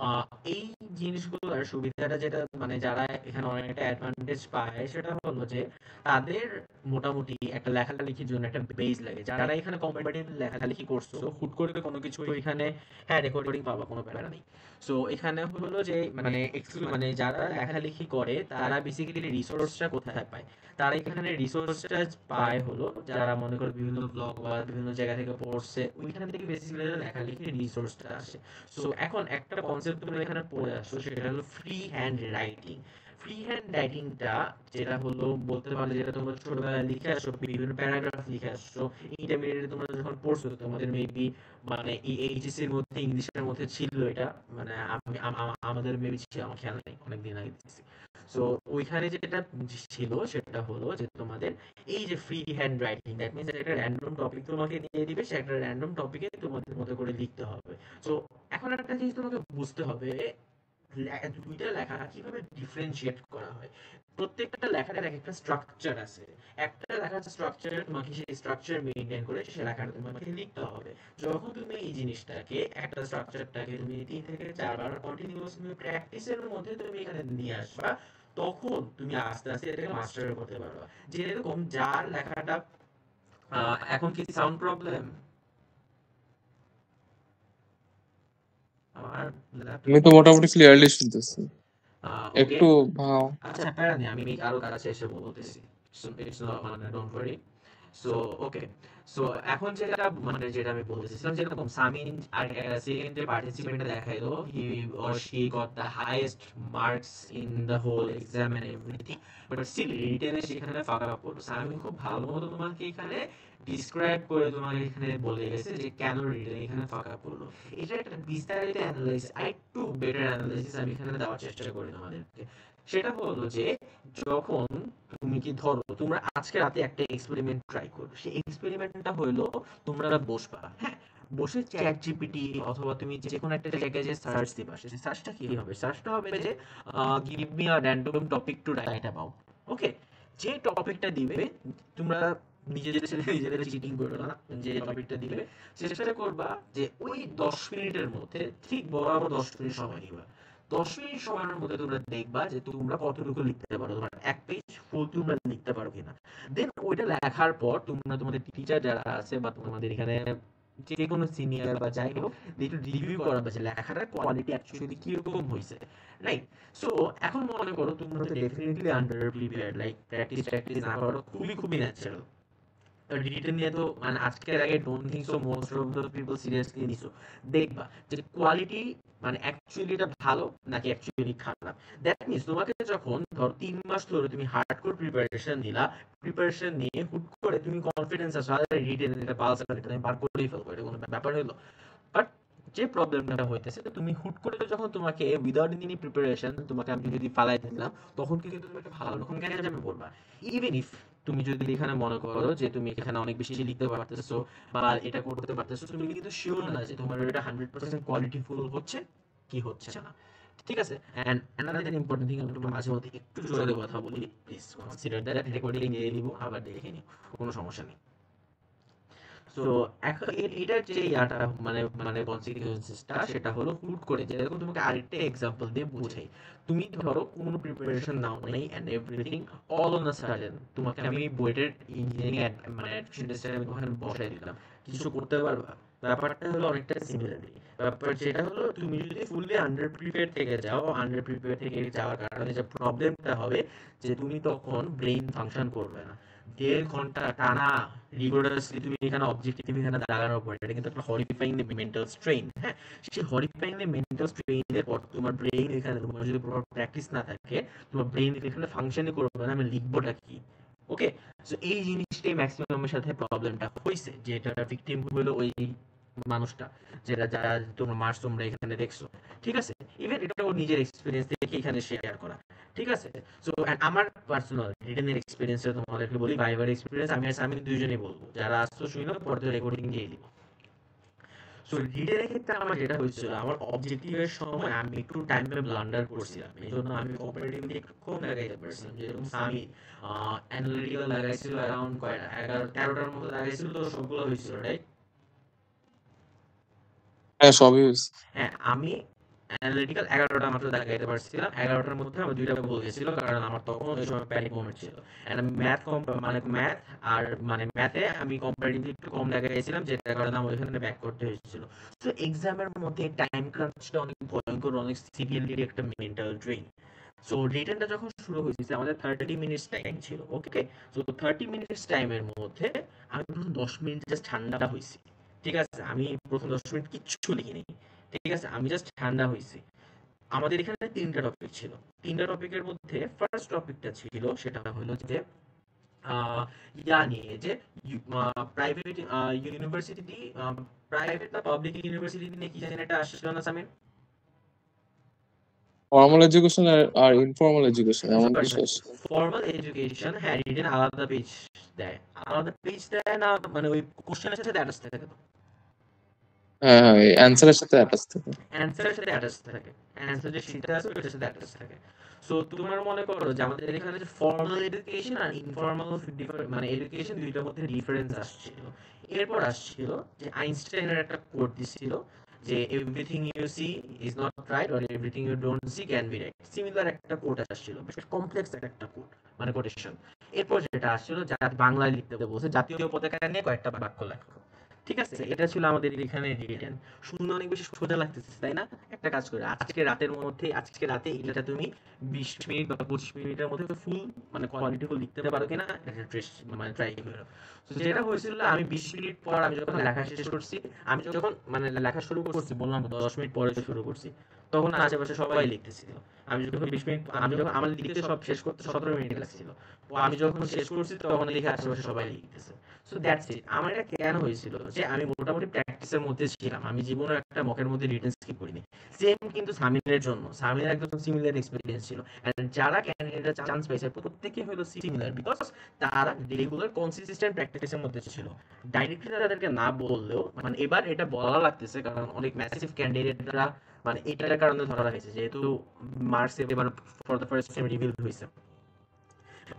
A: আহ, এই জিনিসগুলোর সুবিধাটা যেটা মানে যারা এখানে অনেকটা অ্যাডভান্টেজ পায় সেটা হলো যে তাদের মোটামুটি একটা লেখালেখির জন্য একটা বেস লাগে। যারা এখানে কম্পিটিটিভ লেখালেখি করছো, হুট করে কোনো কিছু এখানে, হ্যাঁ রেকর্ডিং পাবা, কোনো ব্যাপার নেই। সো এখানে হলো যে মানে মানে যারা লেখালেখি করে তারা বেসিক্যালি রিসোর্সটা কোথায় পায়? তারা এখানে রিসোর্সটা পায় হলো যারা মনে করো বিভিন্ন ব্লগ বা বিভিন্ন জায়গা থেকে পড়ছে, ওইখান থেকে বেসিক্যালি লেখালেখির রিসোর্সটা আসে। সো এখন একটা কনসেপ্ট তোমরা এখানে পড়ে আসছো, সেটা হলো free hand writing. Free hand রাইটিংটা যেটা হলো বলতে পারলে, যেটা তোমরা ছোটবেলায় লিখে আসছো, বিভিন্ন প্যারাগ্রাফ লিখে আসছো, ইন্টারমিডিয়েটে তোমরা যখন পড়ছো তোমাদের মেবি মানে এইচএসসি এর মধ্যে ইংলিশের মধ্যে ছিল এটা, মানে আমাদের মেবি ছিল, আমার খেয়াল নেই, অনেকদিন আগে দিচ্ছি। সো ওইখানে যেটা ছিল সেটা হলো যে তোমাদের এই যে free hand writing, that means একটা র্যান্ডম টপিক তোমাকে দিয়ে দিবে, সে একটা র্যান্ডম টপিকে তোমাদের মতো করে লিখতে হবে। সো এখন একটা জিনিস তোমাকে বুঝতে হবে, দুইটা লেখা কিভাবে ডিফারেন্সিয়েট করা হয়। প্রত্যেকটা লেখার এক একটা স্ট্রাকচার আছে। একটা লেখার স্ট্রাকচারে তোমাকে সেই স্ট্রাকচার মেইনটেইন করে সে লেখাটা তোমাকে লিখতে হবে। যখন তুমি এই জিনিসটাকে, একটা স্ট্রাকচারটাকে তুমি 3 থেকে 4 বার কন্টিনিউয়াস তুমি প্র্যাকটিসের মধ্যে তুমি এখানে নিয়ে আসবা, তখন তুমি আস্তে আস্তে এটাকে মাস্টার করতে পারবা। যেরকম যার লেখাটা এখন কি সাউন্ড প্রবলেম? আমার
B: আমি তো
A: ল্যাপটপে
B: মোটামুটি ক্লিয়ারলি শুনতেছি,
A: ওকে।
B: একটু ভাও।
A: আচ্ছা প্যারা নেই, আমি আরো কাছে এসে বলতেছি। ইটস নট, মানে don't worry. So okay, so এখন যেটা মানে যেটা আমি বলতেছিলাম, যেরকম সামিন আর সেকেন্ড যে পার্টিসিপেন্টটা দেখাইলো, he or she got the highest marks in the whole exam and everything, but still রিটেনে সেখানে ফাঁকা পড়লো। সামিন খুব ভালো মতো তোমাকে এখানে ডিসক্রাইব করে তোমাকে এখানে বলে গেছে যে কেন রিটেনে এখানে ফাঁকা পড়লো। এটা একটা বিস্তারিত অ্যানালাইসিস, আরেকটু বেটার অ্যানালাইসিস আমি এখানে দেওয়ার চেষ্টা করি তোমাদেরকে। সেটা হলো যে যখন তুমি কি ধরো তোমরা আজকে রাতে একটা এক্সপেরিমেন্ট ট্রাই করো, সেই এক্সপেরিমেন্টটা হলো তোমরা বসবা, হ্যাঁ, বসে চ্যাট জিপিটি অথবা তুমি যে কোনো একটা জায়গায় যে সার্চ দিবা, সেই সার্চটা কি হবে? সার্চটা হবে যে give me a random topic to write about. Okay, যে টপিকটা দিবে তোমরা নিজেদের সাথে নিজেদের চিটিং করো না, যে টপিকটা দিবে চেষ্টা করবা যে ওই 10 মিনিটের মধ্যে ঠিক বরাবর 10 মিনিট সময় নিবা। 10 মিনিট সময়ের মধ্যে তোমরা দেখবা যে তোমরা কতটুকু লিখতে পারো, তোমরা এক পেজ ফুল তোমরা লিখতে পারো কিনা। দেন ওইটা লেখার পর তোমরা তোমাদের টিচার যারা আছে বা তোমাদের এখানে যে কোনো সিনিয়র বা যাই হোক, একটু রিভিউ করাবে যে লেখাটার কোয়ালিটি অ্যাকচুয়ালি কিরকম হয়েছে, রাইট? সো এখন মনে করো তোমরা তো definitely under prepared, like practice practice না করাটা খুবই খুবই ন্যাচারাল। রিটেন নিয়ে তো মানে আজকের আগে don't think so most of the people seriously নিছো। দেখবা যে কোয়ালিটি মানে অ্যাকচুয়ালি এটা ভালো নাকি অ্যাকচুয়ালি খারাপ। দ্যাট মিনস তোমাকে যখন ধরো 3 মাস ধরে তুমি হার্ডকোর প্রিপারেশন নিলা, প্রিপারেশন নিয়ে হুট করে তুমি কনফিডেন্স আসো আরে রিটেন এটা পাস এটা আমি পার করেই ফেলবো, এটা কোনো ব্যাপার হলো। বাট যে প্রবলেমটা হইতেছে, তুমি হুট করে যখন তোমাকে উইদাউট এনি প্রিপারেশন তোমাকে আমি যদি ফালাই দিলাম, তখন কিন্তু তুমি একটা ভালো রকম জ্ঞানে যাবে পড়বা। ইভেন ইফ তুমি যদি এখানে মনে করো যে তুমি এখানে অনেক বেশি লিখতে পারতেছো বা এটা করতে পারতেছো, তুমি কিন্তু শিওর না যে তোমার এটা 100% কোয়ালিটিফুল হচ্ছে কি হচ্ছে না। ঠিক আছে? এন্ড অ্যানাদার ইম্পর্টেন্ট থিং, আমি একটু মাঝে মধ্যে একটু জোরে কথা বলি, প্লিজ কনসিডার দ্যাট। রেকর্ডিং দিয়ে দিব, আবার দেখে নিও, কোনো সমস্যা নেই। সো এখন এটার যে ইয়াটা মানে মানে কনসিকুয়েন্সেসটা সেটা হলো হুট করে, যেরকম তোমাকে আরেকটা এক্সাম্পল দিয়ে বুঝাই। তুমি ধরো কোনো প্রিপারেশন নাও নাই and everything, all on a sudden তোমাকে আমি বুয়েটের ইঞ্জিনিয়ারিং মানে অ্যাডমিশন টেস্টে আমি ওখানে বসাই দিলাম, কিছু করতে পারবা? ব্যাপারটা হলো অনেকটা সিমিলারলি। ব্যাপার যেটা হলো তুমি যদি ফুললি আন্ডার প্রিপেয়ার থেকে যাও, আন্ডার প্রিপেয়ার থেকে যাওয়ার কারণে যে প্রবলেমটা হবে যে তুমি তখন ব্রেইন ফাংশন করবে না। 1.5 ঘন্টা টানা রিগোরাসলি তুমি এখানে অবজেক্টিভ এখানে দাঁড়ানোর পর, এটা কিন্তু একটা হরিফাইংলি মেন্টাল স্ট্রেইন, হ্যাঁ। সেই হরিফাইংলি মেন্টাল স্ট্রেইনের পর তোমার ব্রেইন এখানে, তোমার যদি প্রপার প্র্যাকটিস না থাকে, তোমার ব্রেইন এখানে ফাংশনই করবে না, আমি লিখবোটা কি? ওকে, সো এই জিনিসটাই ম্যাক্সিমামের সাথে প্রবলেমটা হয়েছে, যে এটা ভিকটিম হলো ওই মানুষটা, যেটা যারা তোমরা মার্চ তোমরা এখানে দেখছো। ঠিক আছে, ইভেন এটা ওর নিজের এক্সপিরিয়েন্স থেকে এখানে শেয়ার করা। ঠিক আছে, সো আমার পার্সোনাল রিটেনের এক্সপিরিয়েন্সে তোমাদেরকে বলি, ভাইবার এক্সপিরিয়েন্স আমি আর সামিন দুইজনেই বলবো, যারা আসছো শুনো পরে রেকর্ডিং দিয়ে দিব। সো রিটেনের ক্ষেত্রে আমার যেটা হয়েছিল, আমার অবজেক্টিভের সময় আমি একটু টাইমে ব্লান্ডার করছিলাম, এই জন্য আমি কম্পারেটিভলি একটু কম লাগাইতে পারছিলাম। যেরকম সামি অ্যানালিটিক্যাল লাগাইছিল অ্যারাউন্ড কয়টা 11-13টার মতো লাগাইছিল, তো সবগুলো হয়েছিল, রাইট?
B: হ্যাঁ, সবই হয়েছে।
A: হ্যাঁ, আমি অ্যানালিটিক্যাল 11টা মাত্র দেখাইতে পারছিলাম। 11টার মধ্যে আমার 2টা ভুল গেছিল, কারণ আমার তখন ওই সময় প্যানিক মোমেন্ট ছিল। এন্ড আমি ম্যাথ কম, মানে ম্যাথ আর মানে ম্যাথে আমি কম্পারেটিভলি একটু কম দেখাইছিলাম, যেটার কারণে আমার ওইখানে ব্যাক করতে হয়েছিল। সো এক্সামের মধ্যে টাইম ক্রাঞ্চটা অনেক ভয়ঙ্কর, অনেক সিভিয়ারলি একটা মেন্টাল ড্রেইন। সো রিটেনটা যখন শুরু হয়েছে আমাদের 30 মিনিটস টাইম ছিল, ওকে। সো 30 মিনিটস টাইমের মধ্যে আমি প্রথম 10 মিনিট জাস্ট ঠান্ডা হয়েছি। ঠিক আছে, আমি প্রথম 10 মিনিট কিচ্ছু লিখিনি। ঠিক আছে, আমি জাস্ট ঠান্ডা হয়েছি। আমাদের এখানে 3টা টপিক ছিল। 3টা টপিকের মধ্যে ফার্স্ট টপিকটা ছিল সেটা হলো যে আহ, ইয়া নিয়ে যে প্রাইভেট ইউনিভার্সিটি, প্রাইভেট না পাবলিক ইউনিভার্সিটি নিয়ে কি জানি একটা আসছিল না সামিন?
B: ফর্মাল এডুকেশন আর ইনফর্মাল এডুকেশন এমন কিছু আছে?
A: ফর্মাল এডুকেশন হ্যাঁ রিটেন আলাদা পেজ দেয়, আলাদা পেজ দেয় না, মানে ওই কোশ্চেনের সাথে অ্যাটাচ থাকে তো,
B: হ্যাঁ হ্যাঁ, এই অ্যান্সারের সাথে অ্যাটাচ থাকে।
A: অ্যান্সারের সাথে অ্যাটাচ থাকে, অ্যান্সার যে শীটটা আছে ওটার সাথে অ্যাটাচ থাকে। সো তোমার মনে করো যে আমাদের এখানে যে ফর্মাল এডুকেশন আর ইনফর্মাল মানে এডুকেশন দুইটার মধ্যে ডিফারেন্স আসছিল। এরপর আসছিল যে আইনস্টাইনের একটা কোট দিছিল যে everything you see is not right or everything you don't see can be right, similar একটা কোট আসছিল, বেশ কমপ্লেক্স একটা কোট মানে কোটেশন। এরপর যেটা আসছিল যা বাংলায় লিখতে বলছে, জাতীয় পতাকা নিয়ে কয়েকটা বাক্য লেখো। ঠিক আছে, এটা ছিল আমাদের এখানে রিটেন। শুনতে অনেক বেশি সোজা লাগতেছে তাই না? একটা কাজ করে আজকে রাতের মধ্যে, আজকে রাতে এটা তুমি 20 মিনিট বা 25 মিনিটের মধ্যে ফুল মানে কোয়ালিটি ফুল লিখতে পারো কিনা একটা মানে ট্রাই করো। তো যেটা হয়েছিল আমি 20 মিনিট পর আমি যখন লেখা শেষ করছি, আমি যখন মানে লেখা শুরু করছি বললাম তো 10 মিনিট পরে শুরু করছি, তখন আশেপাশে সবাই লিখতেছিল। আমি যখন 20 মিনিট, আমি যখন আমার লিখতে সব শেষ করতে 17 মিনিট লাগছিল, আমি যখন শেষ করছি তখন দেখি আশেপাশে সবাই লিখতেছে। So that's it. আমার এটা কেন হয়েছিল যে আমি মোটামুটি প্র্যাকটিসের মধ্যে ছিলাম, আমি জীবনে একটা মকের মধ্যে রিটেন স্কিপ করিনি। সেম কিন্তু সামিরের জন্য, সামিরের একদম সিমিলার এক্সপেরিয়েন্স ছিল। এন্ড যারা ক্যান্ডিডেট চান্স পাইছে প্রত্যেকে হলো সিমিলার, বিকজ তারা রেগুলার কনসিস্টেন্ট প্র্যাকটিসের মধ্যে ছিল। ডাইরেক্টলি তাদেরকে না বললেও মানে এবার এটা বলা লাগতেছে কারণ অনেক ম্যাসিভ ক্যান্ডিডেটরা মানে এটার কারণে ধরা হয়েছে, যেহেতু মার্কস এবার for the first time reveal হয়েছে,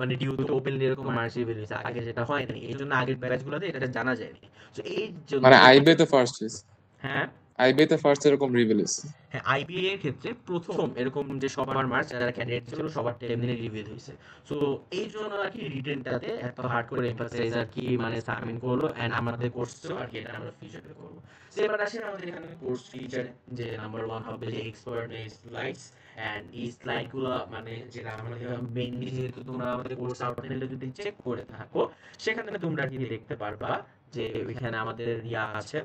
A: মানে ডিউ টু ওপেনলি এরকম মার্কস রিভিল হয়েছে, আগে যেটা হয়নি, এই জন্য আগের ব্যাচগুলোতে এটা জানা যায়নি। তো এই জন্য
B: মানে আইবে তে ফার্স্ট হইছে,
A: হ্যাঁ
B: আইবে তে ফার্স্ট এরকম রিভিল হইছে।
A: হ্যাঁ আইবিএ এর ক্ষেত্রে প্রথম এরকম যে সবার মার্কস যারা ক্যান্ডিডেট ছিল সবার টেমনে রিভিল হয়েছে। সো এই জন্য আর কি রিটেনটাতে এত হার্ড করে এমফাসাইজ আর কি মানে সামিন করলো, এন্ড আমাদের কোর্সও আর কি এটা আমরা ফিচারে করবো। সো এবার আসি আমাদের এখানে কোর্স ফিচারে, যে নাম্বার 1 হবে যে এক্সপার্ট স্লাইডস, এন্ড এই স্লাইড গুলো মানে যেটা আমাদের মেইনলি, যেহেতু তোমরা আমাদের কোর্স আউটলাইনটা যদি চেক করে থাকো সেখানে তোমরা কি দেখতে পারবা যে এখানে আমাদের ইয়া আছে,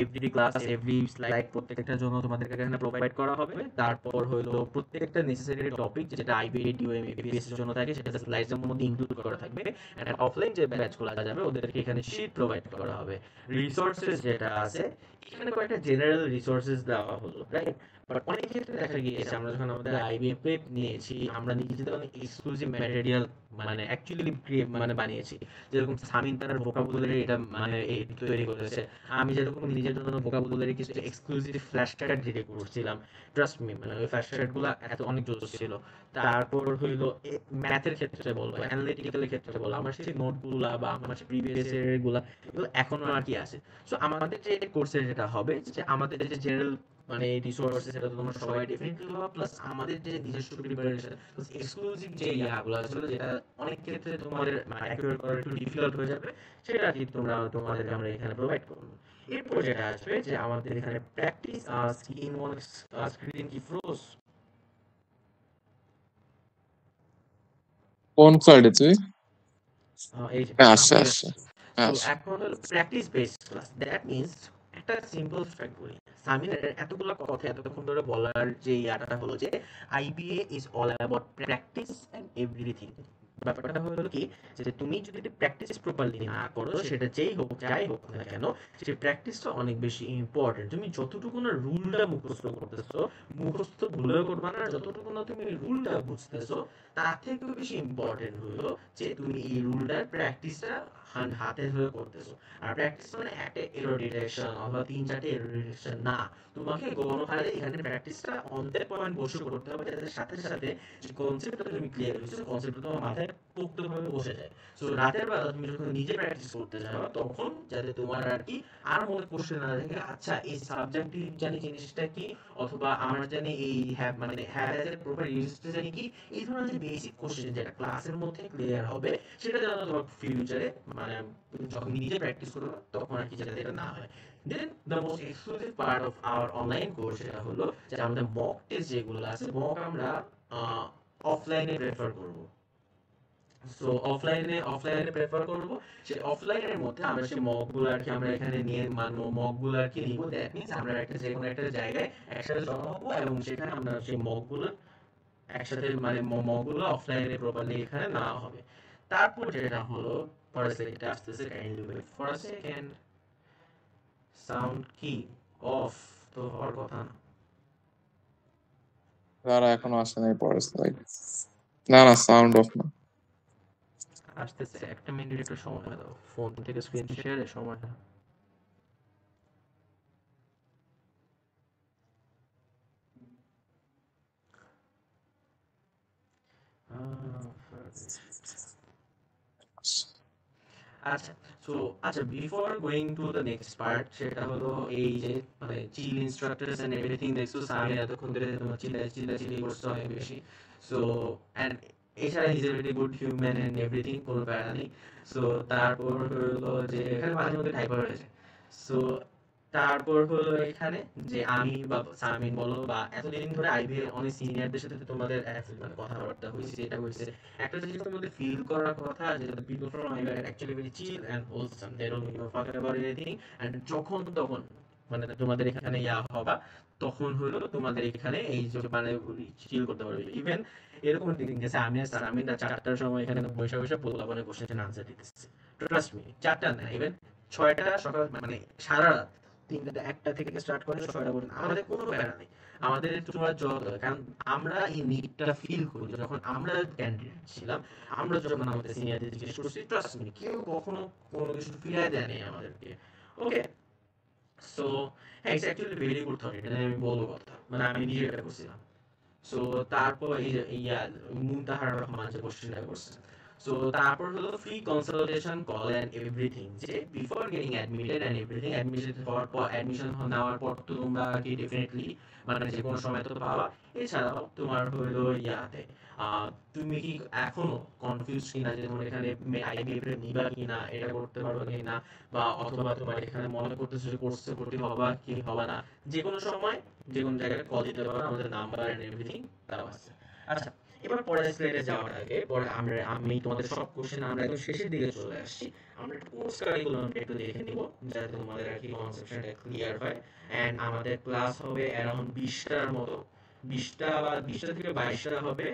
A: এভরি ক্লাস এভরি স্লাইড প্রত্যেকটার জন্য তোমাদেরকে এখানে প্রোভাইড করা হবে। তারপর হলো প্রত্যেকটা নেসেসারি টপিক যেটা আইবিএ ডিওএম এবিএস এর জন্য থাকে সেটা স্লাইডস এর মধ্যে ইনক্লুড করা থাকবে। এন্ড অফলাইন যে ব্যাচগুলো যাবে ওদেরকে এখানে শীট প্রোভাইড করা হবে। রিসোর্সেস যেটা আছে এখানে কয়েকটা জেনারেল রিসোর্সেস দেওয়া হলো, রাইট? বাট অনেক ক্ষেত্রে দেখা গিয়েছে আমরা যখন আমাদের আইবিএ প্রেপ নিয়েছি আমরা নিজেদের অনেক এক্সক্লুসিভ ম্যাটেরিয়াল মানে অ্যাকচুয়ালি মানে বানিয়েছি। যেরকম সামিন তার ভোকাবুলারি এটা মানে তৈরি করেছে, আমি যেরকম নিজের জন্য ভোকাবুলারি কিছু এক্সক্লুসিভ ফ্ল্যাশ কার্ড রেডি করছিলাম। ট্রাস্ট মি মানে ওই ফ্ল্যাশ কার্ড গুলো এত অনেক জোস ছিল। তারপর হইলো ম্যাথের ক্ষেত্রে বলবো, অ্যানালিটিক্যালের ক্ষেত্রে বলবো, আমার সেই নোটগুলা বা আমার সেই প্রিভিয়াস ইয়ারের গুলা এগুলো এখনো আর কি আছে। সো আমাদের যে কোর্সে যেটা হবে যে আমাদের যে জেনারেল মানে রিসোর্সেস সেটা তো তোমরা সবাই ডেফিনেটলি পাবা, প্লাস আমাদের যে নিজস্ব প্রিপারেশন প্লাস এক্সক্লুসিভ যে ইয়াগুলো আছে যেটা অনেক ক্ষেত্রে তোমাদের মানে অ্যাকুরেট করা একটু ডিফিকাল্ট হয়ে যাবে, সেটা আর কি তোমরা তোমাদেরকে আমরা এখানে প্রোভাইড করবো। এরপর যেটা আসবে যে আমাদের এখানে প্র্যাকটিস স্ক্রিন ওয়ান স্ক্রিন কি ফ্রোজ।
B: কোন স্লাইডে তুই?
A: এই যে
B: আচ্ছা আচ্ছা
A: সো
B: আচ্ছা।
A: এখন হলো practice based class, that means একটা সিম্পল ফ্যাক্ট বলি, সামিনের এতগুলো কথা এতক্ষণ ধরে বলার যে ইয়াটা হলো যে IBA is all about practice and everything. ব্যাপারটা হলো কি যে তুমি যদি প্র্যাকটিস প্রপারলি না করো সেটা যেই হোক যাই হোক না কেন সেই প্র্যাকটিসটা অনেক বেশি ইম্পর্টেন্ট। তুমি যতটুকু না রুলটা মুখস্থ করতেছো, মুখস্থ ভুলেও করবা না, যতটুকু না তুমি রুলটা বুঝতেছো তার থেকেও বেশি ইম্পর্টেন্ট হলো যে তুমি এই রুলটার প্র্যাকটিসটা হাতে ধরে করতেছো। আর প্র্যাকটিস মানে একটা এরর ডিটেকশন অথবা 3-4টে এরর ডিটেকশন না, তোমাকে গণহারে এখানে প্র্যাকটিসটা অন দ্য পয়েন্ট বসে করতে হবে যাতে সাথে সাথে যে কনসেপ্টটা তুমি ক্লিয়ার হয়েছে কনসেপ্টটা তোমার মাথায় পোক্তভাবে বসে যায়। সো রাতের বেলা তুমি যখন নিজে প্র্যাকটিস করতে যাও তখন যাতে তোমার আর কি আর মনে কোশ্চেন না থাকে আচ্ছা এই সাবজেক্টিভ জানি জিনিসটা কি, অথবা আমরা জানি এই হ্যাভ মানে হ্যাভ এর প্রপার ইউজটা জানি কি, এই ধরনের যে বেসিক কোশ্চেন যেটা ক্লাসের মধ্যে ক্লিয়ার হবে সেটা যেন তোমার ফিউচারে মানে যখন নিজে প্র্যাকটিস করবে তখন আর কি যাতে এটা না হয়। Then the most exclusive part of our online course সেটা হলো যে আমাদের মক টেস্ট যেগুলো আছে মক আমরা অফলাইনে প্রেফার করব। সো অফলাইনে প্রেফার করব, সেই অফলাইনের মধ্যে আমরা সেই মকগুলো আর কি আমরা এখানে নিয়ে মানবো, মকগুলো আর কি নিব। দ্যাট মিন্স আমরা একটা যে কোনো একটা জায়গায় একসাথে জমা হবো এবং সেখানে আমরা সেই মকগুলো একসাথে মানে মকগুলো অফলাইনে প্রপারলি এখানে নেওয়া হবে। তারপর যেটা হলো ফর আ সেকেন্ড আসতেছে, kindly wait for a second, sound কি অফ তো হওয়ার কথা না।
B: যারা এখনো আসে নাই পরে লাইক না না সাউন্ড অফ না।
A: আসতেছে, 1 মিনিট একটু সময় দাও, ফোন থেকে স্ক্রিন শেয়ারে সময় দাও। আচ্ছা, সো আচ্ছা, before going to the next part, সেটা হলো এই যে মানে চিল ইনস্ট্রাক্টরস এন্ড এভরিথিং দেখছো, আমি এতক্ষণ ধরে তোমার চিল্লাচিল্লি করছো অনেক বেশি। সো এন্ড এছাড়া is a very good human and everything, কোনো প্যারা নেই। সো তারপর হলো যে এখানে মাঝে মধ্যে টাইপার হয়েছে। সো তারপর হলো এখানে যে আমি বা সামিন বলো বা এতদিন ধরে আইবি অনেক সিনিয়রদের সাথে তোমাদের মানে কথাবার্তা হয়েছে, যেটা হয়েছে একটা জিনিস তোমাদের ফিল করার কথা যে the people from IB are actually very chill and wholesome, they don't give a fuck about anything, and যখন তখন মানে তোমাদের এখানে ইয়া হবা, তখন হলো তোমাদের এখানে এই যে মানে চিল করতে পারবে। ইভেন এরকম দিন গেছে আমি আর সামিন 4টার সময় এখানে বসে বসে পোলাপানের কোশ্চেন আনসার দিতেছি। ট্রাস্ট মি, 4টা না, ইভেন 6টা সকাল, মানে সারা রাত 1টা থেকে স্টার্ট করে 6টা পর্যন্ত, আমাদের কোনো প্যারা নেই। আমাদের তোমার কারণ আমরা এই নিডটা ফিল করি যখন আমরা ক্যান্ডিডেট ছিলাম। আমরা যখন আমাদের সিনিয়রদের জিজ্ঞেস করছি, ট্রাস্ট মি, কেউ কখনো কোনো কিছু ফিরাই দেয়নি আমাদেরকে। ওকে, সো হ্যাঁ, it's actually very good thought, এটা নিয়ে আমি বলবো কথা, মানে আমি নিজে এটা করছিলাম। সো তারপর এই যে ইয়া মুনতাহার রহমান যে কোশ্চেনটা করছে, সো তারপর হলো free consultation call and everything, যে before getting admitted and everything, admission হওয়ার পর, অ্যাডমিশন নেওয়ার পর তো তোমরা কি ডেফিনেটলি মানে যে কোনো সময় তো পাবা। এছাড়াও তোমার হলো ইয়াতে তুমি কি এখনো কনফিউজ কিনা যে তোমার এখানে আইবিএফ এর নিবা কিনা, এটা করতে পারবে কিনা, বা অথবা তোমার এখানে মনে করতেছো যে কোর্স করতে হবা কি হবে না, যে কোনো সময় যে কোনো জায়গায় কল দিতে পারো, আমাদের নাম্বার এন্ড এভরিথিং তাও আছে। আচ্ছা, এবার পরের স্লাইডে যাওয়ার আগে পরে আমি তোমাদের সব কোশ্চেন আমরা একদম শেষের দিকে চলে আসছি। আমরা একটু কোর্স কারিকুলামটা একটু দেখে নিব, যাতে তোমাদের আর কি কনসেপশনটা ক্লিয়ার হয়। এন্ড আমাদের ক্লাস হবে অ্যারাউন্ড 20টার মতো, 20টা বা 20টা থেকে 22টা হবে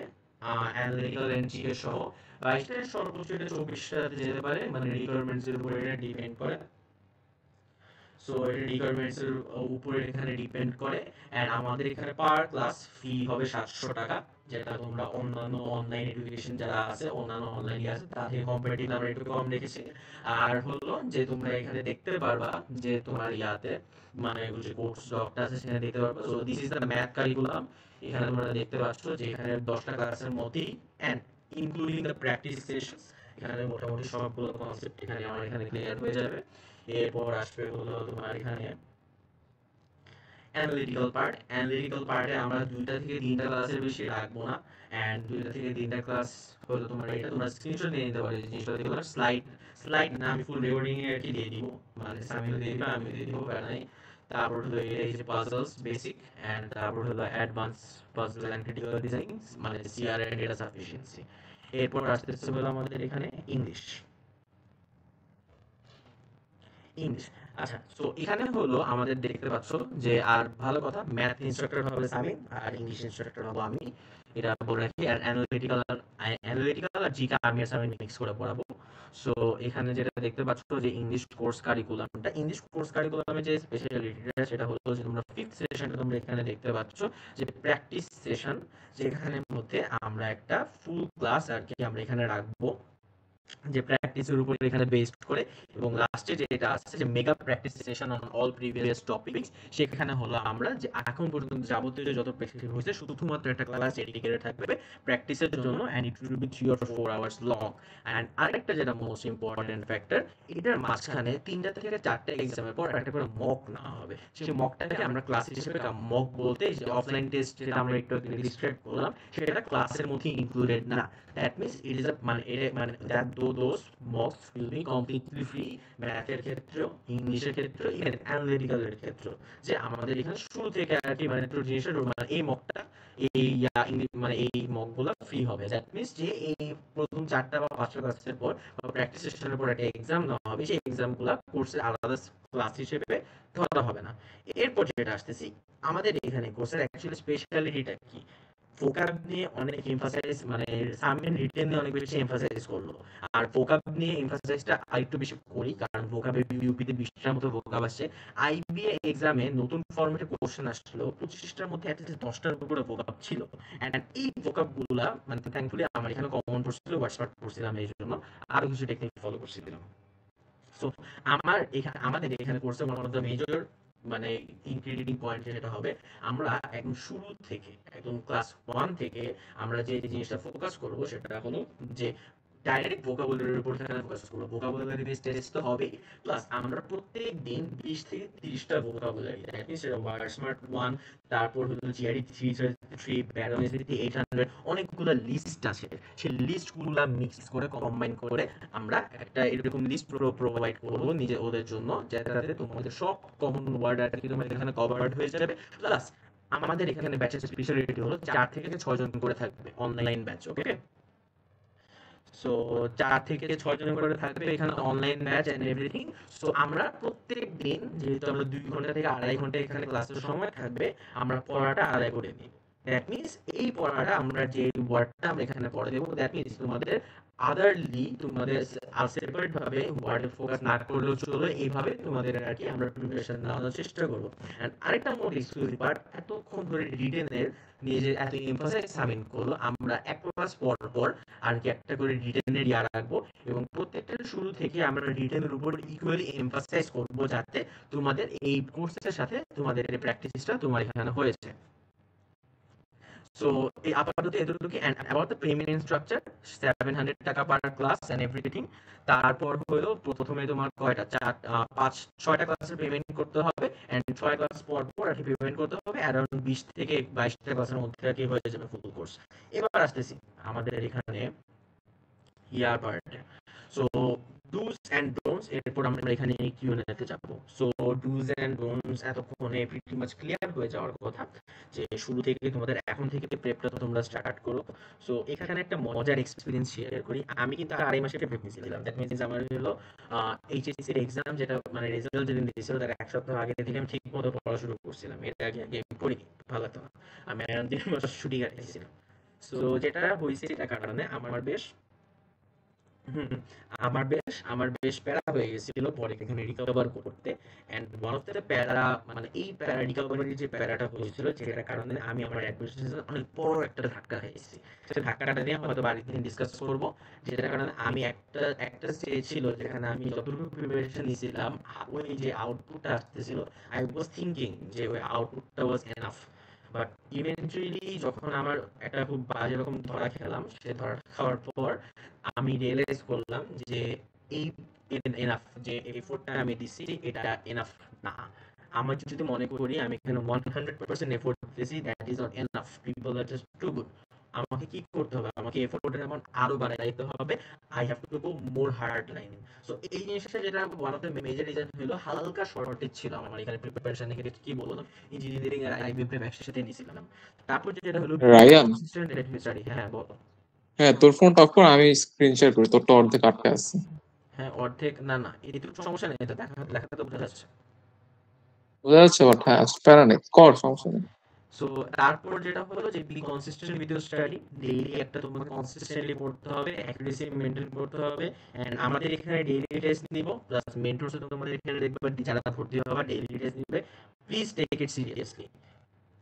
A: অ্যানালিটিক্যাল এন্ড জিকে সহ। 22টা সর্বোচ্চ এটা 24টাতে যেতে পারে, মানে রিকোয়ারমেন্টস এর উপর এটা ডিপেন্ড করে। সো এটা রিকোয়ারমেন্টস এর উপরে এখানে ডিপেন্ড করে। এন্ড আমাদের এখানে পার ক্লাস ফি হবে 700 টাকা, যেটা তোমরা অন্যান্য অনলাইন এডুকেশন যারা আছে, অন্যান্য অনলাইন আছে তাদের কম্পারেটিভ আমরা একটু কম রেখেছি। আর হলো যে তোমরা এখানে দেখতে পারবা যে তোমার ইয়াতে মানে যে কোর্স ডকটা আছে সেখানে দেখতে পারবা। So this is the math curriculum. এখানে তোমরা দেখতে পাচ্ছ যে এখানে 10টা ক্লাসের মধ্যেই and including the practice sessions, এখানে মোটামুটি সবগুলো কনসেপ্ট এখানে আমার এখানে ক্লিয়ার হয়ে যাবে। এরপর আসবে হলো তোমার এখানে অ্যানালিটিক্যাল পার্ট। অ্যানালিটিক্যাল পার্টে আমরা 2টা থেকে 3টা ক্লাসের বেশি রাখবো না। অ্যান্ড 2টা থেকে 3টা ক্লাস হলো তোমার এটা তোমরা স্ক্রিনশট নিয়ে নিতে পারো, এই জিনিসটা দেখো, স্লাইড স্লাইড না আমি ফুল রেকর্ডিং এ আর কি দিয়ে দিব, মানে সামিও দিয়ে দিবে আমিও দিয়ে দিব, প্যারা নাই। তারপর হলো এই যে পাজলস বেসিক, অ্যান্ড তারপর হলো advance puzzle and critical design, মানে সিআর এন্ড ডেটা সাফিসিয়েন্সি। এরপর আসতেছে হলো আমাদের এখানে ইংলিশ। ইংলিশ, আচ্ছা, সো এখানে হলো আমাদের দেখতে পাচ্ছ যে, আর ভালো কথা, ম্যাথ ইনস্ট্রাক্টর হবে সামিন আর ইংলিশ ইনস্ট্রাক্টর হবো আমি, এটা বলে রাখি। আর অ্যানালিটিক্যাল আর জিকে আমি আর সামিন মিক্স করে পড়াবো। সো এখানে যেটা দেখতে পাচ্ছ যে ইংলিশ কোর্স কারিকুলামটা, ইংলিশ কোর্স কারিকুলামে যে স্পেশালিটিটা সেটা হলো যে তোমরা ফিফথ সেশনটা তোমরা এখানে দেখতে পাচ্ছ যে প্র্যাকটিস সেশন, যেখানের মধ্যে আমরা একটা ফুল ক্লাস আর কি আমরা এখানে রাখবো, যে প্র্যাকটিসের উপর এখানে বেসড করে। এবং লাস্টে যেটা আছে যে mega practice session on all previous topics, সেখানে হলো আমরা যে এখন পর্যন্ত যাবতীয় যত প্র্যাকটিস হয়েছে শুধুমাত্র একটা ক্লাস ডেডিকেটেড থাকবে প্র্যাকটিসের জন্য, and it will be 3 or 4 hours long. And আরেকটা যেটা মোস্ট ইম্পর্টেন্ট ফ্যাক্টর, এটার মাঝখানে 3টা থেকে 4টা এক্সামের পর একটা করে মক না হবে। সেই মকটাকে আমরা ক্লাস হিসেবে মক বলতে, যে অফলাইন টেস্ট যেটা আমরা একটু ডিসক্রাইব করলাম, সেটা ক্লাসের মধ্যে ইনক্লুডেড না। দ্যাট মিনস ইট ইজ মানে এটা মানে that those mocks will be completely free, ম্যাথের ক্ষেত্রেও, ইংলিশের ক্ষেত্রেও, ইভেন অ্যানালিটিক্যালের ক্ষেত্রেও। যে আমাদের এখানে শুরু থেকে আর কি মানে একটু জিনিসের মানে এই মকটা, এই মানে এই মকগুলো ফ্রি হবে। দ্যাট মিনস যে এই প্রথম 4টা বা 5টা ক্লাসের পর বা প্র্যাকটিস সেশনের পর একটা এক্সাম নেওয়া হবে, সেই এক্সামগুলো কোর্সের আলাদা ক্লাস হিসেবে ধরা হবে না। এরপর যেটা আসতেছি, আমাদের এখানে কোর্সের অ্যাকচুয়ালি স্পেশালিটিটা কি, ভোকাব নিয়ে অনেক এমফাসাইজ, মানে সামনে রিটেন নিয়ে অনেক বেশি এমফাসাইজ করলো। আর ভোকাব নিয়ে এমফাসাইজটা আরেকটু বেশি করি, কারণ ভোকাবে ইউপিতে 20টার মতো ভোকাব আসছে। আইবিএ এক্সামে নতুন ফরম্যাটে কোশ্চেন আসছিল, 25টার মধ্যে অ্যাটলিস্ট 10টার উপরে ভোকাব ছিল। অ্যান্ড এই ভোকাব গুলা মানে থ্যাঙ্কফুলি আমার এখানে কমন পড়ছিল, হোয়াটসঅ্যাপ পড়ছিলাম, এই জন্য আরো কিছু টেকনিক ফলো করছিলাম। সো আমাদের এখানে কোর্সে ওয়ান অফ দ্য মেজর মানে ইনক্রিডিং পয়েন্ট যেটা হবে, আমরা একদম শুরু থেকে একদম ক্লাস 1 থেকে আমরা যে জিনিসটা ফোকাস করব সেটা হলো যে ডাইরেক্ট ভোকাবুলারির উপর এখানে ফোকাস করব। ভোকাবুলারি বেস টেস্ট তো হবে, প্লাস আমরা প্রত্যেক দিন 20 থেকে 30টা ভোকাবুলারি, দ্যাট মিন্স সেটা ওয়ার্ড স্মার্ট 1, তারপর হলো জিআরই 3 ব্যারোনেসিটি 800, অনেকগুলো লিস্ট আছে। সেই লিস্টগুলো মিক্স করে কম্বাইন করে আমরা একটা এরকম লিস্ট প্রোভাইড করব নিজে ওদের জন্য, যাতে তোমাদের সব কমন ওয়ার্ড আর কি তোমাদের এখানে কভারড হয়ে যাবে। প্লাস আমাদের এখানে ব্যাচের স্পেশালিটি হলো 4 থেকে 6 জন করে থাকবে অনলাইন ব্যাচ। ওকে, সো 4 থেকে 6 জন করে থাকবে এখানে online batch and everything. So আমরা প্রত্যেক দিন, যেহেতু আমরা 2 ঘন্টা থেকে 2.5 ঘন্টা এখানে ক্লাসের সময় থাকবে, আমরা পড়াটা আদায় করে নিব। দ্যাট মিন্স এই পড়াটা আমরা যে ওয়ার্ডটা আমরা এখানে পড়ে দেবো, দ্যাট মিন্স তোমাদের আদারলি তোমাদের সেপারেট ভাবে ওয়ার্ডে ফোকাস না করলেও চলবে, এইভাবে তোমাদের আর কি আমরা প্রিপারেশন নেওয়ার চেষ্টা করবো। এন্ড আরেকটা মোর এক্সক্লুসিভ পার্ট, এতক্ষণ ধরে রিটেনের নিয়ে যে এত এমফাসাইজ সামিন করলো, আমরা এক ক্লাস পর পর আর কি একটা করে রিটেনের ইয়া রাখবো, এবং প্রত্যেকটার শুরু থেকে আমরা রিটেনের উপর ইকুয়ালি এমফাসাইজ করবো, যাতে তোমাদের এই কোর্সের সাথে তোমাদের এই প্র্যাকটিসটা তোমার এখানে হয়েছে। সো এই আপাতত এতটুকু। And about the payment structure, 700 টাকা পার ক্লাস এন্ড এভরিথিং। তারপর হলো প্রথমে তোমার কয়টা 6টা ক্লাসের পেমেন্ট করতে হবে, এন্ড 6 ক্লাস পর পর আর কি পেমেন্ট করতে হবে। অ্যারাউন্ড 20 থেকে 22টা ক্লাসের মধ্যে আর কি হয়ে যাবে ফুল কোর্স। এবার আসতেছি আমাদের এখানে ইয়ার পার্টে। সো ডুজ এন্ড ডোন্টস, এরপর আমরা এখানে কিউএনএ তে যাব। সো ডুজ এন্ড ডোন্টস এতক্ষণে প্রিটি মাচ ক্লিয়ার হয়ে যাওয়ার কথা, যে শুরু থেকে তোমাদের এখন থেকে প্রেপটা তোমরা স্টার্ট করো। সো এখানে একটা মজার এক্সপেরিয়েন্স শেয়ার করি। আমি কিন্তু 2.5 মাসের প্রেপ নিয়েছিলাম। দ্যাট মিন্স আমার হলো এইচএসসি এর এক্সাম, যেটা মানে রেজাল্ট যেদিন দিয়েছিল তার এক সপ্তাহ আগে থেকে আমি ঠিক মতো পড়া শুরু করছিলাম। এর আগে আগে আমি পড়িনি, ভালো লাগতো না। আমি আরাম দিয়ে ছুটি কাটিয়েছিলাম। সো যেটা হয়েছে এটার কারণে হুম, আমার বেশ প্যারা হয়ে গেছিল পরে এখানে রিকভার করতে। এন্ড ওয়ান অফ দ্য প্যারা, মানে এই প্যারা রিকভারির যে প্যারাটা হয়েছিল, যেটার কারণে আমি আমার অ্যাডমিশনে অনেক বড় একটা ধাক্কা খেয়েছি। সেই ধাক্কাটা নিয়ে হয়তো বাড়িতে ডিসকাস করব। যেটার কারণে আমি একটা স্টেজ ছিল যেখানে আমি যতটুকু প্রিপারেশন নিয়েছিলাম, ওই যে আউটপুটটা আসতেছিল, আই ওয়াজ থিঙ্কিং যে ওই আউটপুটটা ওয়াজ এনাফ। বাট ইভেন্চুয়ালি যখন আমার একটা খুব বাজে রকম ধরা খেলাম, সে ধরা খাওয়ার পর আমি রিয়েলাইজ করলাম যে এই এনাফ, যে এফোর্টটা আমি দিছি এটা এনাফ না। আমার যদি মনে করি আমি এখানে 100% এফোর্ট দিয়েছি, that is not enough. People are just too good. আমাকে কি করতে হবে? আমাকে এফোর্টের অ্যামাউন্ট আরো বাড়াইতে হবে। I have to go more hard line. So এই জিনিসটা, যেটা one of the major reason হলো হালকা শর্টেজ ছিল আমার এখানে প্রিপারেশন থেকে। কি বললাম, ইঞ্জিনিয়ারিং আর আইবি প্রেপ একসাথে নিয়েছিলাম। তারপর যেটা হলো
B: রায়ান,
A: কনসিস্টেন্ট স্টাডি। হ্যাঁ বলো।
B: হ্যাঁ তোর ফোনটা অফ কর, আমি স্ক্রিন শেয়ার করি, তোরটা অর্ধেক আটকে আছে।
A: হ্যাঁ, অর্ধেক না, না এটুকু সমস্যা নেই, এটা লেখাটা তো বোঝা যাচ্ছে।
B: বোঝা যাচ্ছে, বাট হ্যাঁ প্যারা নেই, কর, সমস্যা নেই।
A: সো তারপর যেটা হলো যে B consistent with your study. Daily একটা তোমাকে কনসিস্টেন্টলি পড়তে হবে, অ্যাকুরেসি মেইনটেইন করতে হবে। এন্ড আমাদের এখানে ডেইলি টেস্ট নিব, প্লাস মেন্টরস তোমাদের এখানে দেখবে যারা ভর্তি হবে ডেইলি টেস্ট নিবে। Please take it seriously.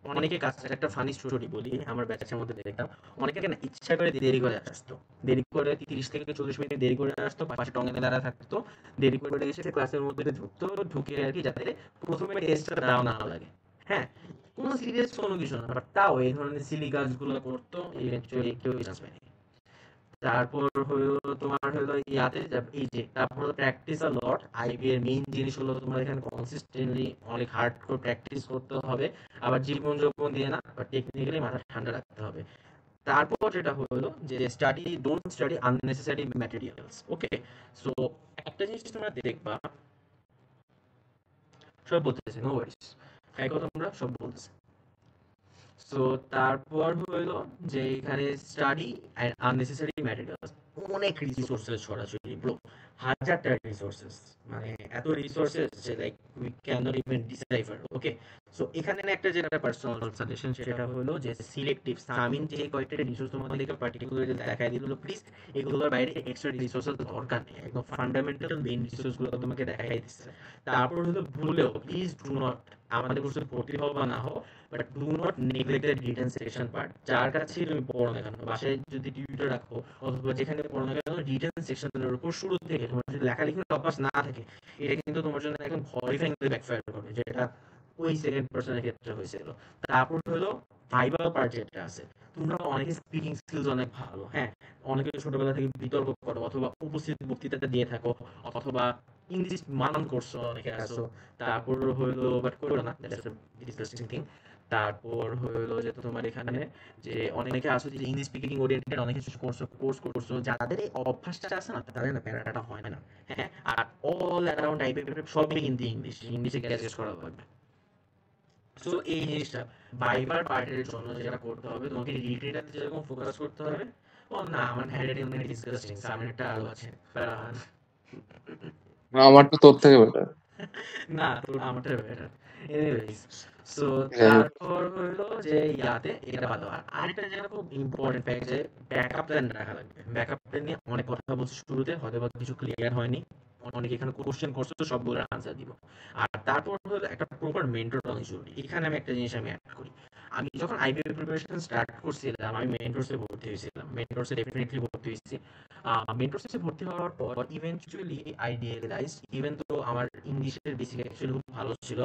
A: অনেকে কাছে একটা ফানি স্টোরি বলি, আমার ব্যাচের মধ্যে দেখতাম অনেকে কেন ইচ্ছা করে দেরি করে আসতো। দেরি করে 30 থেকে 40 মিনিট দেরি করে আসতো, পাশে টঙ্গে দাঁড়া থাকতো। দেরি করে এসে ক্লাসের মধ্যে ঢুকতো, ঢুকে আর কি যাতে প্রথমে টেস্টটা দেওয়া না লাগে। হ্যাঁ, কোনো সিরিয়াস কোনো কিছু না, বাট তাও এই ধরনের সিলি কাজগুলো করতো, ইভেন্চুয়ালি কেউ চান্স পায়নি। তারপর হলো তোমার হলো ইয়াতে এই যে তারপর প্র্যাকটিস আ লট। আইবি এর মেইন জিনিস হলো তোমার এখানে কনসিস্টেন্টলি অনেক হার্ড করে প্র্যাকটিস করতে হবে। আবার জীবন যৌবন দিয়ে না, বাট টেকনিক্যালি মাথা ঠান্ডা রাখতে হবে। তারপর যেটা হলো যে don't study unnecessary materials. Okay, so একটা জিনিস তোমরা দেখবা, সব বলতেছে নো ওয়ারিস, এখন তোমরা সব বলতেছে। সো তারপর হলো যে এখানে স্টাডি অ্যান্ড আননেসেসারি ম্যাটেরিয়ালস। অনেক রিসোর্সেস ছড়াছড়ি ব্রো, হাজারটা রিসোর্সেস, মানে এত রিসোর্সেস যে like we can not even decipher. Okay, so এখানে না একটা যেটা পার্সোনাল সাজেশন সেটা হলো যে সিলেক্টিভ। সামিন যে কয়েকটা রিসোর্স তোমাদেরকে পার্টিকুলারলি দেখাই দিল, প্লিজ এগুলোর বাইরে এক্সট্রা রিসোর্সের দরকার নেই, একদম ফান্ডামেন্টাল মেইন রিসোর্সগুলো তোমাকে দেখাই দিচ্ছে। তারপর হলো ভুলেও প্লিজ ডু নট, আমাদের কোর্সে ভর্তি হও বা না হও, but do not neglect the written section part. যার কাছে তুমি পড়ো না কেন, বাসায় যদি টিউটর রাখো অথবা যেখানে পড়ো না কেন, রিটেন সেকশনের উপর শুরু থেকে তোমার যদি লেখালেখির অভ্যাস না থাকে, এটা কিন্তু তোমার জন্য একদম হরিফাইংলি ব্যাকফায়ার করবে, যেটা ওই সেকেন্ড পার্সনের ক্ষেত্রে হয়েছিল। তারপর হলো ভাইবাল পার্ট যেটা আছে, তোমরা অনেকে স্পিকিং স্কিলস অনেক ভালো, হ্যাঁ, অনেকে ছোটবেলা থেকে বিতর্ক করো অথবা উপস্থিত বক্তৃতাতে দিয়ে থাকো অথবা ইংলিশ মানন করছো, অনেকে আসো। তারপর হইলো বাট করো না, দ্যাটস আ ডিসগাস্টিং থিং। তারপর হইলো যে তোমার এখানে যে অনেকে আসো যে ইংলিশ স্পিকিং ওরিয়েন্টেড অনেক কিছু কোর্স করছো, যাদের এই অভ্যাসটা আছে না তাদের না প্যারাটা হয় না। হ্যাঁ, আর অল অ্যারাউন্ড টাইপের সবই কিন্তু ইংলিশে গ্র্যাজুয়েট করা লাগবে। সো এই জিনিসটা ভাইবার পার্টের জন্য যেটা করতে হবে, তোমাকে রিটেনটাতে যেরকম ফোকাস করতে হবে। ও না, আমার হ্যান্ডরাইটিং মানে ডিসগাস্টিং, সামনেরটা আরো আছে প্যারাহান।
B: আমার তো তোর থেকে বেটার।
A: না, তোর আমারটা বেটার। এনিওয়েজ, সো
B: যাই হোক,
A: তারপর হলো যে ইয়াতে এটা বাদ দেওয়া। আরেকটা যেটা খুব ইম্পর্টেন্ট ফ্যাক্ট যে ব্যাকআপ প্ল্যান রাখা লাগবে। ব্যাকআপ প্ল্যান নিয়ে অনেক কথা বলছি শুরুতে, হয়তো বা কিছু ক্লিয়ার হয়নি, অনেকে এখানে কোশ্চেন করছে তো সবগুলোর আনসার দিব। আর তারপর হলো একটা প্রপার মেন্টর অনেক জরুরি। এখানে আমি একটা জিনিস আমি অ্যাড করি, আমি যখন আইবিএ প্রিপারেশন স্টার্ট করছিলাম আমি মেন্টরসে ভর্তি হয়েছিলাম, মেন্টরসে ডেফিনেটলি ভর্তি হয়েছি। মেন্টরশিপে ভর্তি হওয়ার পর ইভেন্চুয়ালি আই রিয়েলাইজড, ইভেন তো আমার ইংলিশের বেসিক অ্যাকচুয়ালি খুব ভালো ছিল,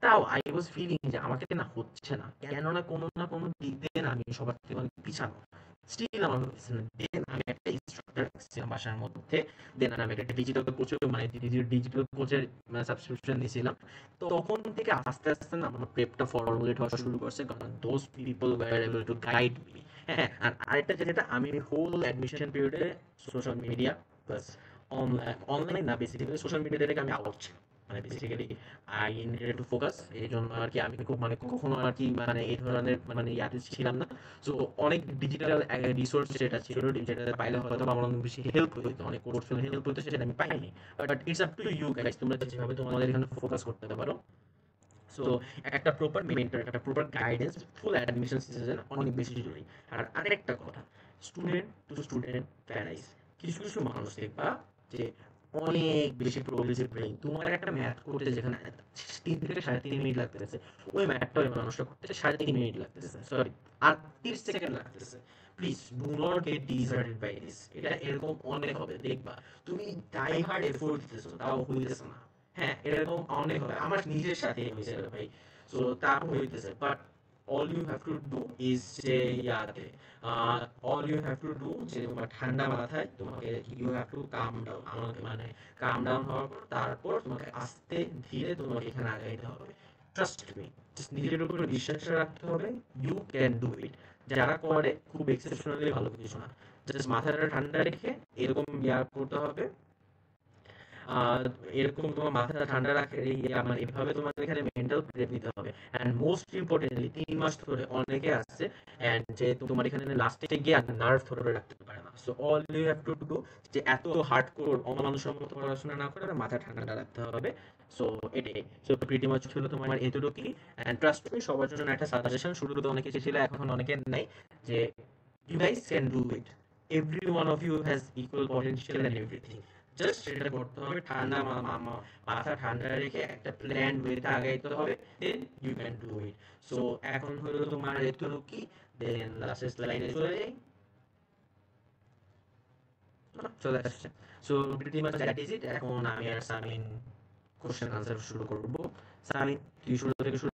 A: তাও আই ওয়াজ ফিলিং যে আমাকে না হচ্ছে না, কেন না কোনো দিক দিয়ে না আমি সবার থেকে অনেক পিছানো। স্টিল আমার হচ্ছে না। দেন আমি একটা ইনস্ট্রাক্টর রাখছিলাম বাসার মধ্যে, দেন আমি একটা ডিজিটাল কোচের মানে ডিজিটাল কোচের সাবস্ক্রিপশন নিয়েছিলাম। তখন থেকে আস্তে আস্তে না আমার প্রেপটা ফর্মুলেট হওয়া শুরু করছে, কারণ those people were able to guide me. হ্যাঁ, আর আরেকটা যেটা আমি হোল অ্যাডমিশন পিরিয়ডে সোশ্যাল মিডিয়া প্লাস অনলাইন না, বেসিক্যালি সোশ্যাল মিডিয়া থেকে আমি আউট ছিলাম। মানে basically I needed to focus, এই জন্য আর কি আমি খুব মানে কখনো আর কি মানে এই ধরনের মানে ইয়াতে ছিলাম না। সো অনেক ডিজিটাল রিসোর্স যেটা ছিল, যেটা পাইলে হয়তো আমার অনেক বেশি হেল্প হইতো, অনেক কোর্স হেল্প হইতো, সেটা আমি পাইনি। But it's up to you guys, তোমরা যেভাবে তোমাদের এখানে ফোকাস করতে পারো। সো একটা প্রপার মেন্টর, একটা proper guidance full admission season অনেক বেশি জরুরি। আর আরেকটা কথা, স্টুডেন্ট টু স্টুডেন্ট প্যারাইজ, কিছু কিছু মানুষ দেখবা যে অনেক বেশি প্রোগ্রেসিভ ব্রেইন, তোমার একটা ম্যাথ করতে যেখানে 3 থেকে 3.5 মিনিট লাগতেছে, ওই ম্যাথটা ওই মানুষটা করতে 3.5 মিনিট লাগতেছে, সরি 38 সেকেন্ড লাগতেছে। Please do not get disheartened by this, এটা এরকম অনেক হবে দেখবা, তুমি ডাই হার্ড এফোর্ট দিতেছো তাও হইতেছে না। হ্যাঁ, এরকম অনেক হবে, আমার নিজের সাথে হয়েছে ভাই। সো তারপর হইতেছে, but all you have to do is যে ইয়াতে all you have to do যে তোমার ঠান্ডা মাথায় তোমাকে you have to calm down, আমাকে মানে calm down হওয়ার পর তারপর তোমাকে আস্তে ধীরে তোমাকে এখানে আগাইতে হবে। ট্রাস্ট মি, জাস্ট নিজের উপরে বিশ্বাস রাখতে হবে, ইউ ক্যান ডু ইট। যারা করে খুব এক্সেপশনালি ভালো কিছু না, জাস্ট মাথাটা ঠান্ডা রেখে এরকম ইয়া করতে হবে। আহ, এরকম তোমার মাথাটা ঠান্ডা রাখে মানে এভাবে তোমার এখানে মেন্টাল প্রেপ নিতে হবে। অ্যান্ড মোস্ট ইম্পর্টেন্টলি 3 মাস ধরে অনেকে আসছে অ্যান্ড যে তোমার এখানে লাস্টে গিয়ে নার্ভ ধরে রাখতে পারে না। So all you have to do যে এত হার্ড কোর অমানুষসম্মত পড়াশোনা না করে মাথা ঠান্ডা রাখতে হবে। সো এটাই, সো প্রিটি মাচ ছিল তোমার এতটুকুই। অ্যান্ড ট্রাস্ট মি, সবার জন্য একটা সাজেশন, শুরুতে অনেকে ছিল এখন অনেকে নাই, যে you guys can do it, every one of you has equal potential and everything, just সেটা করতে হবে ঠান্ডা মাথা ঠান্ডা রেখে একটা প্ল্যান ওয়েতে আগাইতে হবে, then you can do it. So এখন হলো তোমার এতটুকুই, দেন লাস্টের স্লাইডে চলে যাই। চলে আসছে। So pretty much that is it. এখন আমি আর সামিন কোশ্চেন আনসার শুরু করবো। সামিন, তুই শুরু থেকে শুরু